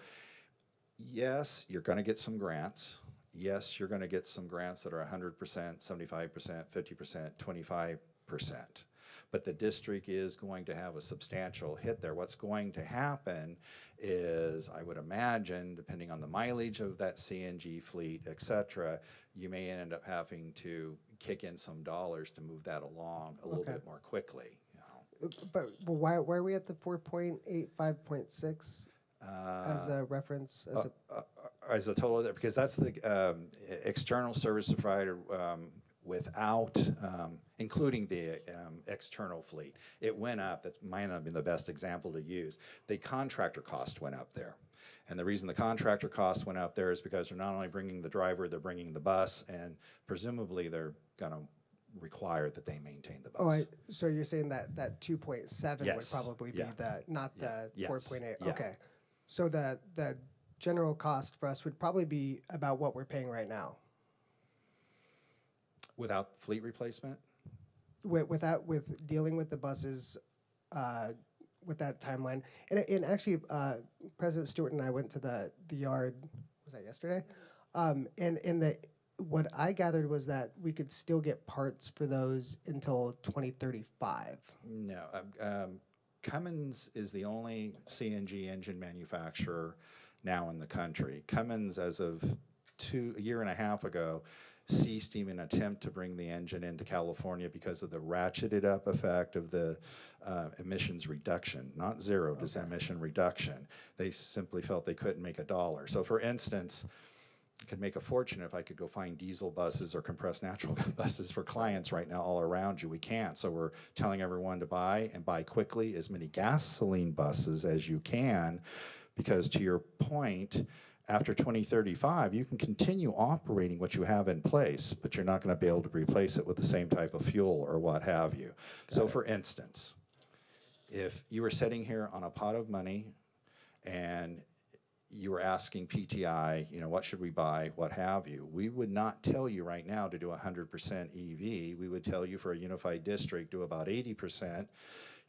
yes, you're going to get some grants. Yes, you're going to get some grants that are 100%, 75%, 50%, 25%. But the district is going to have a substantial hit there. What's going to happen is, I would imagine, depending on the mileage of that CNG fleet, et cetera, you may end up having to kick in some dollars to move that along a little bit more quickly. You know. But why are we at the 4.8, 5.6 as a reference? As a total, because that's the external service provider without including the external fleet. It went up. That might not have been the best example to use. The contractor cost went up there. And the reason the contractor cost went up there is because they're not only bringing the driver, they're bringing the bus, and presumably they're going to require that they maintain the bus. So you're saying that 2.7 Yes. would probably be the, not the Yes. 4.8. Yeah. Okay. So the general cost for us would probably be about what we're paying right now. Without fleet replacement? With dealing with the buses, with that timeline, and actually, President Stewart and I went to the yard. Was that yesterday? And what I gathered was that we could still get parts for those until 2035. No. Cummins is the only CNG engine manufacturer now in the country. Cummins, as of a year and a half ago, ceased even attempt to bring the engine into California because of the ratcheted up effect of the emissions reduction, not zero, just emission reduction. They simply felt they couldn't make a dollar. So for instance, I could make a fortune if I could go find diesel buses or compressed natural gas buses for clients right now all around you. We can't. So we're telling everyone to buy, and buy quickly, as many gasoline buses as you can, because to your point, after 2035, you can continue operating what you have in place, but you're not going to be able to replace it with the same type of fuel or what have you. So for instance, if you were sitting here on a pot of money and you were asking PTI, what should we buy, what have you, we would not tell you right now to do 100% EV. We would tell you for a unified district, do about 80%.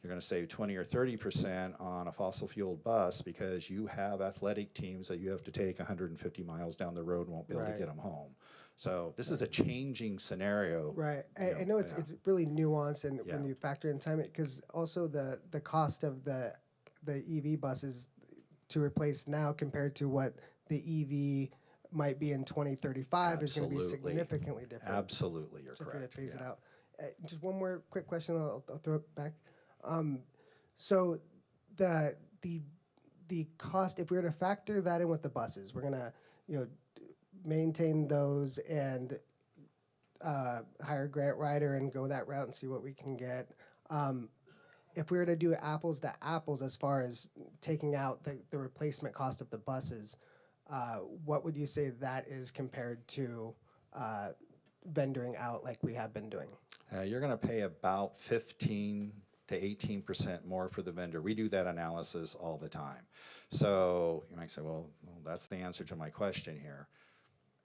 You're going to save 20 or 30% on a fossil fueled bus because you have athletic teams that you have to take 150 miles down the road and won't be able to get them home. So this is a changing scenario. Right. I know it's really nuanced, and when you factor in time, because also the cost of the EV buses to replace now compared to what the EV might be in 2035 is going to be significantly different. Absolutely, you're correct. If we phase it out. Just one more quick question, I'll throw it back. So the cost, if we were to factor that in with the buses, we're gonna maintain those and hire a grant writer and go that route and see what we can get. If we were to do apples to apples as far as taking out the replacement cost of the buses, what would you say that is compared to vendoring out like we have been doing? You're going to pay about 15 to 18% more for the vendor. We do that analysis all the time. So you might say, well, that's the answer to my question here.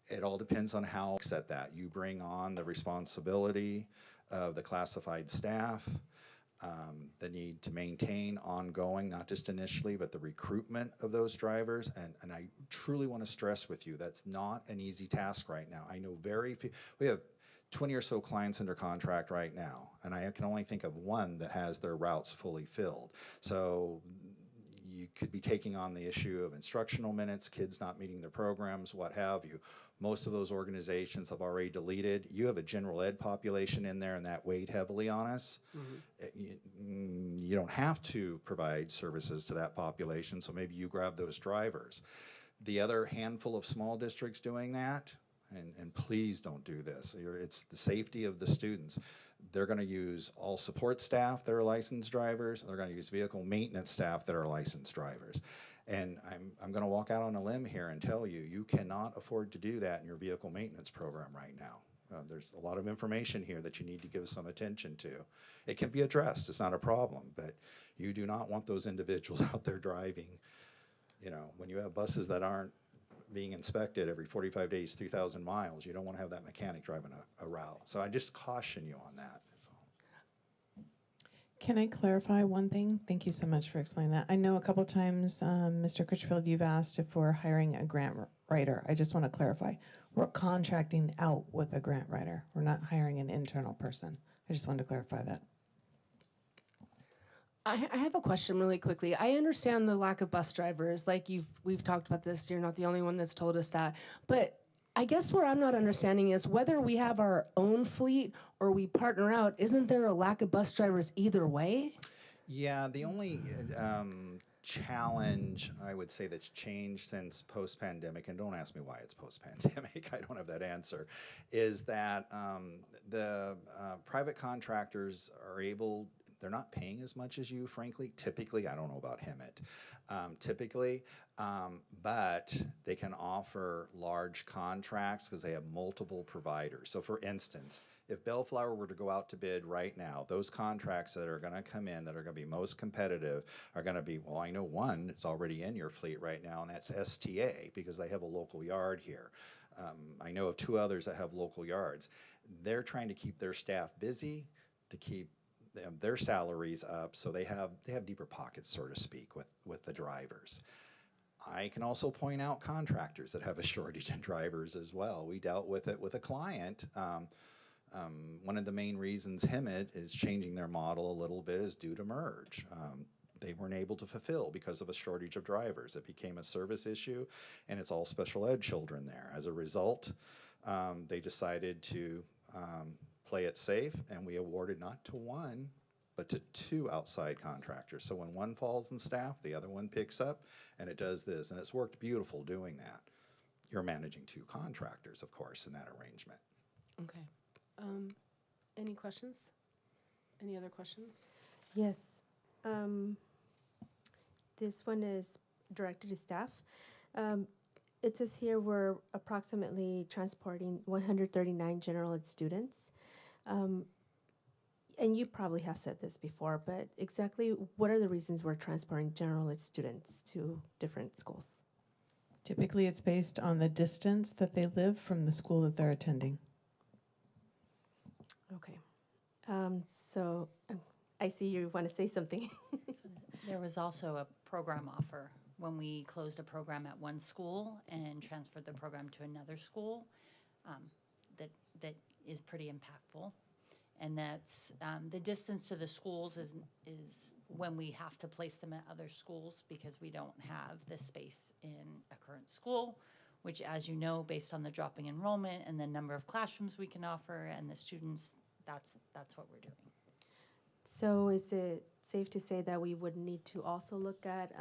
It all depends on how you set that. You bring on the responsibility of the classified staff, the need to maintain ongoing, not just initially, but the recruitment of those drivers. And I truly want to stress with you, that's not an easy task right now. I know very few, we have 20 or so clients under contract right now, and I can only think of one that has their routes fully filled. So you could be taking on the issue of instructional minutes, kids not meeting their programs, what have you. Most of those organizations have already deleted. You have a general ed population in there, and that weighed heavily on us. You don't have to provide services to that population, so maybe you grab those drivers. The other handful of small districts doing that, and please don't do this. It's the safety of the students. They're going to use all support staff that are licensed drivers. They're going to use vehicle maintenance staff that are licensed drivers. And I'm going to walk out on a limb here and tell you, you cannot afford to do that in your vehicle maintenance program right now. There's a lot of information here that you need to give some attention to. It can be addressed, it's not a problem, but you do not want those individuals out there driving. You know, when you have buses that aren't being inspected every 45 days, 3,000 miles, you don't want to have that mechanic driving a route. So I just caution you on that. That's all. Can I clarify one thing? Thank you so much for explaining that. I know a couple times, Mr. Critchfield, you've asked if we're hiring a grant writer. I just want to clarify. We're contracting out with a grant writer. We're not hiring an internal person. I just wanted to clarify that. I have a question really quickly. I understand the lack of bus drivers. Like we've talked about this. You're not the only one that's told us that. But I guess where I'm not understanding is whether we have our own fleet or we partner out, isn't there a lack of bus drivers either way? Yeah, the only challenge I would say that's changed since post-pandemic, and don't ask me why it's post-pandemic, I don't have that answer, is that the private contractors are able, they're not paying as much as you, frankly, typically. I don't know about Hemet, typically, but they can offer large contracts because they have multiple providers. So for instance, if Bellflower were to go out to bid right now, those contracts that are going to come in that are going to be most competitive are going to be, well, I know one is already in your fleet right now, and that's STA because they have a local yard here. I know of two others that have local yards. They're trying to keep their staff busy, to keep their salaries up, so they have deeper pockets, so to speak, with the drivers. I can also point out contractors that have a shortage in drivers as well. We dealt with it with a client. One of the main reasons Hemet is changing their model a little bit is due to merge. They weren't able to fulfill because of a shortage of drivers. It became a service issue, and it's all special ed children there. As a result, they decided to play it safe, and we awarded not to one, but to two outside contractors. So when one falls in staff, the other one picks up, and it does this, and it's worked beautiful doing that. You're managing two contractors, of course, in that arrangement. Okay. Any questions? Any other questions? Yes. This one is directed to staff. It says here we're approximately transporting 139 general ed students. And you probably have said this before, but exactly what are the reasons we're transporting general ed students to different schools? Typically, it's based on the distance that they live from the school that they're attending. Okay. So I see you want to say something. There was also a program offer when we closed a program at one school and transferred the program to another school that is pretty impactful. And that's the distance to the schools is when we have to place them at other schools because we don't have the space in a current school, which, as you know, based on the dropping enrollment and the number of classrooms we can offer and the students, that's what we're doing. So is it safe to say that we would need to also look at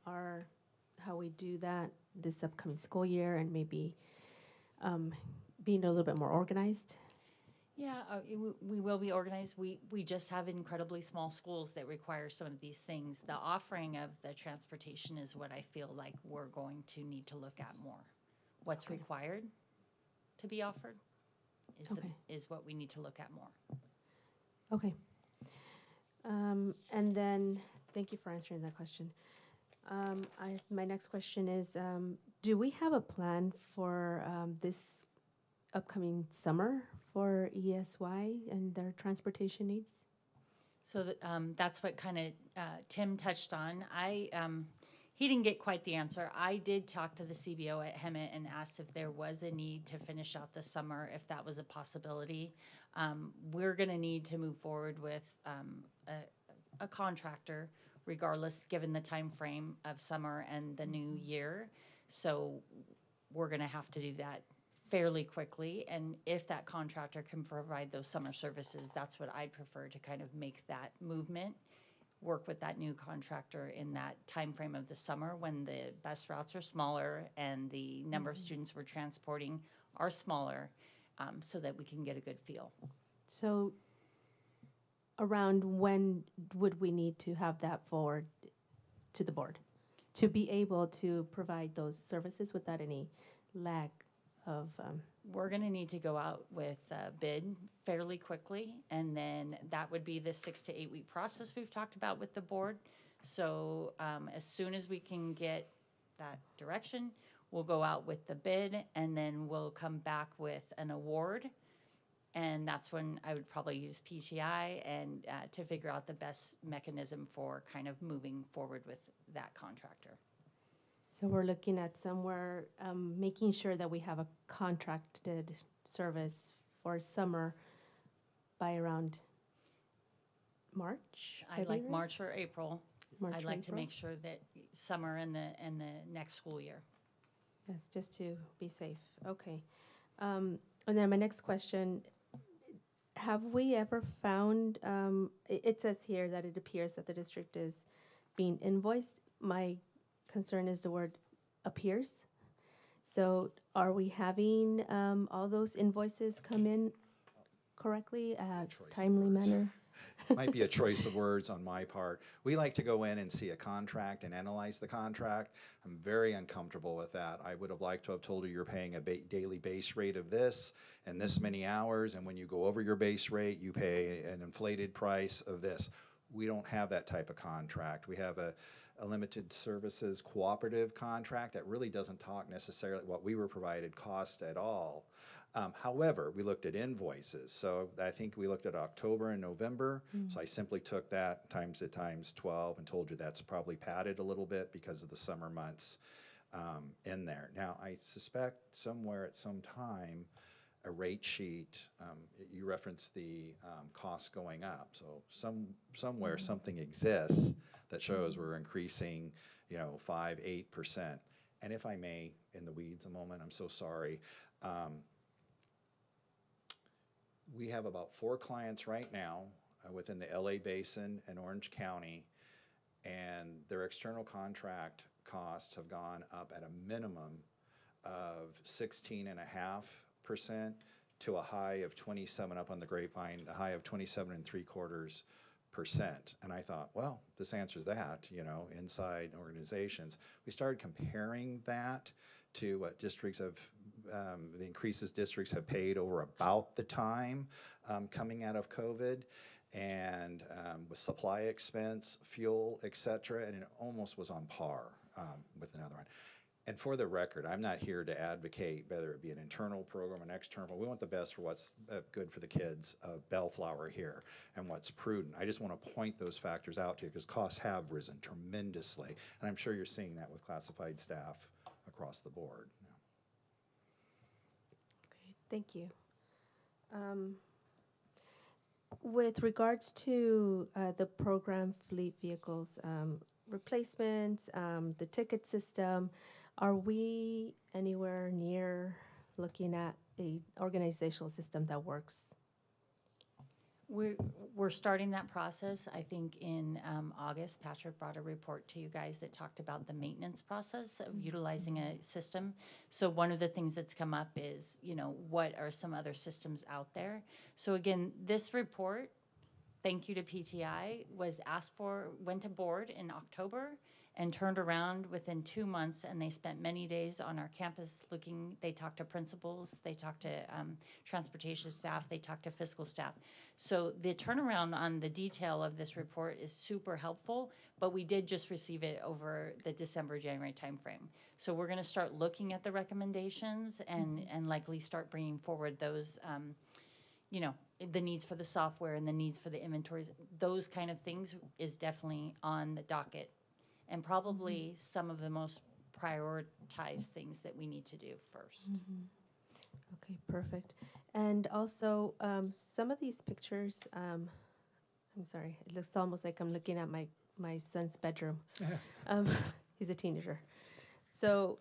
how we do that this upcoming school year and maybe being a little bit more organized? Yeah, we will be organized. We just have incredibly small schools that require some of these things. The offering of the transportation is what I feel like we're going to need to look at more. What's required to be offered is what we need to look at more. Okay. And then, thank you for answering that question. My next question is, do we have a plan for this upcoming summer for ESY and their transportation needs? So that's what kind of Tim touched on. He didn't get quite the answer. I did talk to the CBO at Hemet and asked if there was a need to finish out the summer, if that was a possibility. We're going to need to move forward with a contractor, regardless, given the time frame of summer and the new year. So we're going to have to do that fairly quickly. And if that contractor can provide those summer services, that's what I'd prefer, to kind of make that movement work with that new contractor in that time frame of the summer when the bus routes are smaller and the number of students we're transporting are smaller, so that we can get a good feel. So around when would we need to have that forward to the board to be able to provide those services without any lag of, We're going to need to go out with a bid fairly quickly, and then that would be the 6 to 8 week process we've talked about with the board. So as soon as we can get that direction, we'll go out with the bid, and then we'll come back with an award. And that's when I would probably use PTI and to figure out the best mechanism for kind of moving forward with that contractor. so we're looking at somewhere, making sure that we have a contracted service for summer by around March, I'd like February? March or April. March I'd or like to April? make sure that summer and the next school year. Yes, just to be safe, okay. And then my next question, have we ever found, it says here that it appears that the district is being invoiced. My concern is the word appears. So are we having all those invoices come in correctly, choice of timely words. manner? Might be a choice of words on my part. We like to go in and see a contract and analyze the contract. I'm very uncomfortable with that. I would have liked to have told you you're paying a daily base rate of this and this many hours, and when you go over your base rate, you pay an inflated price of this. We don't have that type of contract. We have a limited services cooperative contract that really doesn't talk necessarily what we were provided cost at all. However, we looked at invoices. So I think we looked at October and November. So I simply took that times it times 12 and told you that's probably padded a little bit because of the summer months in there. Now, I suspect somewhere at some time, a rate sheet, you referenced the cost going up. So somewhere something exists that shows we're increasing, 5, 8%. And if I may, in the weeds a moment, I'm so sorry. We have about 4 clients right now within the LA Basin and Orange County, and their external contract costs have gone up at a minimum of 16.5% to a high of 27 up on the grapevine, a high of 27.75%. And I thought, well, this answers that, inside organizations. We started comparing that to what districts have, the increases districts have paid over about the time coming out of COVID, and with supply expense, fuel, et cetera, and it almost was on par with another one. And for the record, I'm not here to advocate whether it be an internal program, an external. We want the best for what's good for the kids of Bellflower here and what's prudent. I just want to point those factors out to you because costs have risen tremendously. And I'm sure you're seeing that with classified staff across the board. Okay, thank you. With regards to the program fleet vehicles replacements, the ticket system, are we anywhere near looking at a organizational system that works? We're starting that process. I think in August, Patrick brought a report to you guys that talked about the maintenance process of utilizing a system. So one of the things that's come up is, what are some other systems out there? So again, this report, thank you to PTI, was asked for, went to board in October and turned around within 2 months, and they spent many days on our campus looking. They talked to principals, they talked to transportation staff, they talked to fiscal staff. So the turnaround on the detail of this report is super helpful, but we did just receive it over the December-January timeframe. So we're gonna start looking at the recommendations and likely start bringing forward those the needs for the software and the needs for the inventories, those kind of things is definitely on the docket. And probably some of the most prioritized things that we need to do first. Okay, perfect. And also, some of these pictures, I'm sorry, it looks almost like I'm looking at my son's bedroom. He's a teenager. So,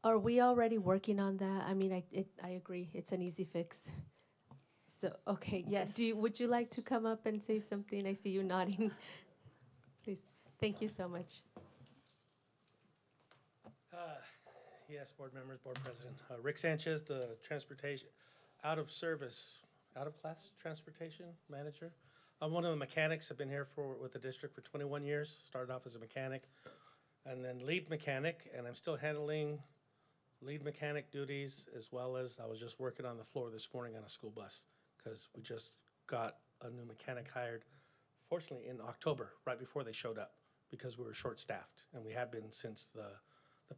are we already working on that? I mean, I agree, it's an easy fix. So, okay. Yes. Would you like to come up and say something? I see you nodding. Please. Thank you so much. Yes, board members, board president. Rick Sanchez, the transportation, out-of-class transportation manager. I'm one of the mechanics. I've been here with the district for 21 years. Started off as a mechanic and then lead mechanic, and I'm still handling lead mechanic duties as well as I was just working on the floor this morning on a school bus because we just got a new mechanic hired, fortunately in October, right before they showed up because we were short-staffed, and we have been since the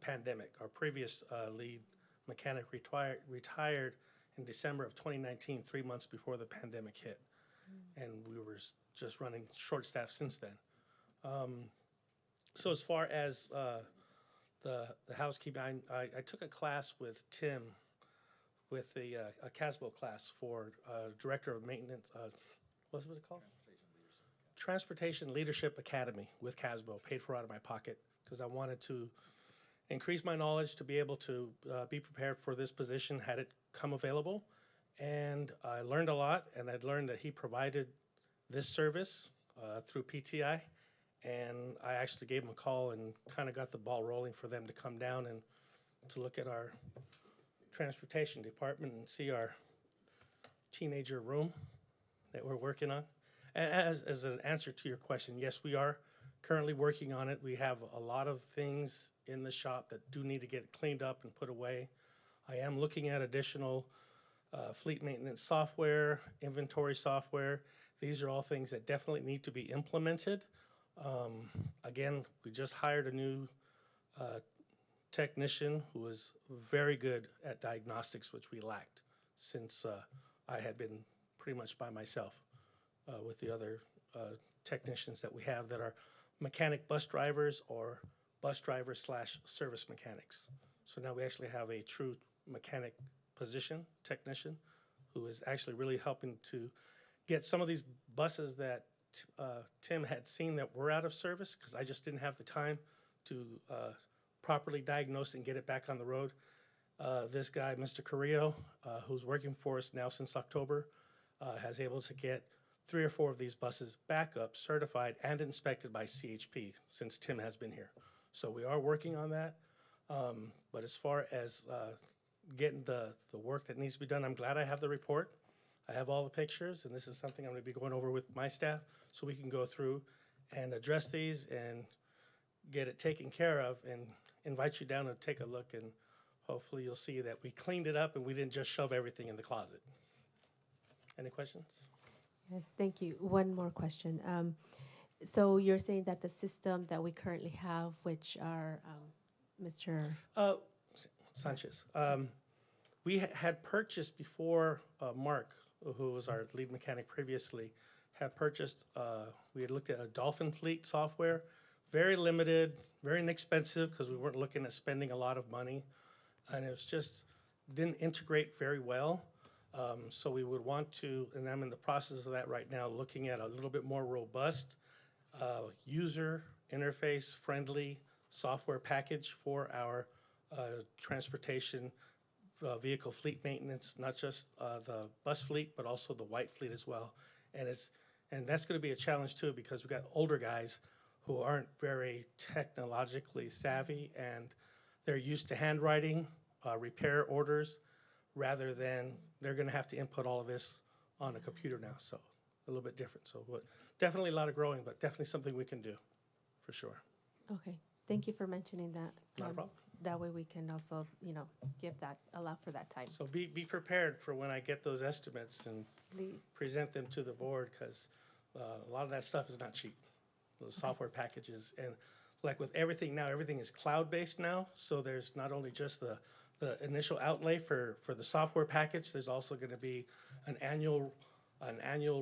pandemic. Our previous lead mechanic retired in December of 2019, 3 months before the pandemic hit. And we were just running short staff since then. So as far as the housekeeping, I took a class with Tim with the a CASBO class for Director of Maintenance, what was it called? Transportation Leadership Academy with CASBO, paid for out of my pocket because I wanted to increase my knowledge to be able to be prepared for this position had it come available. And I learned a lot, and I'd learned that he provided this service through PTI. And I actually gave him a call and kind of got the ball rolling for them to come down and to look at our transportation department and see our teenager room that we're working on. And as an answer to your question, yes, we are currently working on it. We have a lot of things in the shop that do need to get cleaned up and put away. I am looking at additional fleet maintenance software, inventory software. These are all things that definitely need to be implemented. Again, we just hired a new technician who is very good at diagnostics, which we lacked since I had been pretty much by myself with the other technicians that we have that are mechanic bus drivers or bus drivers / service mechanics. So now we actually have a true mechanic position, technician, who is actually really helping to get some of these buses that Tim had seen that were out of service, because I just didn't have the time to properly diagnose and get it back on the road. This guy, Mr. Carrillo, who's working for us now since October, has able to get 3 or 4 of these buses back up, certified, and inspected by CHP since Tim has been here. So we are working on that. But as far as getting the work that needs to be done, I'm glad I have the report. I have all the pictures, and this is something I'm going to be going over with my staff so we can go through and address these and get it taken care of and invite you down to take a look, and hopefully you'll see that we cleaned it up and we didn't just shove everything in the closet. Any questions? Yes, thank you. One more question. So you're saying that the system that we currently have, which are Mr. Sanchez. We had purchased before Mark, who was our lead mechanic previously, had purchased, we had looked at a Dolphin Fleet software, very limited, very inexpensive because we weren't looking at spending a lot of money. And it was just, didn't integrate very well. So we would want to, and I'm in the process of that right now, looking at a little bit more robust user interface friendly software package for our transportation vehicle fleet maintenance, not just the bus fleet, but also the white fleet as well. And that's going to be a challenge too, because we've got older guys who aren't very technologically savvy, and they're used to handwriting repair orders rather than they're going to have to input all of this on a computer now. So a little bit different. So definitely a lot of growing, but definitely something we can do for sure. Okay, thank you for mentioning that. Not a problem. That way we can also, allow for that time. So be prepared for when I get those estimates and Please. present them to the board, because a lot of that stuff is not cheap, those software packages. And like with everything now, everything is cloud-based now, so there's not only just the initial outlay for the software package, there's also going to be an annual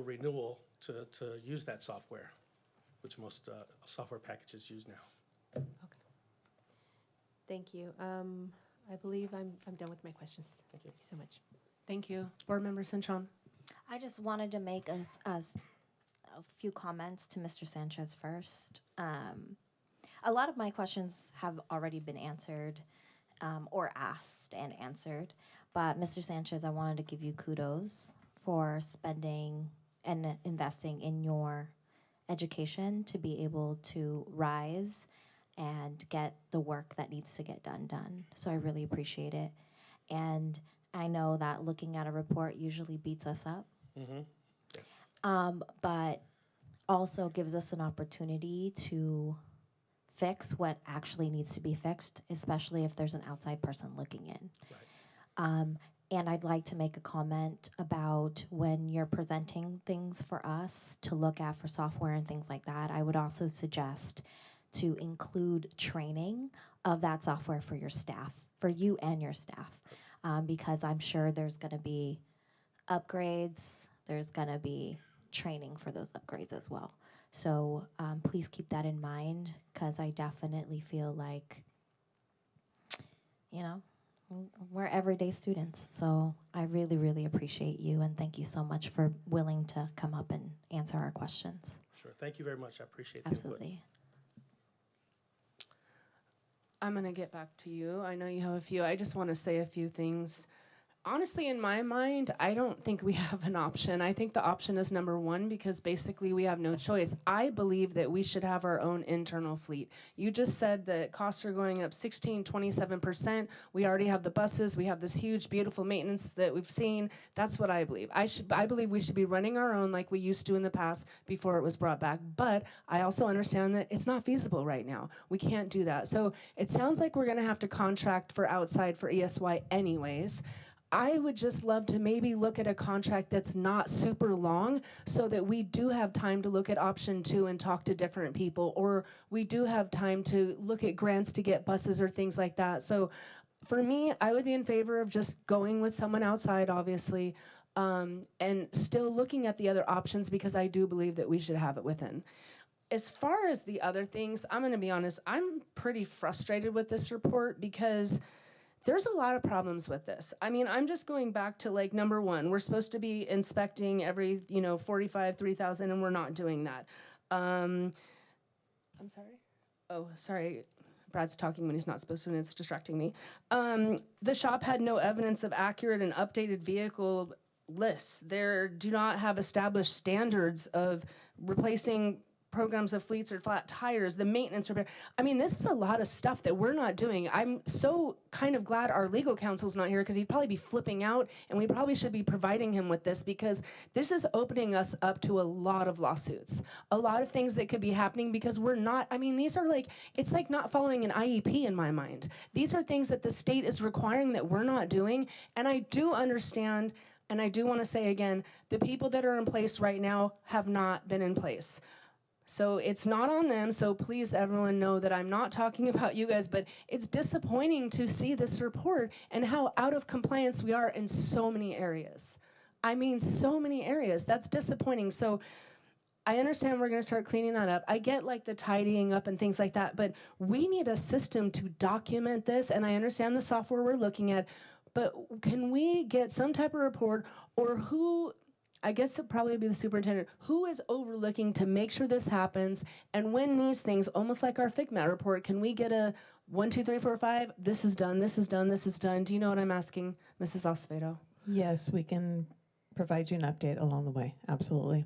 renewal to use that software, which most software packages use now. Okay. Thank you. I believe I'm done with my questions. Thank you. Thank you so much. Thank you. Board Member Cintron. I just wanted to make a few comments to Mr. Sanchez first. A lot of my questions have already been answered or asked and answered, but Mr. Sanchez, I wanted to give you kudos for spending and investing in your education to be able to rise and get the work that needs to get done. So I really appreciate it. And I know that looking at a report usually beats us up, Yes. but also gives us an opportunity to fix what actually needs to be fixed, especially if there's an outside person looking in. And I'd like to make a comment about when you're presenting things for us to look at for software and things like that. I would also suggest to include training of that software for your staff, for you and your staff, because I'm sure there's going to be upgrades, there's going to be training for those upgrades as well. So please keep that in mind, because I definitely feel like, we're everyday students. So I really, really appreciate you, and thank you so much for willing to come up and answer our questions. Sure. Thank you very much. I appreciate the input. Absolutely. I'm going to get back to you. I know you have a few. I just want to say a few things. Honestly, in my mind, I don't think we have an option. I think the option is number one, because basically we have no choice. I believe that we should have our own internal fleet. You just said that costs are going up 27%. We already have the buses. We have this huge, beautiful maintenance that we've seen. That's what I believe. I believe we should be running our own like we used to in the past before it was brought back. But I also understand that it's not feasible right now. We can't do that. So it sounds like we're going to have to contract for outside for ESY anyways. I would just love to maybe look at a contract that's not super long, so that we do have time to look at option 2 and talk to different people, or we do have time to look at grants to get buses or things like that. So for me, I would be in favor of just going with someone outside, obviously, and still looking at the other options, because I do believe that we should have it within. As far as the other things, I'm gonna be honest, I'm pretty frustrated with this report, because there's a lot of problems with this. I mean, I'm just going back to like number one, we're supposed to be inspecting every, 3,000, and we're not doing that. I'm sorry? Oh, sorry. Brad's talking when he's not supposed to, and it's distracting me. The shop had no evidence of accurate and updated vehicle lists. They do not have established standards of replacing programs of fleets or flat tires, the maintenance repair. I mean, this is a lot of stuff that we're not doing. I'm so kind of glad our legal counsel's not here, because he'd probably be flipping out, and we probably should be providing him with this, because this is opening us up to a lot of lawsuits, a lot of things that could be happening, because we're not, I mean, these are like, it's like not following an IEP in my mind. These are things that the state is requiring that we're not doing, and I do understand, and I do want to say again, the people that are in place right now have not been in place. So it's not on them, so please everyone know that I'm not talking about you guys, but it's disappointing to see this report and how out of compliance we are in so many areas. I mean, so many areas. That's disappointing. So I understand we're gonna start cleaning that up. I get like the tidying up and things like that, but we need a system to document this, and I understand the software we're looking at, but can we get some type of report, or who, I guess it'd probably be the superintendent, who is overlooking to make sure this happens, and when these things, almost like our FIGMAT report, can we get a 1, 2, 3, 4, 5, this is done, this is done, this is done? Do you know what I'm asking, Mrs. Acevedo? Yes, we can provide you an update along the way, absolutely.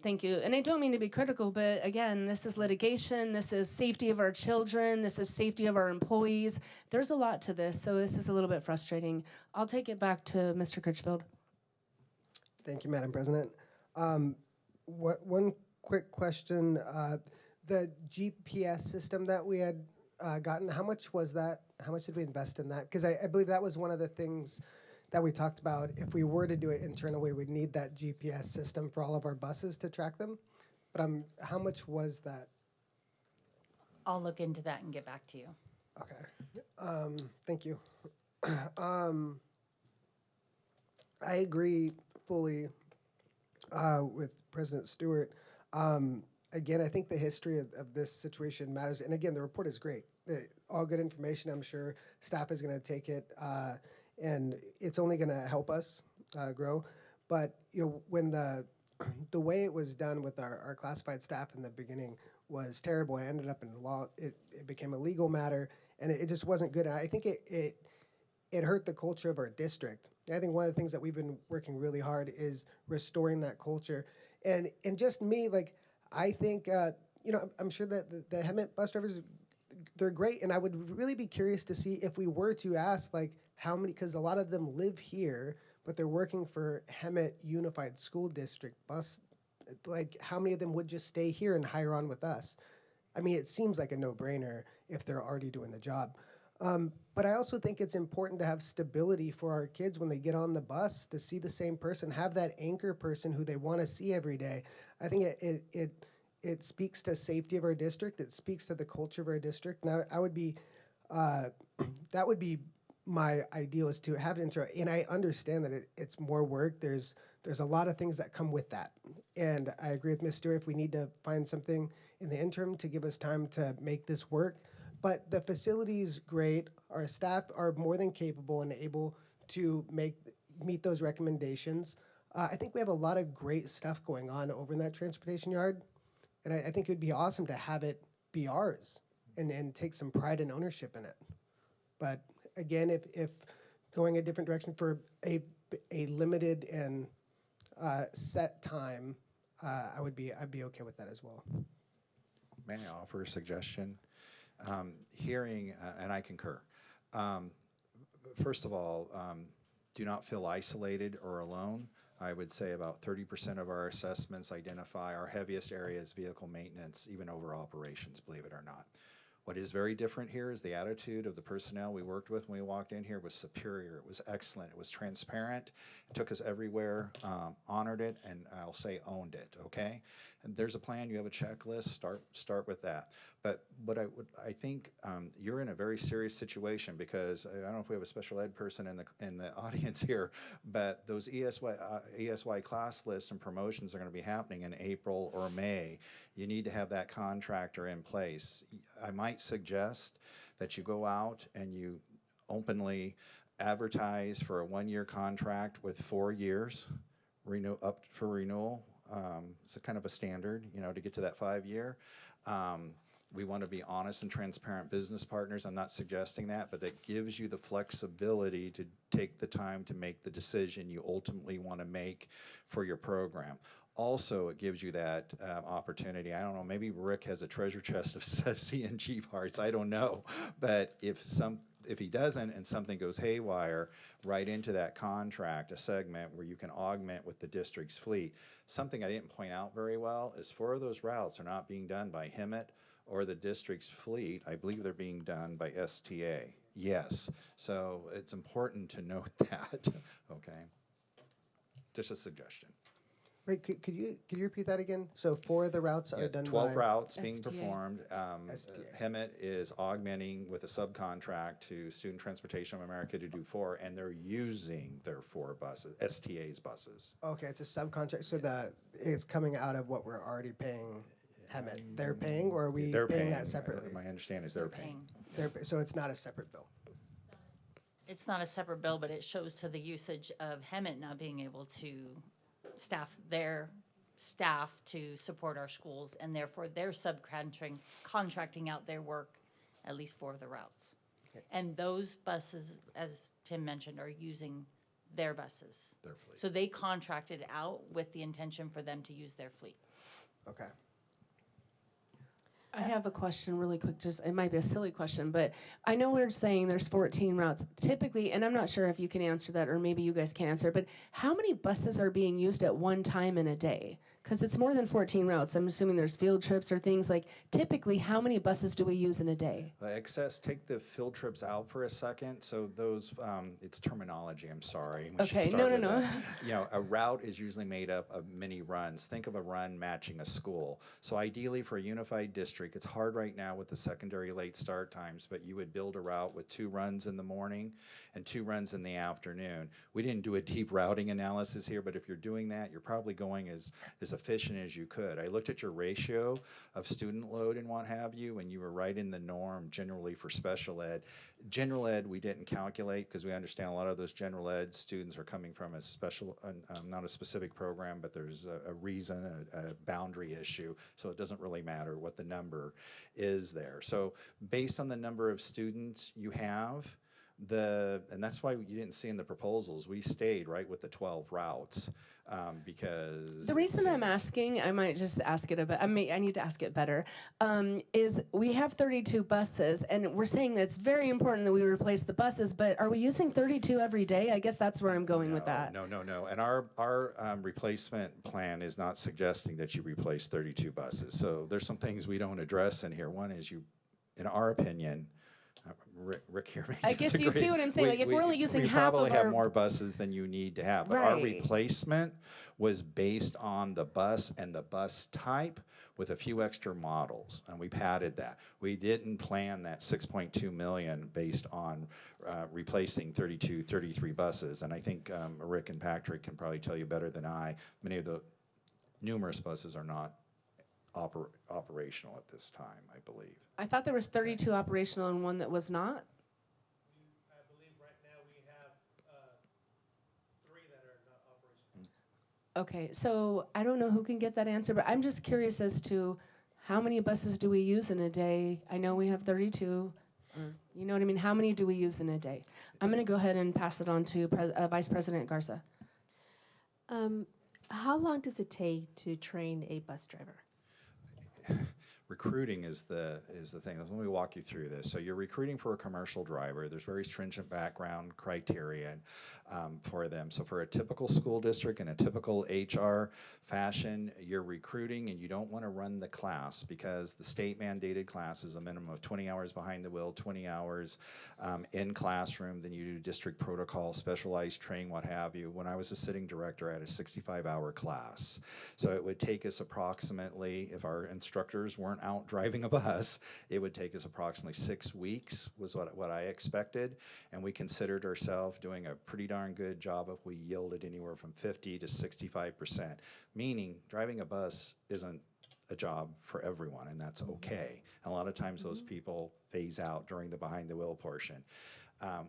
Thank you. And I don't mean to be critical, but again, this is litigation, this is safety of our children, this is safety of our employees. There's a lot to this, so this is a little bit frustrating. I'll take it back to Mr. Critchfield. Thank you, Madam President. One quick question. The GPS system that we had gotten, how much was that? How much did we invest in that? Because I believe that was one of the things that we talked about. If we were to do it internally, we'd need that GPS system for all of our buses to track them. But how much was that? I'll look into that and get back to you. Okay. Thank you. I agree fully with President Stewart. Again, I think the history of this situation matters. And again, the report is great. All good information. I'm sure staff is going to take it, and it's only going to help us grow. But when the way it was done with our classified staff in the beginning was terrible. It ended up in law. It became a legal matter, and it just wasn't good. And I think it hurt the culture of our district. I think one of the things that we've been working really hard is restoring that culture. and just me, like, I think, I'm sure that the Hemet bus drivers, they're great, and I would really be curious to see if we were to ask, like, how many, because a lot of them live here, but they're working for Hemet Unified School District bus, like, how many of them would just stay here and hire on with us? I mean, it seems like a no-brainer if they're already doing the job. But I also think it's important to have stability for our kids when they get on the bus, to see the same person, have that anchor person who they want to see every day. I think it speaks to safety of our district. It speaks to the culture of our district. Now, I would be, that would be my ideal, is to have it intro. And I understand that it's more work. There's a lot of things that come with that. And I agree with Ms. Stewart, if we need to find something in the interim to give us time to make this work. But the facility's great. Our staff are more than capable and able to meet those recommendations. I think we have a lot of great stuff going on over in that transportation yard. And I think it would be awesome to have it be ours and take some pride and ownership in it. But again, if going a different direction for a limited and set time, I'd be okay with that as well. May I offer a suggestion? Hearing, and I concur. First of all, do not feel isolated or alone. I would say about 30% of our assessments identify our heaviest area as vehicle maintenance, even over operations, believe it or not. What is very different here is the attitude of the personnel we worked with when we walked in here was superior. It was excellent. It was transparent. It took us everywhere, honored it, and I'll say owned it, okay? And there's a plan. You have a checklist. Start with that. But I think you're in a very serious situation, because I don't know if we have a special ed person in the audience here, but those ESY class lists and promotions are going to be happening in April or May. You need to have that contractor in place. I might suggest that you go out and you openly advertise for a 1-year contract with 4 years up for renewal. It's a kind of a standard, to get to that 5-year. We want to be honest and transparent business partners. I'm not suggesting that, but that gives you the flexibility to take the time to make the decision you ultimately want to make for your program. Also, it gives you that opportunity. I don't know, maybe Rick has a treasure chest of CNG parts. I don't know. But if he doesn't and something goes haywire, right into that contract, a segment where you can augment with the district's fleet. Something I didn't point out very well is 4 of those routes are not being done by Hemet or the district's fleet. I believe they're being done by STA. Yes. So it's important to note that. Okay. Just a suggestion. Wait, could you repeat that again? So 4 of the routes are done 12 by routes being STA. performed. STA. Hemet is augmenting with a subcontract to Student Transportation of America to do 4, and they're using their 4 buses, STA's buses. Okay, it's a subcontract, so it's coming out of what we're already paying Hemet. They're paying, or are we They're paying that separately? My understanding is they're paying. So it's not a separate bill. It's not a separate bill, but it shows to the usage of Hemet not being able to staff their staff to support our schools, and therefore they're contracting out their work, at least 4 of the routes. Okay. And those buses, as Tim mentioned, are using their buses. Their fleet. So they contracted out with the intention for them to use their fleet. Okay. I have a question really quick, it might be a silly question, but I know we're saying there's 14 routes. Typically, and I'm not sure if you can answer that, or maybe you guys can answer, but how many buses are being used at one time in a day? Because it's more than 14 routes. I'm assuming there's field trips or things like, typically, how many buses do we use in a day? Take the field trips out for a second. So those, it's terminology, I'm sorry. Okay, no. A route is usually made up of many runs. Think of a run matching a school. So ideally for a unified district, it's hard right now with the secondary late start times, but you would build a route with 2 runs in the morning and 2 runs in the afternoon. We didn't do a deep routing analysis here, but if you're doing that, you're probably going as efficient as you could. I looked at your ratio of student load and what have you, and you were right in the norm generally for special ed. General ed, we didn't calculate because we understand a lot of those general ed students are coming from a special, not a specific program, but there's a reason, a boundary issue, so it doesn't really matter what the number is there. So based on the number of students you have, and that's why you didn't see in the proposals, we stayed right with the 12 routes. because The it reason I'm seems- asking, I might just ask it a bit. I need to ask it better. Is we have 32 buses, and we're saying that it's very important that we replace the buses. But are we using 32 every day? I guess that's where I'm going with that. No. And our replacement plan is not suggesting that you replace 32 buses. So there's some things we don't address in here. One is in our opinion, Rick here may I guess you disagree. see what I'm saying. Like, if we're only using we half probably of have our- more buses than you need to have. But our Right. replacement was based on the bus and the bus type with a few extra models, and we padded that. We didn't plan that 6.2 million based on replacing 33 buses. And I think Rick and Patrick can probably tell you better than I, many of the numerous buses are not operational at this time, I believe. I thought there was 32 operational and one that was not. I believe right now we have 3 that are not operational. Okay, so I don't know who can get that answer, but I'm just curious as to how many buses do we use in a day? I know we have 32. You know what I mean? How many do we use in a day? I'm going to go ahead and pass it on to Vice President Garza. How long does it take to train a bus driver? Recruiting is the thing. Let me walk you through this. So you're recruiting for a commercial driver. There's very stringent background criteria for them. So for a typical school district and a typical HR fashion, you're recruiting and you don't want to run the class because the state mandated class is a minimum of 20 hours behind the wheel, 20 hours in classroom. Then you do district protocol, specialized training, what have you. When I was a sitting director, I had a 65-hour class. So it would take us approximately, if our instructors weren't out driving a bus, it would take us approximately 6 weeks was what I expected. And we considered ourselves doing a pretty darn good job if we yielded anywhere from 50 to 65%, meaning driving a bus isn't a job for everyone, and that's okay. And a lot of times those people phase out during the behind the wheel portion.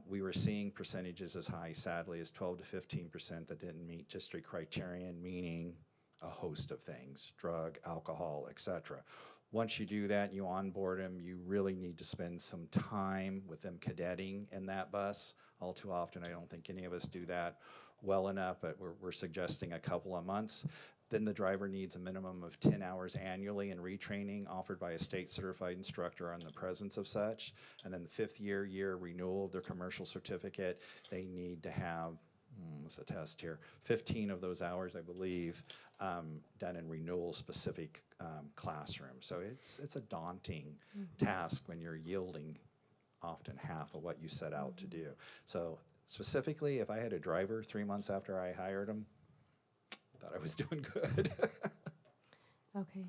We were seeing percentages as high, sadly, as 12 to 15% that didn't meet district criterion, meaning a host of things, drug, alcohol, etc. Once you do that, you onboard them, you really need to spend some time with them cadetting in that bus. All too often, I don't think any of us do that well enough, but we're suggesting a couple of months. Then the driver needs a minimum of 10 hours annually in retraining offered by a state certified instructor on the presence of such. And then the 5th year renewal of their commercial certificate, they need to have, what's the test here, 15 of those hours, I believe, done in renewal specific classroom. So it's a daunting task when you're yielding often half of what you set out to do. So specifically, if I had a driver 3 months after I hired him, thought I was doing good. Okay.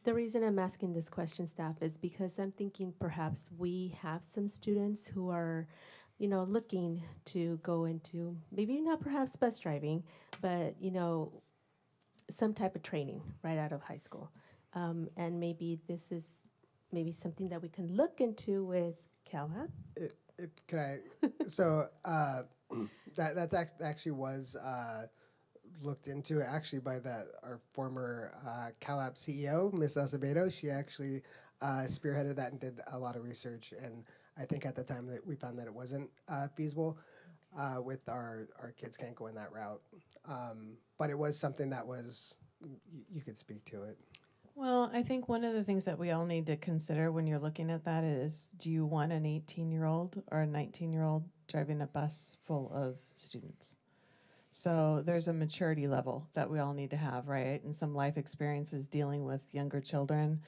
The reason I'm asking this question, staff, is because I'm thinking perhaps we have some students who are, looking to go into maybe not perhaps bus driving, but, some type of training right out of high school. And maybe this is maybe something that we can look into with CalAPS. Can I? So that's actually was looked into actually by our former CalAPS CEO, Ms. Acevedo. She actually spearheaded that and did a lot of research. And I think at the time that we found that it wasn't feasible with our kids can't go in that route. But it was something that was you could speak to it. Well, I think one of the things that we all need to consider when you're looking at that is, do you want an 18-year-old or a 19-year-old driving a bus full of students? So there's a maturity level that we all need to have, right? And some life experiences dealing with younger children.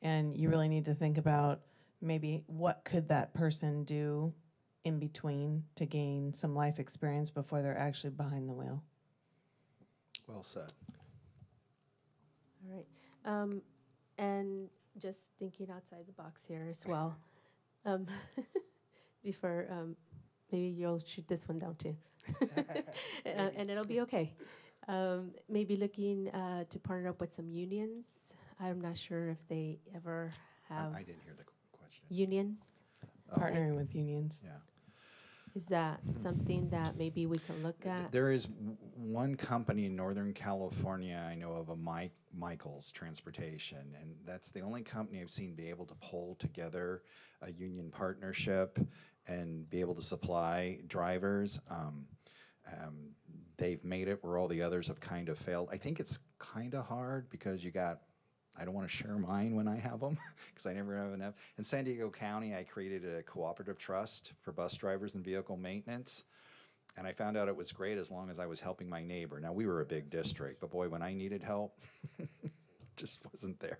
And you really need to think about maybe what could that person do in between to gain some life experience before they're actually behind the wheel. Well said. All right. And just thinking outside the box here as well, before maybe you'll shoot this one down too, and it'll be okay. Maybe looking to partner up with some unions. I'm not sure if they ever have I didn't hear the question. unions. Partnering with unions. Yeah. Is that something that maybe we can look at? There is one company in Northern California I know of, Michaels Transportation, and that's the only company I've seen be able to pull together a union partnership and be able to supply drivers. they've made it where all the others have kind of failed. I think it's kind of hard because I don't want to share mine when I have them because I never have enough. In San Diego County, I created a cooperative trust for bus drivers and vehicle maintenance. And I found out it was great as long as I was helping my neighbor. Now, we were a big district, but boy, when I needed help, just wasn't there.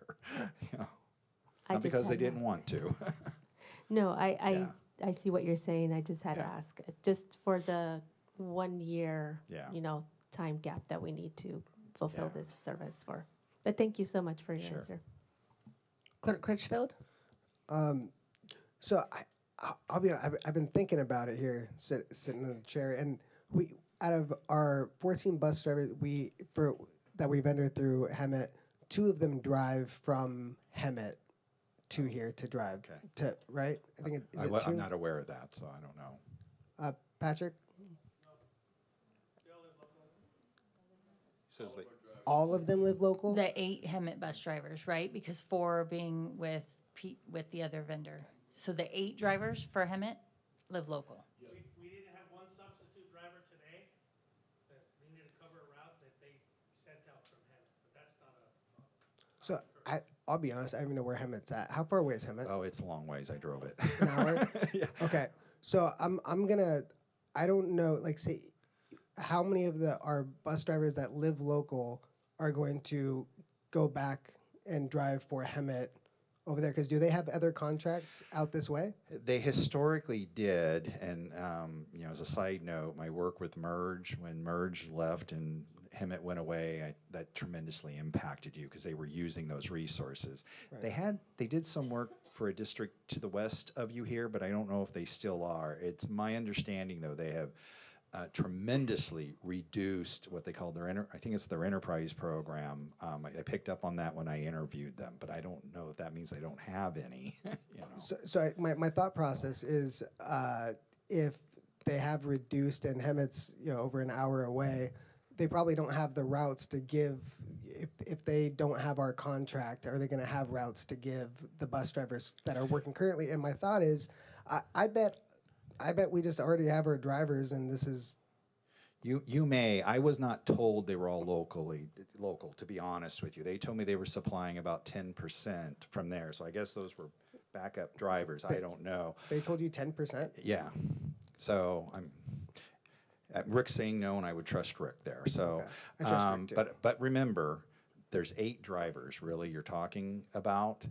You know, I not just because they had to didn't want to. No, Yeah. I see what you're saying. I just had to Yeah. ask, just for the 1 year, Yeah. time gap that we need to fulfill Yeah. this service for. But thank you so much for your Sure. answer. Clerk Critchfield? So I'll be. I've been thinking about it here, sitting in the chair, and we out of our 14 bus drivers, that we vendor through Hemet, 2 of them drive from Hemet to here to drive Okay. to right. I think is it I'm 2? not aware of that, so I don't know. Patrick, He says that all of them live local. The 8 Hemet bus drivers, right? Because 4 being with with the other vendor. So the 8 drivers for Hemet live local. We didn't have one substitute driver today that needed to cover a route that they sent out from Hemet, but that's not a. So I'll be honest. I don't even know where Hemet's at. How far away is Hemet? oh, it's a long ways. I drove it. An hour? Yeah. Okay, so I'm gonna. I don't know. Like, say, how many of our bus drivers that live local are going to go back and drive for Hemet over there? Because do they have other contracts out this way? They historically did, and as a side note, my work with Merge, when Merge left and Hemet went away, that tremendously impacted you because they were using those resources. Right. They did some work for a district to the west of you here, but I don't know if they still are. It's my understanding, though, they have tremendously reduced what they call I think it's their enterprise program. I picked up on that when I interviewed them, but I don't know if that means they don't have any. So my thought process is, if they have reduced and Hemet's over an hour away, they probably don't have the routes to give. If they don't have our contract, are they going to have routes to give the bus drivers that are working currently? And my thought is, I bet we just already have our drivers, and this is. You may. I was not told they were all local, to be honest with you. They told me they were supplying about 10% from there. So I guess those were backup drivers. I don't know. They told you 10%? Yeah. So Rick's saying no, and I would trust Rick there. So, Okay. I trust Rick too. but remember, there's 8 drivers really you're talking about.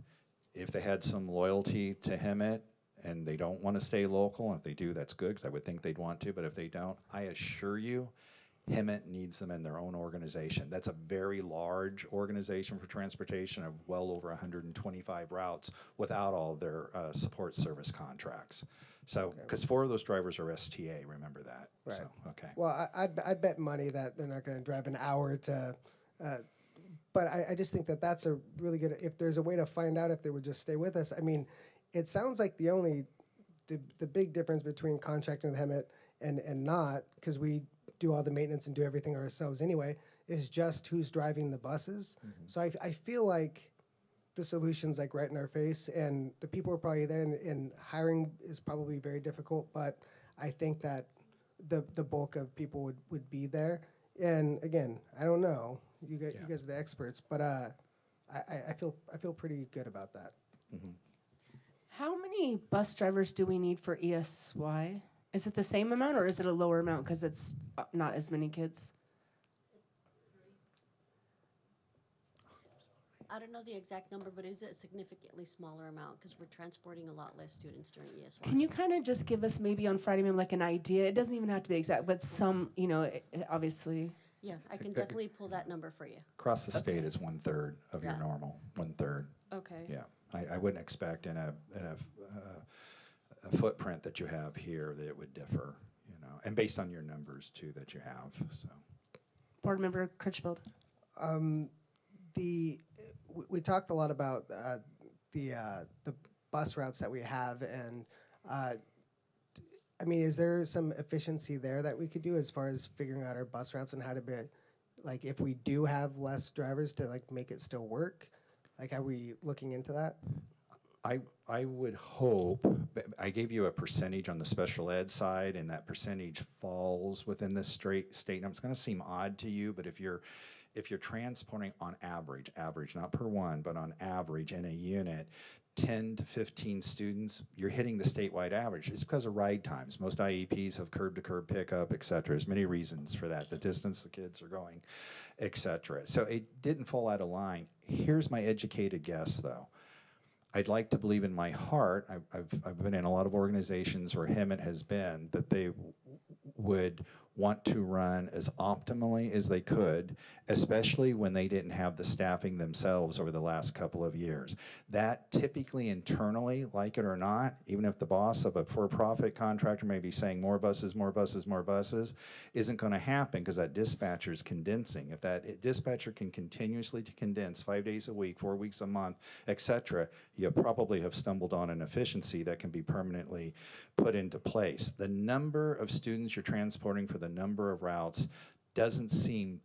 If they had some loyalty to Hemet and they don't want to stay local, and if they do, that's good, because I would think they'd want to. But if they don't, I assure you, Hemet needs them in their own organization. That's a very large organization for transportation of well over 125 routes without all their support service contracts. So, because 4 of those drivers are STA, remember that. Right. So, okay. Well, I bet money that they're not going to drive an hour to. But I just think that's a really good. If there's a way to find out if they would just stay with us, I mean, it sounds like the big difference between contracting with Hemet and not, because we do all the maintenance and do everything ourselves anyway, is just who's driving the buses. Mm-hmm. So I feel like the solution's like right in our face, and the people are probably there, and hiring is probably very difficult, but I think that the bulk of people would be there. And again, I don't know. You guys are the experts, but I feel pretty good about that. Mm-hmm. How many bus drivers do we need for ESY? Is it the same amount or is it a lower amount because it's not as many kids? I don't know the exact number, but it is a significantly smaller amount because we're transporting a lot less students during ESY. Can you kind of just give us maybe on Friday, maybe like an idea? It doesn't even have to be exact, but some, obviously. Yes, I can definitely pull that number for you. Across the state is 1/3 of your Yeah. normal, 1/3. Okay. Yeah, I wouldn't expect in a footprint that you have here that it would differ, and based on your numbers too that you have. So, Board Member Critchfield. We talked a lot about the bus routes that we have, and I mean, is there some efficiency there that we could do as far as figuring out our bus routes and how to be, like, if we do have less drivers to like make it still work? Like, are we looking into that? I would hope, I gave you a percentage on the special ed side, and that percentage falls within the state. Now, it's going to seem odd to you, but if you're transporting on average, not per one, but on average in a unit, 10 to 15 students, you're hitting the statewide average. It's because of ride times. Most IEPs have curb-to-curb pickup, et cetera. There's many reasons for that, the distance the kids are going, et cetera. So it didn't fall out of line. Here's my educated guess, though. I'd like to believe in my heart, I've been in a lot of organizations where Hemet has been, that they would want to run as optimally as they could, especially when they didn't have the staffing themselves over the last couple of years. That typically internally, like it or not, even if the boss of a for-profit contractor may be saying more buses, isn't going to happen because that dispatcher is condensing. If that dispatcher can continuously condense 5 days a week, 4 weeks a month, et cetera, you probably have stumbled on an efficiency that can be permanently put into place. The number of students you're transporting for the number of routes doesn't seem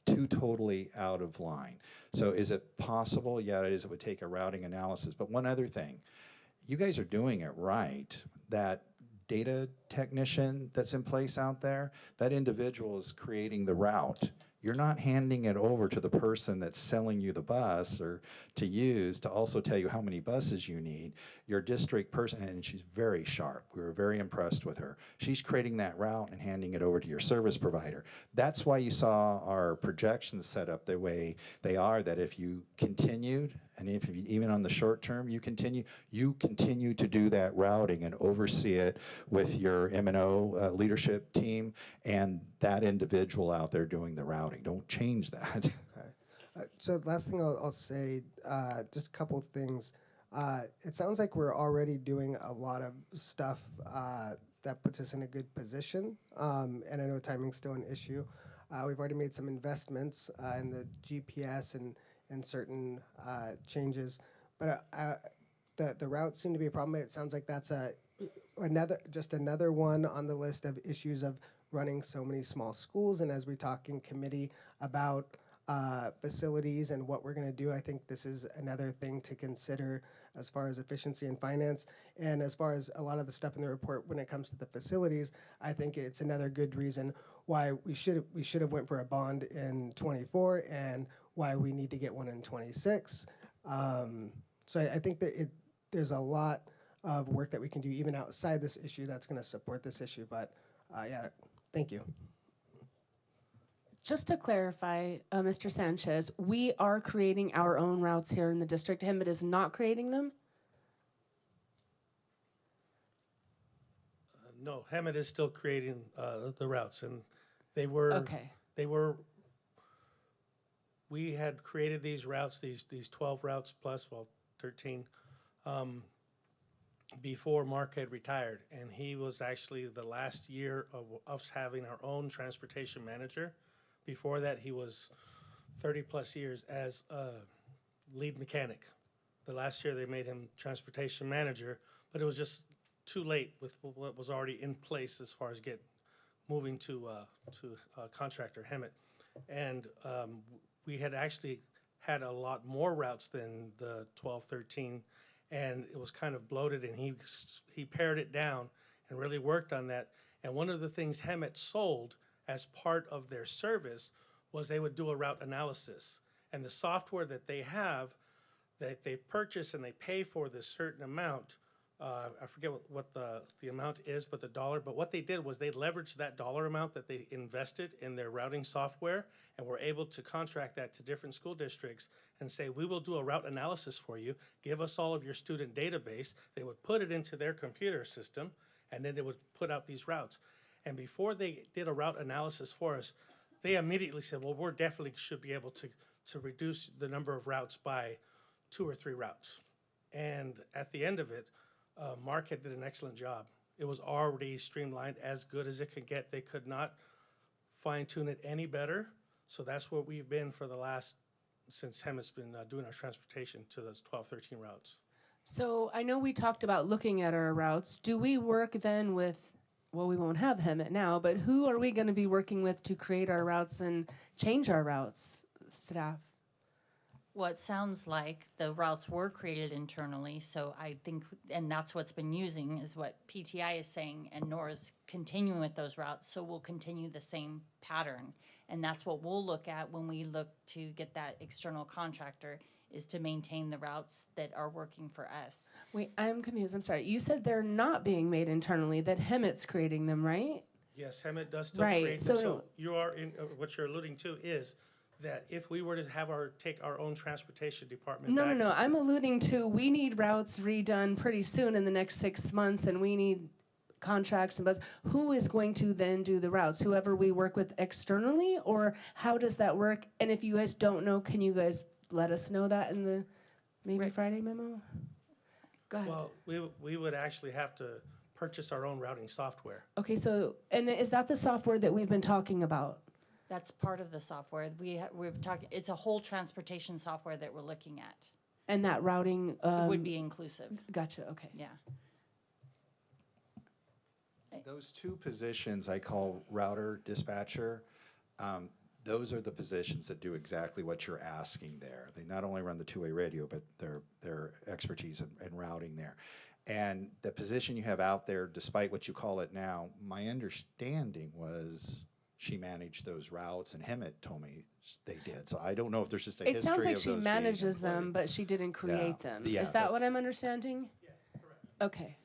too totally out of line. So is it possible? Yeah, it is. It would take a routing analysis. But one other thing, you guys are doing it right. That data technician that's in place out there, that individual is creating the route. You're not handing it over to the person that's selling you the bus or to use to also tell you how many buses you need. Your district person, and she's very sharp. We were very impressed with her. She's creating that route and handing it over to your service provider. That's why you saw our projections set up the way they are, that if you continued, and if you, even on the short term, you continue to do that routing and oversee it with your M&O leadership team and that individual out there doing the routing. Don't change that. Okay. So last thing I'll say, just a couple of things. It sounds like we're already doing a lot of stuff that puts us in a good position, and I know timing's still an issue. We've already made some investments in the GPS and certain changes, but the routes seem to be a problem. It sounds like that's another one on the list of issues of running so many small schools. And as we talk in committee about facilities and what we're going to do, I think this is another thing to consider as far as efficiency and finance. And as far as a lot of the stuff in the report when it comes to the facilities, I think it's another good reason why we should have went for a bond in 24 and why we need to get one in 26. So I think that there's a lot of work that we can do even outside this issue that's going to support this issue. But yeah, thank you. Just to clarify, Mr. Sanchez, we are creating our own routes here in the district. Hemet is not creating them? No, Hemet is still creating the routes, and they were Okay. We had created these routes, these 12 routes plus, 13, before Mark had retired. And he was actually the last year of us having our own transportation manager. Before that, he was 30 plus years as a lead mechanic. The last year they made him transportation manager, but it was just too late with what was already in place as far as moving to contractor Hemet. And we had actually had a lot more routes than the 12, 13, and it was kind of bloated, and he pared it down and really worked on that. And one of the things Hemet sold as part of their service was they would do a route analysis. And the software that they have, that they purchase and they pay for this certain amount, I forget what the amount is, but the dollar, but what they did was they leveraged that dollar amount that they invested in their routing software and were able to contract that to different school districts and say, we will do a route analysis for you, give us all of your student database. They would put it into their computer system, and then they would put out these routes. And before they did a route analysis for us, they immediately said, well, we're definitely should be able to reduce the number of routes by 2 or 3 routes. And at the end of it, Mark had did an excellent job. It was already streamlined as good as it could get. They could not fine tune it any better. So that's where we've been for the last, since Hemet's been doing our transportation to those 12, 13 routes. So I know we talked about looking at our routes. Do we work then with, well, we won't have Hemet now, but who are we going to be working with to create our routes and change our routes, staff? What sounds like the routes were created internally, so I think, and that's what's been using, is what PTI is saying, and Nora's continuing with those routes, so we'll continue the same pattern. And that's what we'll look at when we look to get that external contractor, is to maintain the routes that are working for us. Wait, I'm confused. I'm sorry. You said they're not being made internally, that Hemet's creating them, right? Yes, Hemet does still Right, create them. so- So you are in, what you're alluding to is that if we were to have take our own transportation department No, back. no, no. I'm alluding to we need routes redone pretty soon in the next 6 months, and we need contracts and budgets. Who is going to then do the routes? Whoever we work with externally, or how does that work? And if you guys don't know, can you guys let us know that in the maybe Friday memo? Go ahead. Well, we would actually have to purchase our own routing software. Okay, so, and is that the software that we've been talking about? That's part of the software. We're talking, it's a whole transportation software that we're looking at. And that routing It would be inclusive, Gotcha, okay. yeah. Those two positions I call router dispatcher, those are the positions that do exactly what you're asking there. They not only run the two-way radio, but their expertise in routing there. And the position you have out there, despite what you call it now, my understanding was she managed those routes, and Hemet told me they did. So I don't know if there's just a history It of sounds like those she being manages them, employed. but she didn't create them. Yeah, Is that that's- what I'm understanding? Yes, correct. Okay.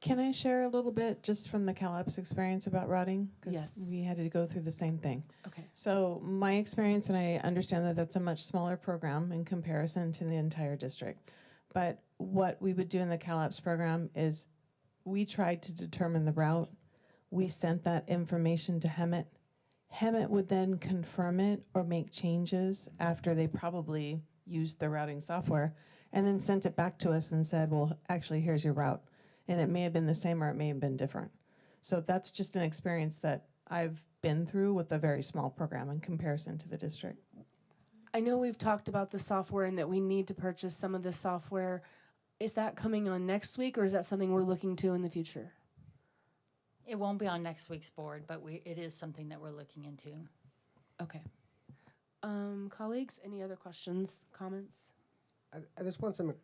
Can I share a little bit just from the CalAPS experience about routing? 'Cause Yes. we had to go through the same thing. Okay. So my experience, and I understand that that's a much smaller program in comparison to the entire district. But what we would do in the CalAPS program is we tried to determine the route. We sent that information to Hemet. Hemet would then confirm it or make changes after they probably used the routing software, and then sent it back to us and said, well, actually, here's your route. And it may have been the same or it may have been different. So that's just an experience that I've been through with a very small program in comparison to the district. I know we've talked about the software and that we need to purchase some of the software. Is that coming on next week, or is that something we're looking to in the future? It won't be on next week's board, but it is something that we're looking into. Okay. Colleagues, any other questions, comments? I just want some,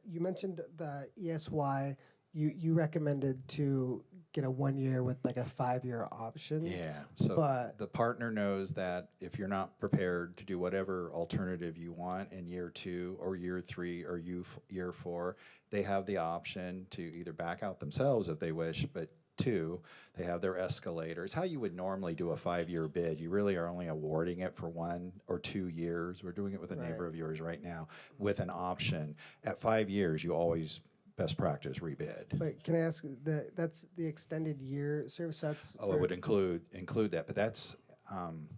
you mentioned the ESY, you recommended to get a 1 year with like a 5-year option. Yeah, so But- the partner knows that if you're not prepared to do whatever alternative you want in year 2 or year 3 or year 4, they have the option to either back out themselves if they wish, but 2, they have their escalator. It's how you would normally do a 5-year bid. You really are only awarding it for 1 or 2 years. We're doing it with a neighbor of yours right now with an option. At 5 years, you always, best practice, rebid. But can I ask, that's the extended year service, that's. Oh, it would include that, but that's, Isn't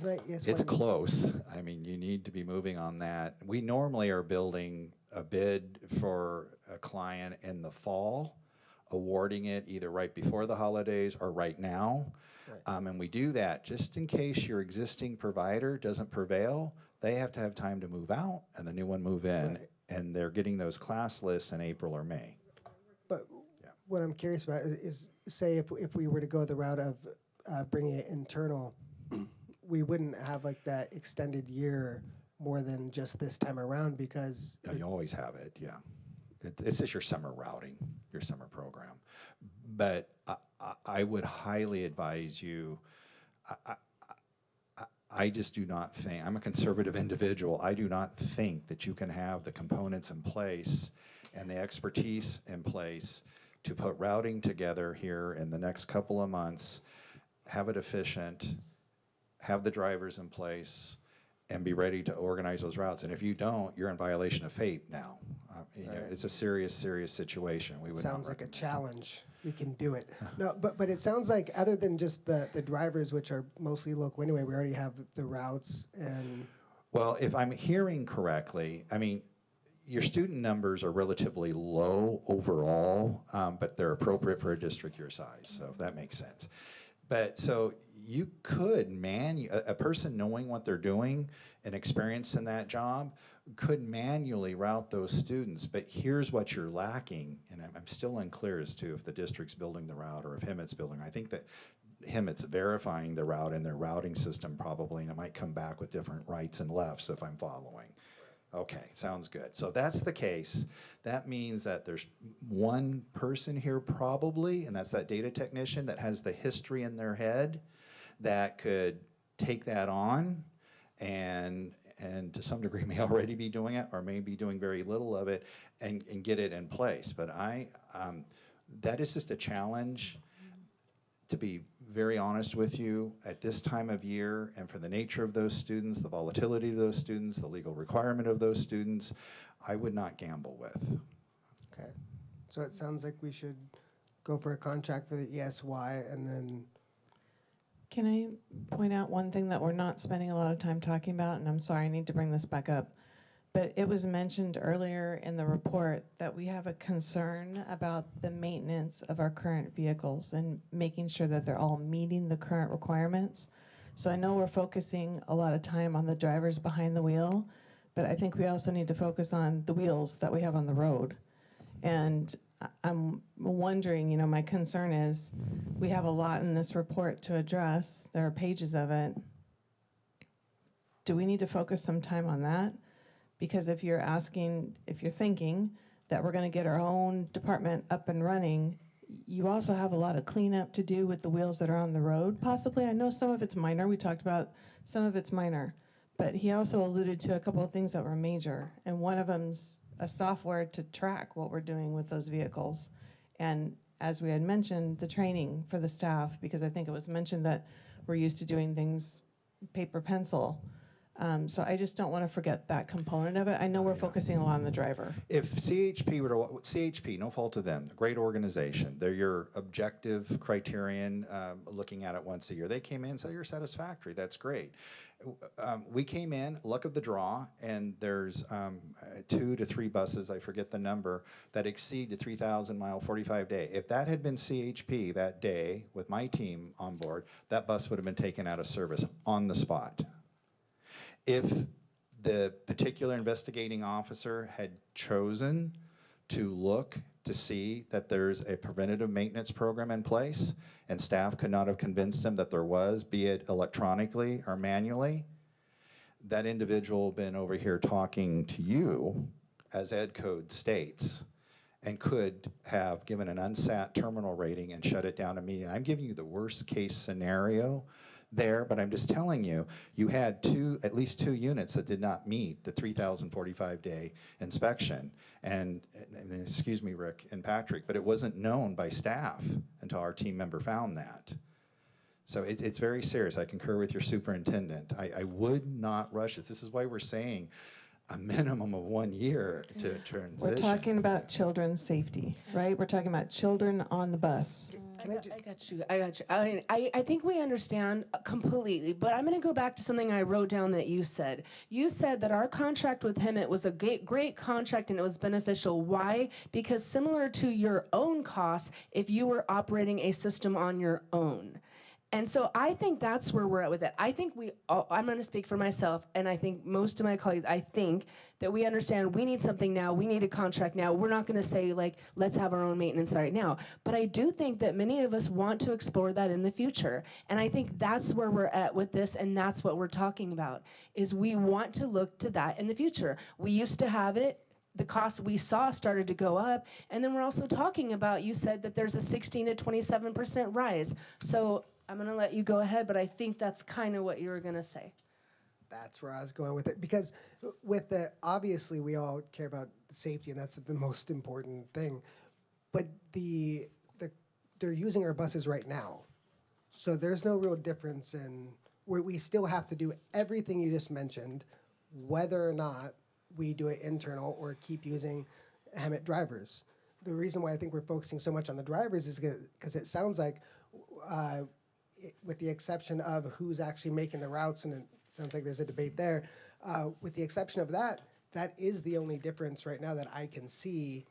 that ESY? it's close. I mean, you need to be moving on that. We normally are building a bid for a client in the fall, awarding it either right before the holidays or right now. Right. And we do that just in case your existing provider doesn't prevail. They have to have time to move out and the new one move in. Right. And they're getting those class lists in April or May. But Yeah. what I'm curious about is say if we were to go the route of bringing it internal, we wouldn't have like that extended year more than just this time around because. No, you always have it, yeah. It's just your summer routing, your summer program. But I would highly advise you, I just do not think, I'm a conservative individual, I do not think that you can have the components in place and the expertise in place to put routing together here in the next couple of months, have it efficient, have the drivers in place, and be ready to organize those routes. And if you don't, you're in violation of FAPE now. You know, it's a serious, serious situation. We would Sounds not like a recommend. challenge. We can do it. No, but it sounds like other than just the drivers, which are mostly local anyway, we already have the routes and. Well, if I'm hearing correctly, I mean, your student numbers are relatively low overall, but they're appropriate for a district your size, so if that makes sense. But so you could a person knowing what they're doing and experienced in that job could manually route those students, but here's what you're lacking, and I'm still unclear as to if the district's building the route or if Hemet's building. I think that Hemet's verifying the route in their routing system probably, and it might come back with different rights and lefts if I'm following. Okay, sounds good. So if that's the case, that means that there's one person here probably, and that's that data technician that has the history in their head that could take that on and to some degree may already be doing it or may be doing very little of it and get it in place. But that is just a challenge, to be very honest with you, at this time of year and for the nature of those students, the volatility of those students, the legal requirement of those students, I would not gamble with. Okay. So it sounds like we should go for a contract for the ESY and then, Can I point out one thing that we're not spending a lot of time talking about, and I'm sorry, I need to bring this back up, but it was mentioned earlier in the report that we have a concern about the maintenance of our current vehicles and making sure that they're all meeting the current requirements. So I know we're focusing a lot of time on the drivers behind the wheel, but I think we also need to focus on the wheels that we have on the road. And I'm wondering, you know, my concern is we have a lot in this report to address. There are pages of it. Do we need to focus some time on that? Because if you're thinking that we're going to get our own department up and running, you also have a lot of cleanup to do with the wheels that are on the road, possibly. I know some of it's minor. We talked about some of it's minor. But he also alluded to a couple of things that were major. And one of them's a software to track what we're doing with those vehicles. And as we had mentioned, the training for the staff, because I think it was mentioned that we're used to doing things paper, pencil. So I just don't want to forget that component of it. I know we're focusing a lot on the driver. If CHP were to, CHP, no fault of them, great organization. They're your objective criterion, looking at it once a year. They came in and said, you're satisfactory, that's great. We came in, luck of the draw, and there's 2 to 3 buses, I forget the number, that exceed the 3,000 mile 45 day. If that had been CHP that day with my team on board, that bus would have been taken out of service on the spot. If the particular investigating officer had chosen to look to see that there's a preventative maintenance program in place and staff could not have convinced him that there was, be it electronically or manually, that individual been over here talking to you, as Ed Code states, and could have given an unsat terminal rating and shut it down immediately. I'm giving you the worst case scenario there, but I'm just telling you, you had at least two units that did not meet the 3,045 day inspection. And excuse me, Rick and Patrick, but it wasn't known by staff until our team member found that. So it's very serious. I concur with your superintendent. I would not rush it. This is why we're saying a minimum of 1 year to transition. We're talking about children's safety, right? We're talking about children on the bus. I got you. I mean, I think we understand completely, but I'm going to go back to something I wrote down that you said. You said that our contract with him, it was a great contract and it was beneficial. Why? Because similar to your own costs, if you were operating a system on your own. And so I think that's where we're at with it. I think I'm going to speak for myself, and I think most of my colleagues, I think that we understand we need something now, we need a contract now. We're not going to say, like, let's have our own maintenance right now. But I do think that many of us want to explore that in the future. And I think that's where we're at with this, and that's what we're talking about, is we want to look to that in the future. We used to have it. The cost we saw started to go up. And then we're also talking about, you said that there's a 16 to 27% rise. So I'm going to let you go ahead, but I think that's kind of what you were going to say. That's where I was going with it. Because with the, obviously we all care about safety, and that's the most important thing. But they're using our buses right now. So there's no real difference in where we still have to do everything you just mentioned, whether or not we do it internal or keep using Hemet drivers. The reason why I think we're focusing so much on the drivers is because it sounds like with the exception of who's actually making the routes, and it sounds like there's a debate there, with the exception of that, that is the only difference right now that I can see,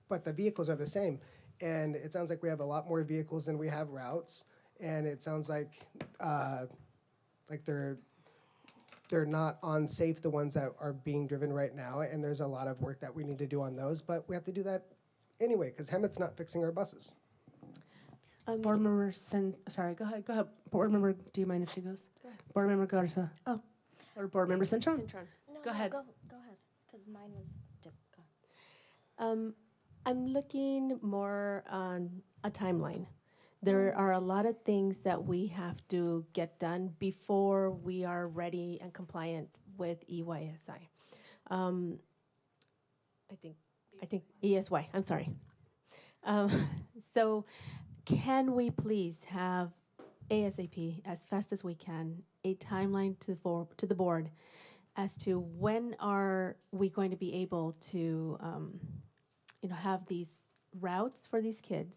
but the vehicles are the same. And it sounds like we have a lot more vehicles than we have routes, and it sounds like they're not on safe, the ones that are being driven right now, and there's a lot of work that we need to do on those, but we have to do that anyway, because Hemet's not fixing our buses. Board Member sorry, go ahead. Board Member, do you mind if she goes? Board Member Garza. Oh. Or Board Member Cintron? Cintron. Go ahead. Go Because mine was difficult. I'm looking more on a timeline. There are a lot of things that we have to get done before we are ready and compliant with EYSI. I think ESY, I'm sorry. Um, so can we please have ASAP, as fast as we can, a timeline to the board as to when are we going to be able to have these routes for these kids,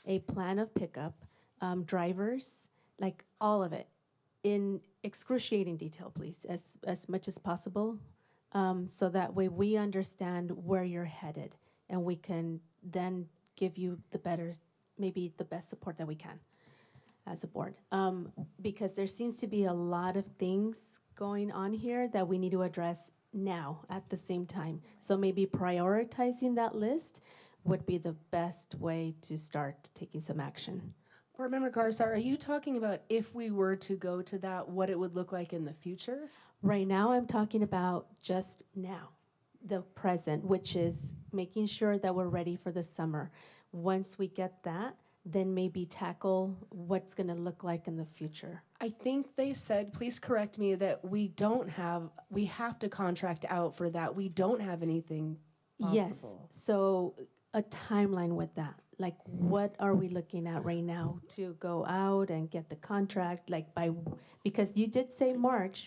a plan of pickup, drivers, like all of it, in excruciating detail, please, as much as possible, so that way we understand where you're headed, and we can then give you maybe the best support that we can as a board. Because there seems to be a lot of things going on here that we need to address now at the same time. So maybe prioritizing that list would be the best way to start taking some action. Board Member Garza, are you talking about if we were to go to that, what it would look like in the future? Right now, I'm talking about just now, the present, which is making sure that we're ready for the summer. Once we get that, then maybe tackle what's going to look like in the future. I think they said, please correct me, that we have to contract out for that. We don't have anything possible. Yes, so a timeline with that. Like, what are we looking at right now to go out and get the contract? Because you did say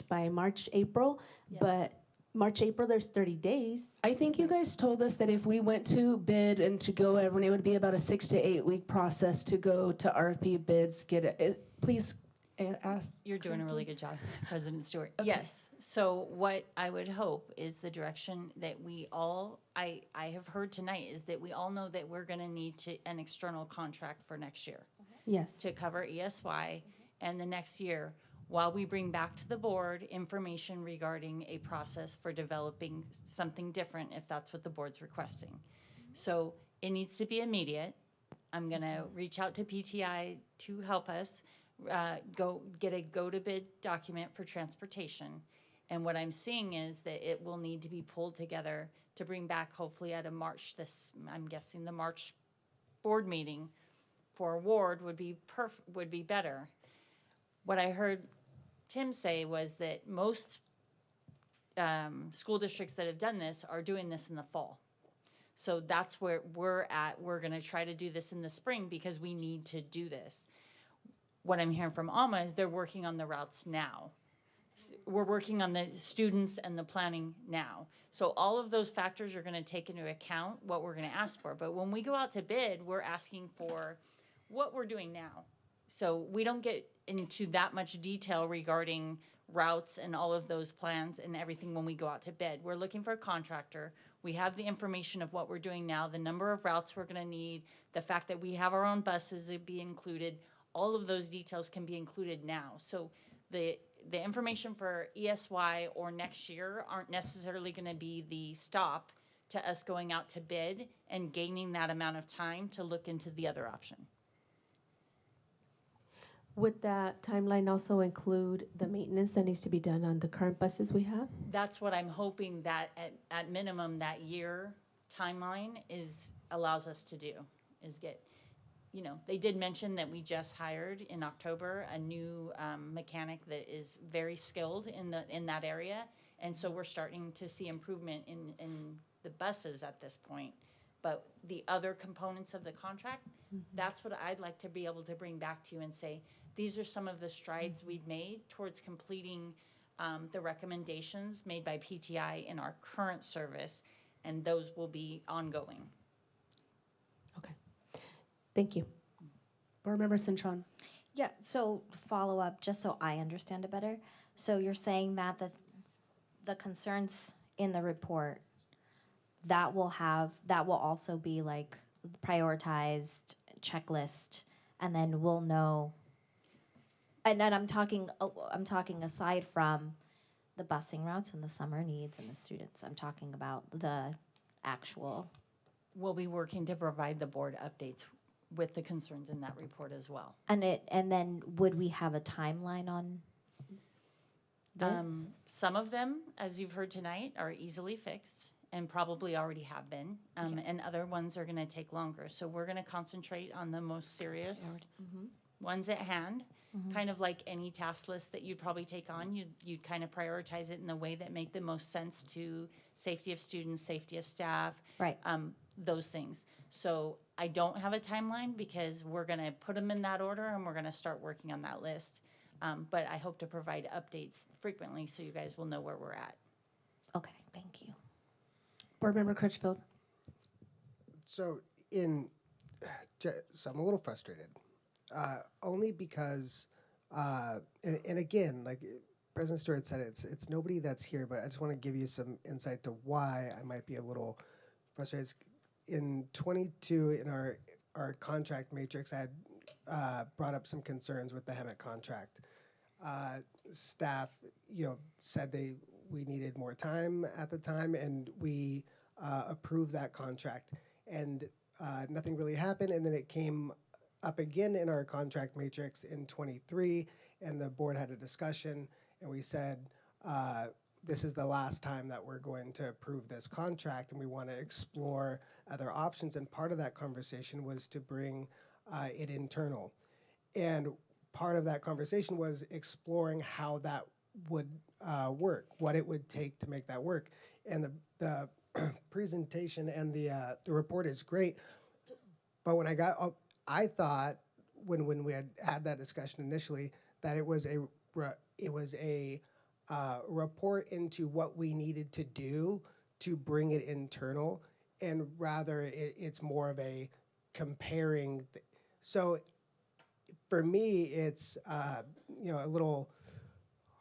by March, April, but March, April, there's 30 days. I think you guys told us that if we went to bid and to go everyone, it would be about a 6 to 8 week process to go to RFP bids, get it. Please ask. You're doing a really good job, President Stewart. Okay. Yes. So what I would hope is the direction that we all, I have heard tonight, is that we all know that we're going to need an external contract for next year. Yes. To cover ESY and the next year, while we bring back to the board information regarding a process for developing something different if that's what the board's requesting. So it needs to be immediate. I'm going to reach out to PTI to help us get a go-to-bid document for transportation. And what I'm seeing is that it will need to be pulled together to bring back hopefully at I'm guessing the March board meeting for award would be better. What I heard Tim say was that most school districts that have done this are doing this in the fall. So that's where we're at. We're going to try to do this in the spring because we need to do this. What I'm hearing from Alma is they're working on the routes now. We're working on the students and the planning now. So all of those factors are going to take into account what we're going to ask for. But when we go out to bid, we're asking for what we're doing now. So we don't get into that much detail regarding routes and all of those plans and everything when we go out to bid. We're looking for a contractor. We have the information of what we're doing now, the number of routes we're going to need, the fact that we have our own buses to be included. All of those details can be included now. So the information for ESY or next year aren't necessarily going to be the stop to us going out to bid and gaining that amount of time to look into the other option. Would that timeline also include the maintenance that needs to be done on the current buses we have? That's what I'm hoping that at minimum that year timeline allows us to do, is get, they did mention that we just hired in October a new mechanic that is very skilled in that area. And so we're starting to see improvement in the buses at this point. But the other components of the contract, that's what I'd like to be able to bring back to you and say, these are some of the strides we've made towards completing the recommendations made by PTI in our current service, and those will be ongoing. Okay. Thank you. Board Member Cintron. Yeah, so follow up, just so I understand it better. So you're saying that the concerns in the report, that will also be like prioritized checklist, and then we'll know. And then I'm talking aside from the busing routes and the summer needs and the students. I'm talking about the actual. We'll be working to provide the board updates with the concerns in that report as well. And then would we have a timeline on? Some of them, as you've heard tonight, are easily fixed and probably already have been, and other ones are going to take longer. So we're going to concentrate on the most serious ones at hand. Kind of like any task list that you'd probably take on, you'd kind of prioritize it in the way that make the most sense to safety of students, safety of staff, Right. Those things. So I don't have a timeline because we're going to put them in that order and we're going to start working on that list. But I hope to provide updates frequently so you guys will know where we're at. Okay, thank you. Board Member Critchfield. So so I'm a little frustrated, only because, and again, like President Stewart said, it's nobody that's here, but I just want to give you some insight to why I might be a little frustrated. In 22, in our contract matrix, I had brought up some concerns with the Hemet contract. Staff, said we needed more time at the time, and we approved that contract, and nothing really happened. And then it came up again in our contract matrix in 23, and the board had a discussion, and we said, this is the last time that we're going to approve this contract, and we want to explore other options. And part of that conversation was to bring it internal. And part of that conversation was exploring how that would work, what it would take to make that work. And the presentation and the report is great, but when I got up, I thought when we had that discussion initially that it was a report into what we needed to do to bring it internal, and rather it's more of a comparing. So for me, it's a little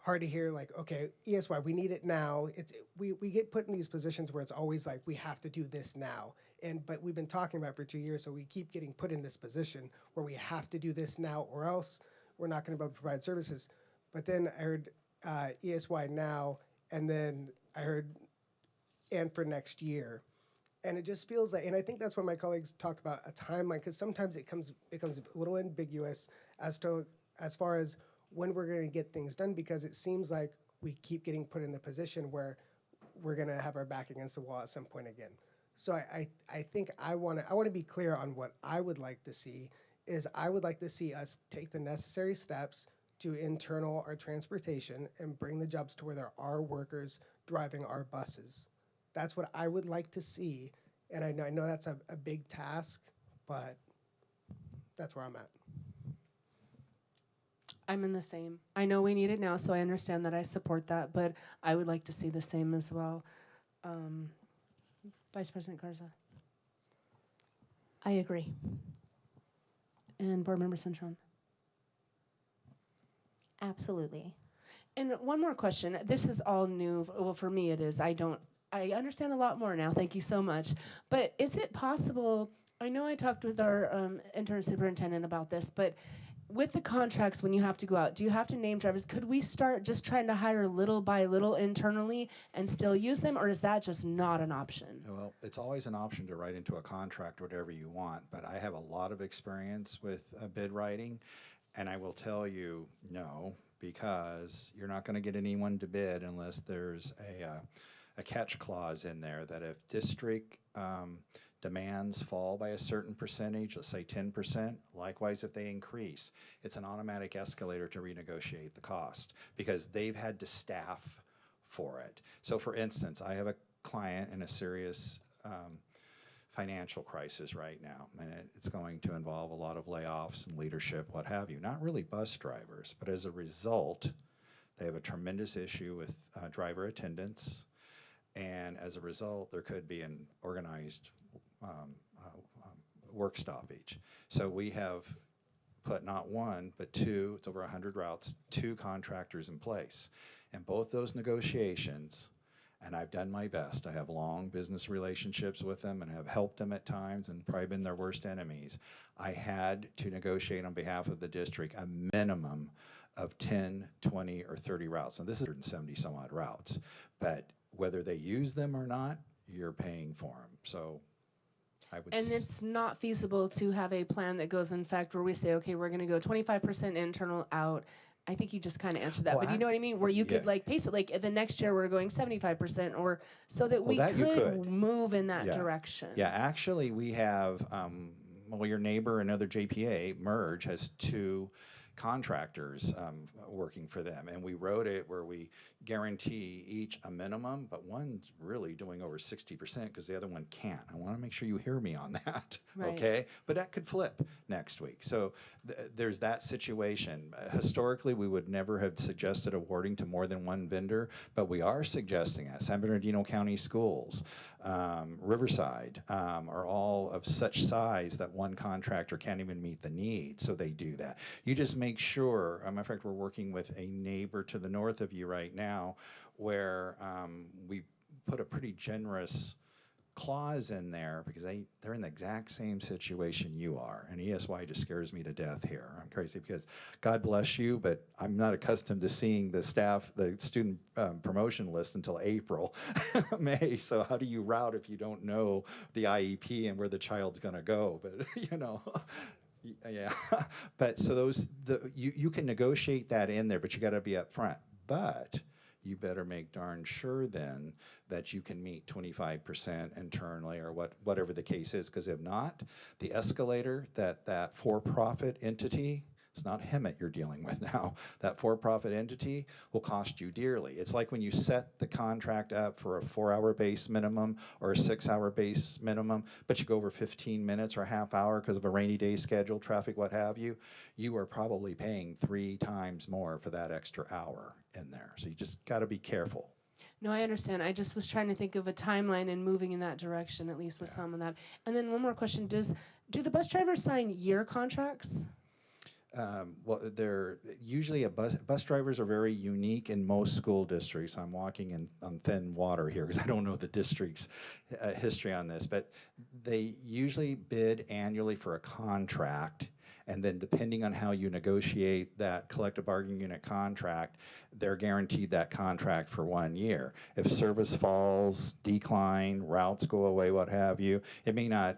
hard to hear, like, okay, ESY, we need it now. We get put in these positions where it's always like we have to do this now, but we've been talking about it for 2 years, so we keep getting put in this position where we have to do this now, or else we're not going to be able to provide services. But then I heard ESY now, and then I heard and for next year. And it just feels like, and I think that's when my colleagues talk about a timeline, because sometimes it becomes a little ambiguous as far as when we're going to get things done, because it seems like we keep getting put in the position where we're going to have our back against the wall at some point again. So I think I want to be clear on what I would like to see is I would like to see us take the necessary steps to internal our transportation and bring the jobs to where there are workers driving our buses. That's what I would like to see, and I know that's a big task, but that's where I'm at. I'm in the same. I know we need it now, so I understand that. I support that, but I would like to see the same as well. Vice President Garza. I agree. And Board Member Cintron. Absolutely. And one more question. This is all new. Well, for me it is. I understand a lot more now. Thank you so much. But is it possible, I know I talked with our intern superintendent about this, but with the contracts, when you have to go out, do you have to name drivers? Could we start just trying to hire little by little internally and still use them, or is that just not an option? Well, it's always an option to write into a contract whatever you want, but I have a lot of experience with bid writing, and I will tell you no, because you're not going to get anyone to bid unless there's a catch clause in there that if district demands fall by a certain percentage, let's say 10%, likewise if they increase, it's an automatic escalator to renegotiate the cost because they've had to staff for it. So for instance, I have a client in a serious financial crisis right now, and it's going to involve a lot of layoffs and leadership, what have you. Not really bus drivers, but as a result, they have a tremendous issue with driver attendance, and as a result, there could be an organized work stoppage. So we have put not one, but two, it's over 100 routes, 2 contractors in place. And both those negotiations, and I've done my best, I have long business relationships with them and have helped them at times and probably been their worst enemies. I had to negotiate on behalf of the district a minimum of 10, 20, or 30 routes. And this is 170 some odd routes. But whether they use them or not, you're paying for them. So I would And it's not feasible to have a plan that goes in fact where we say, okay, we're going to go 25% internal out I think you just kind of answered that, Oh, but you know what I mean? Where you could yeah. like pace it, like the next year we're going 75%, or so that we that you could could. move in that Yeah. direction. Yeah, actually, we have, well, your neighbor, another JPA, Merge, has two contractors working for them. And we wrote it where we guarantee each a minimum, but one's really doing over 60% because the other one can't. I want to make sure you hear me on that, Right. okay? But that could flip next week. So there's that situation. Historically, we would never have suggested awarding to more than one vendor, but we are suggesting that. San Bernardino County Schools, Riverside are all of such size that one contractor can't even meet the need, so they do that. You just make sure, matter of fact, we're working with a neighbor to the north of you right now where we put a pretty generous clause in there because they're in the exact same situation you are. And ESY just scares me to death here. I'm crazy because God bless you, but I'm not accustomed to seeing the student promotion list until April, May. So how do you route if you don't know the IEP and where the child's going to go? But, you know. Yeah, but so you can negotiate that in there, but you got to be upfront. But you better make darn sure then that you can meet 25% internally or whatever the case is, because if not, the escalator that for-profit entity, it's not Hemet you're dealing with now, that for-profit entity will cost you dearly. It's like when you set the contract up for a 4-hour base minimum or a 6-hour base minimum, but you go over 15 minutes or a half hour because of a rainy day schedule, traffic, what have you, you are probably paying 3 times more for that extra hour in there. So you just got to be careful. No, I understand. I just was trying to think of a timeline and moving in that direction, at least with some of that. And then one more question: do the bus drivers sign year contracts? Well, they're usually bus drivers are very unique in most school districts. I'm walking on thin water here because I don't know the district's history on this, but they usually bid annually for a contract. And then depending on how you negotiate that collective bargaining unit contract, they're guaranteed that contract for 1 year. If service falls, decline, routes go away, what have you, it may not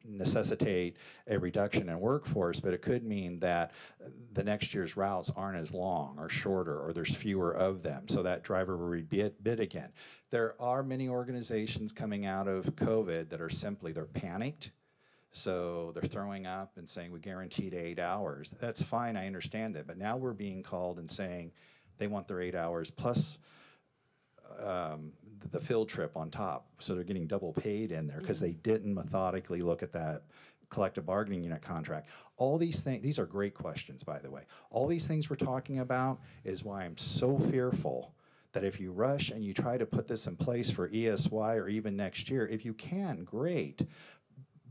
necessitate a reduction in workforce, but it could mean that the next year's routes aren't as long or shorter, or there's fewer of them, so that driver will bid again. There are many organizations coming out of COVID that are they're panicked. So they're throwing up and saying, we guaranteed 8 hours. That's fine, I understand that. But now we're being called and saying they want their 8 hours plus the field trip on top. So they're getting double paid in there because they didn't methodically look at that collective bargaining unit contract. All these things, these are great questions, by the way. All these things we're talking about is why I'm so fearful that if you rush and you try to put this in place for ESY or even next year, if you can, great.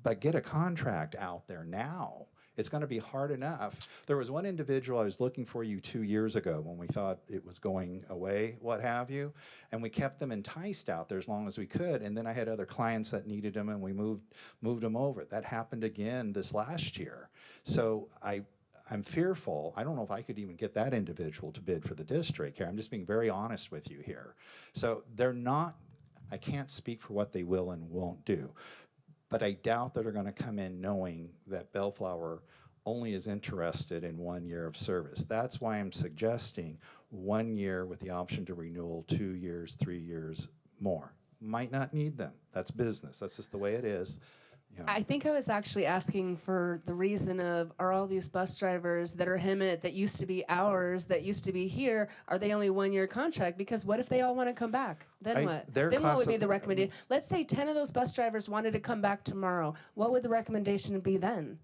But get a contract out there now. It's going to be hard enough. There was one individual I was looking for you 2 years ago when we thought it was going away, what have you, and we kept them enticed out there as long as we could, and then I had other clients that needed them, and we moved them over. That happened again this last year. So I'm fearful. I don't know if I could even get that individual to bid for the district here. I'm just being very honest with you here. So they're not, I can't speak for what they will and won't do. But I doubt that they're going to come in knowing that Bellflower only is interested in 1 year of service. That's why I'm suggesting 1 year with the option to renewal, 2 years, 3 years more. Might not need them. That's business. That's just the way it is. You know. I think I was actually asking for the reason of, are all these bus drivers that are Hemet that used to be ours, that used to be here, are they only 1 year contract? Because what if they all want to come back? Then what? Then what would be the recommendation? Let's say 10 of those bus drivers wanted to come back tomorrow. What would the recommendation be then?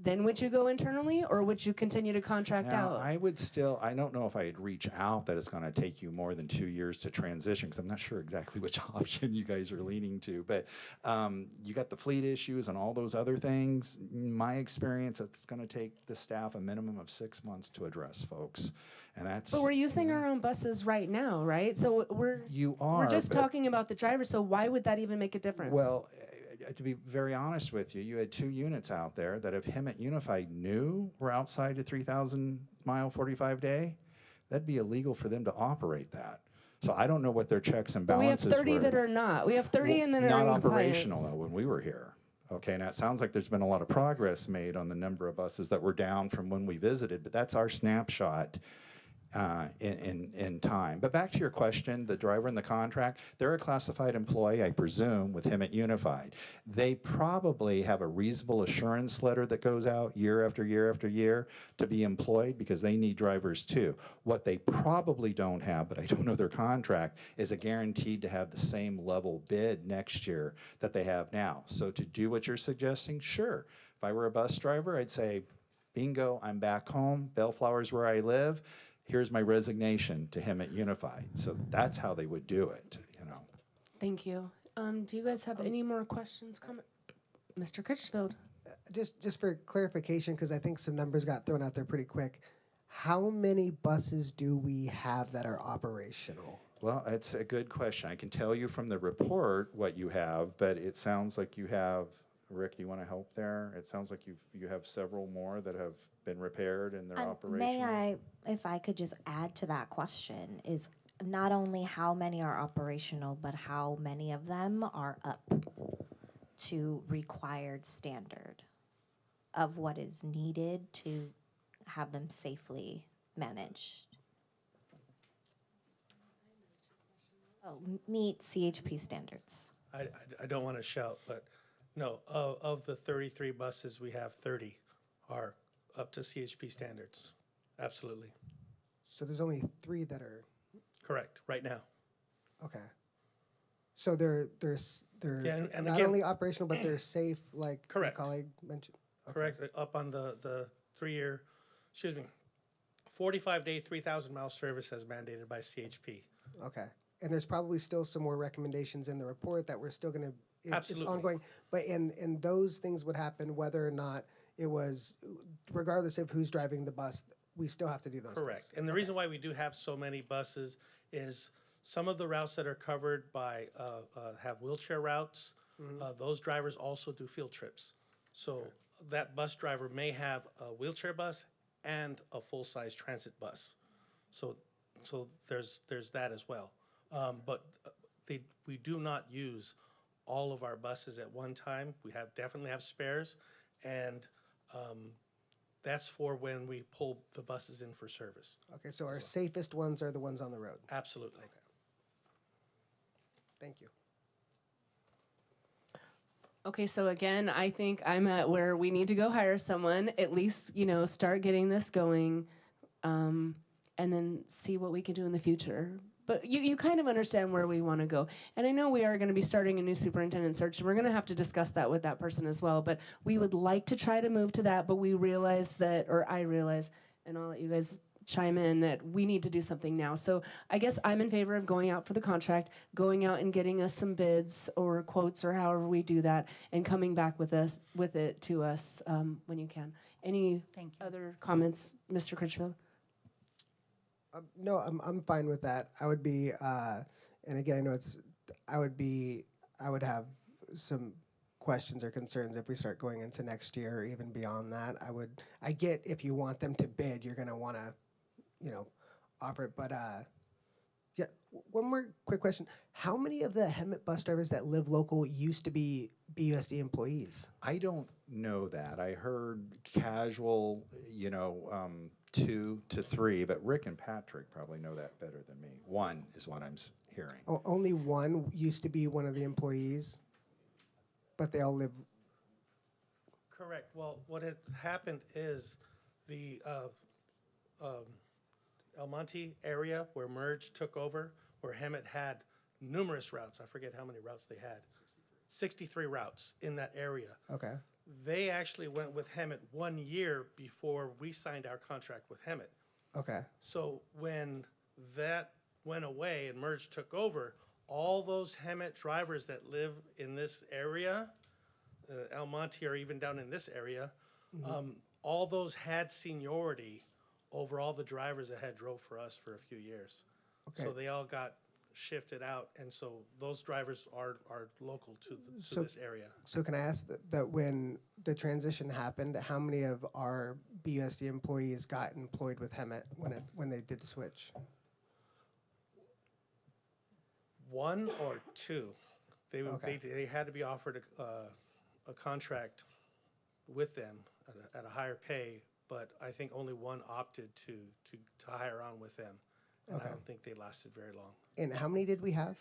Then would you go internally, or would you continue to contract Now, out? I don't know if I'd reach out that it's going to take you more than 2 years to transition, because I'm not sure exactly which option you guys are leaning to. But you got the fleet issues and all those other things. In my experience, it's going to take the staff a minimum of 6 months to address, folks. And that's. But we're using our own buses right now, right? So we're just talking about the drivers. So why would that even make a difference? Well, to be very honest with you, you had 2 units out there that if Hemet Unified knew were outside the 3,000 mile 45 day, that'd be illegal for them to operate that. So I don't know what their checks and balances were. We have 30 that are not. We have 30 and then are not in operational compliance. though when we were here. Okay, now it sounds like there's been a lot of progress made on the number of buses that were down from when we visited, but that's our snapshot in time. But back to your question, the driver and the contract, they're a classified employee, I presume, with him at Unified. They probably have a reasonable assurance letter that goes out year after year after year to be employed because they need drivers too. What they probably don't have, but I don't know their contract, is a guaranteed to have the same level bid next year that they have now. So to do what you're suggesting, sure. If I were a bus driver, I'd say, bingo, I'm back home, Bellflower's where I live. Here's my resignation to him at Unified. So that's how they would do it, you know. Thank you. Do you guys have any more questions, comment? Mr. Critchfield? Just for clarification, because I think some numbers got thrown out there pretty quick. How many buses do we have that are operational? Well, it's a good question. I can tell you from the report what you have, but it sounds like you have, Rick, do you want to help there? It sounds like you have several more that have been repaired and they're operational. May I, if I could just add to that question, is not only how many are operational, but how many of them are up to required standard of what is needed to have them safely managed. Meet CHP standards. I don't want to shout, but no, of the 33 buses, we have 30 are up to CHP standards. Absolutely. So there's only 3 that are Correct, right now. okay. So they're Yeah, and not again- only operational, but they're safe, like my Correct. colleague mentioned. Okay. Correct, up on the 3-year, 45-day, 3,000-mile service as mandated by CHP. Okay. And there's probably still some more recommendations in the report that we're still going to, it's Absolutely. ongoing. But and those things would happen whether or not it was, regardless of who's driving the bus, we still have to do those Correct. things. And the reason why we do have so many buses is some of the routes that are covered by, have wheelchair routes. Those drivers also do field trips. So that bus driver may have a wheelchair bus and a full-size transit bus. So there's that as well. But we do not use all of our buses at one time. We definitely have spares, and that's for when we pull the buses in for service. Okay, so our safest ones are the ones on the road. Absolutely. Thank you. Okay, so again, I think I'm at where we need to go hire someone, at least, start getting this going, and then see what we can do in the future. But you kind of understand where we want to go. And I know we are going to be starting a new superintendent search, and we're going to have to discuss that with that person as well. But we would like to try to move to that, but we realize that, or I realize, and I'll let you guys chime in, that we need to do something now. So I guess I'm in favor of going out for the contract, going out and getting us some bids or quotes or however we do that, and coming back with it to us when you can. Any Thank you. other comments, Mr. Critchfield? No, I'm fine with that. I would be, and again, I know I would have some questions or concerns if we start going into next year or even beyond that. I get if you want them to bid, you're going to want to, offer it. But yeah, one more quick question. How many of the Hemet bus drivers that live local used to be BUSD employees? I don't know that. I heard casual, 2 to 3, but Rick and Patrick probably know that better than me. 1 is what I'm hearing. Only 1 used to be one of the employees, but they all live. Correct. Well, what had happened is the El Monte area where Merge took over, where Hemet had numerous routes. I forget how many routes they had. 63 routes in that area. Okay. They actually went with Hemet 1 year before we signed our contract with Hemet. Okay. So when that went away and Merge took over, all those Hemet drivers that live in this area, El Monte or even down in this area, all those had seniority over all the drivers that had drove for us for a few years. Okay. So they all got shifted out, and so those drivers are local to this area. So can I ask that when the transition happened, how many of our BUSD employees got employed with Hemet when they did the switch? 1 or 2. They Okay. they had to be offered a contract with them at a higher pay, but I think only one opted to hire on with them. And I don't think they lasted very long. And how many did we have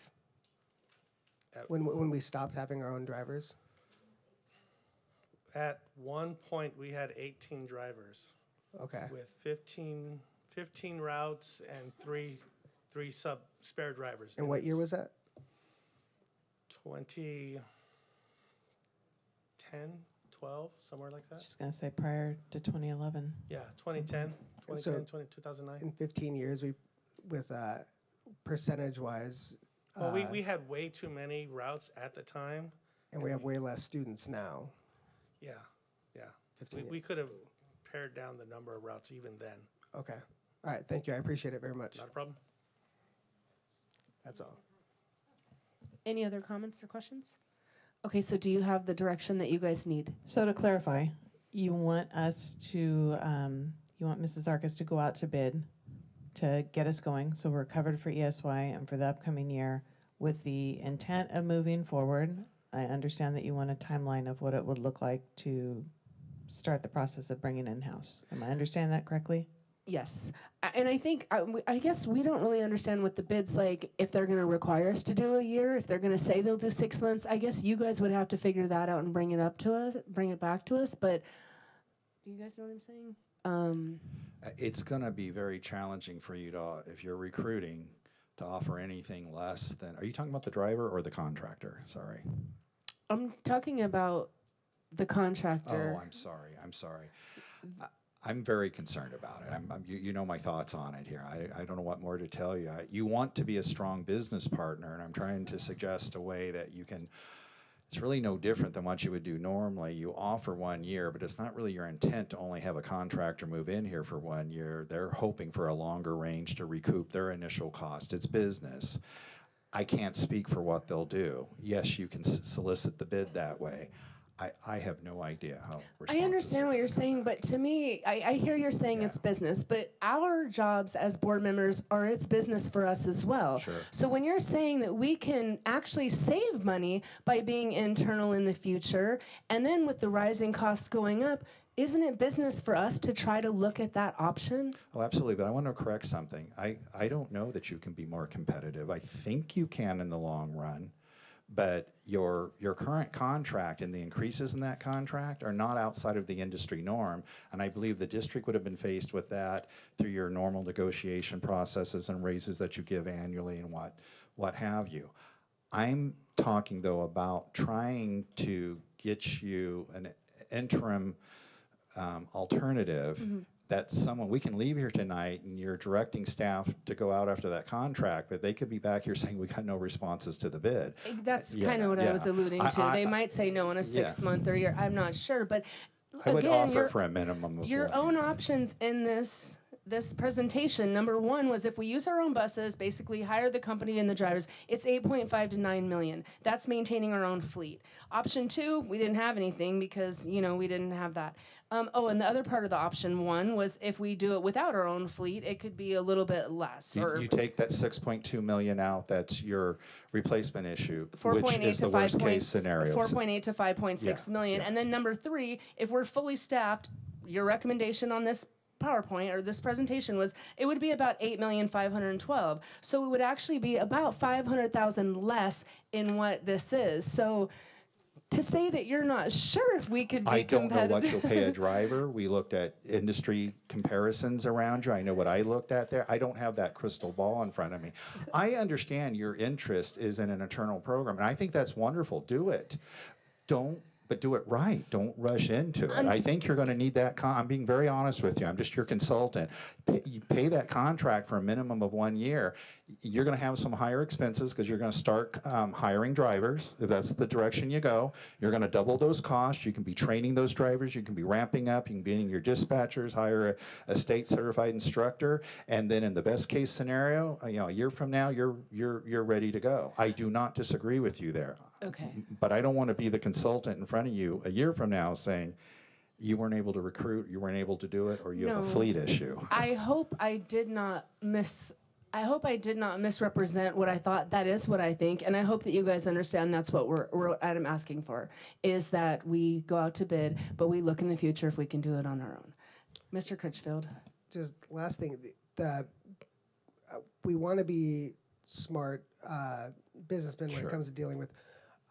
At- when we stopped having our own drivers? At one point, we had 18 drivers Okay. with 15 routes and three spare drivers. And what year was that? 2010, 12, somewhere like that. Just gonna say prior to 2011. Yeah, 2010, And so- 2009. In 15 years, we, with percentage-wise, Well, we had way too many routes at the time. and we have way less students now. Yeah. 15 We could have pared down the number of routes even then. Okay. All right. Thank you. I appreciate it very much. Not a problem. That's all. Any other comments or questions? Okay, so do you have the direction that you guys need? So to clarify, you want us to, you want Mrs. Arcus to go out to bid to get us going, so we're covered for ESY and for the upcoming year with the intent of moving forward. I understand that you want a timeline of what it would look like to start the process of bringing in-house. Am I understanding that correctly? Yes, and I think, I guess we don't really understand what the bid's like, if they're gonna require us to do a year, if they're gonna say they'll do 6 months. I guess you guys would have to figure that out and bring it back to us, but do you guys know what I'm saying? It's going to be very challenging for you to, if you're recruiting, to offer anything less than, are you talking about the driver or the contractor? Sorry. I'm talking about the contractor. Oh, I'm sorry. I'm very concerned about it. You know my thoughts on it here. I don't know what more to tell you. You want to be a strong business partner, and I'm trying to suggest a way that you can. It's really no different than what you would do normally. You offer 1 year, but it's not really your intent to only have a contractor move in here for 1 year. They're hoping for a longer range to recoup their initial cost. It's business. I can't speak for what they'll do. Yes, you can solicit the bid that way. I have no idea how I responsive understand what you're saying, but to me, I hear you're saying it's business, but our jobs as board members are it's business for us as well. Sure. So when you're saying that we can actually save money by being internal in the future, and then with the rising costs going up, isn't it business for us to try to look at that option? Oh, absolutely, but I want to correct something. I don't know that you can be more competitive. I think you can in the long run, but your current contract and the increases in that contract are not outside of the industry norm, and I believe the district would have been faced with that through your normal negotiation processes and raises that you give annually and what have you. I'm talking, though, about trying to get you an interim alternative that someone, we can leave here tonight and you're directing staff to go out after that contract, but they could be back here saying we got no responses to the bid. That's Yeah, kind of what I yeah. was alluding to. They might say no in a 6 month or year. I'm not sure, but I would again, offer for a minimum of your 1 own year. options in this presentation. Number one was if we use our own buses, basically hire the company and the drivers, it's 8.5 to 9 million. That's maintaining our own fleet. Option two, we didn't have anything because we didn't have that. And the other part of the option one was if we do it without our own fleet, it could be a little bit less. You take that 6.2 million out, that's your replacement issue, 4.8 which is to the 5 worst case points, scenario. 4.8 to 5.6 million. And then number three, if we're fully staffed, your recommendation on this PowerPoint or this presentation was it would be about 8,512,000. So it would actually be about 500,000 less in what this is. So to say that you're not sure if we could be I don't know competitive. what you'll pay a driver. We looked at industry comparisons around you. I know what I looked at there. I don't have that crystal ball in front of me. I understand your interest is in an internal program, and I think that's wonderful. Do it. But do it right. Don't rush into it. I think you're going to need that. I'm being very honest with you. I'm just your consultant. You pay that contract for a minimum of 1 year. You're going to have some higher expenses because you're going to start hiring drivers. If that's the direction you go, you're going to double those costs. You can be training those drivers. You can be ramping up. You can be getting your dispatchers, hire a state certified instructor, and then in the best case scenario, a year from now, you're ready to go. I do not disagree with you there. Okay. But I don't want to be the consultant in front of you a year from now saying you weren't able to recruit, you weren't able to do it, or you have a fleet issue. I hope I did not I hope I did not misrepresent what I thought. That is what I think, and I hope that you guys understand that's what I'm asking for, is that we go out to bid, but we look in the future if we can do it on our own. Mr. Critchfield. Just last thing, we want to be smart businessmen when it comes to dealing with,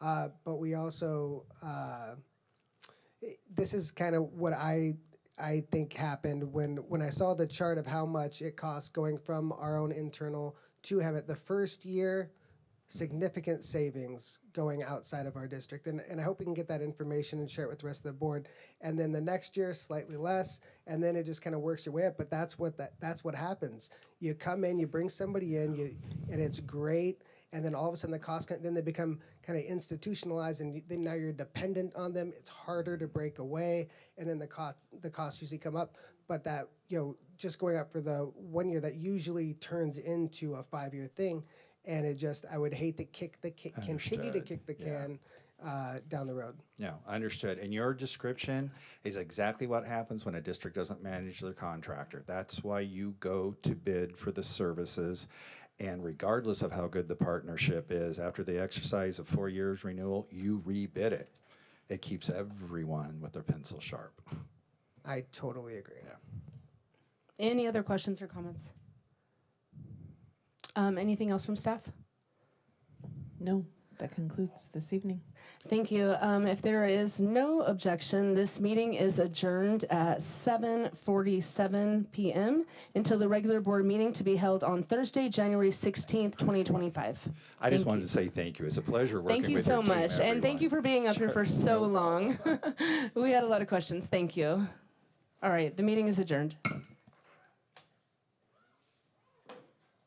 but we also, this is kind of what I think happened when I saw the chart of how much it costs going from our own internal to have it. The first year, significant savings going outside of our district. And I hope we can get that information and share it with the rest of the board. And then the next year, slightly less, and then it just kind of works your way up. But that's what happens. You come in, you bring somebody in, and it's great. And then all of a sudden the costs, then they become kind of institutionalized, and then now you're dependent on them. It's harder to break away, and then the costs usually come up. But that, just going up for the 1 year, that usually turns into a 5-year thing. And I would hate to continue to kick the can down the road. No, understood. And your description is exactly what happens when a district doesn't manage their contractor. That's why you go to bid for the services. And regardless of how good the partnership is, after the exercise of 4 years renewal, you rebid it. It keeps everyone with their pencil sharp. I totally agree. Yeah. Any other questions or comments? Anything else from staff? No, that concludes this evening. Thank you. If there is no objection, this meeting is adjourned at 7:47 p.m. until the regular board meeting to be held on Thursday, January 16th, 2025. I just wanted to say thank you. It's a pleasure working Thank you with so your team, much. And thank you for being up here for so long. We had a lot of questions. Thank you. All right, the meeting is adjourned.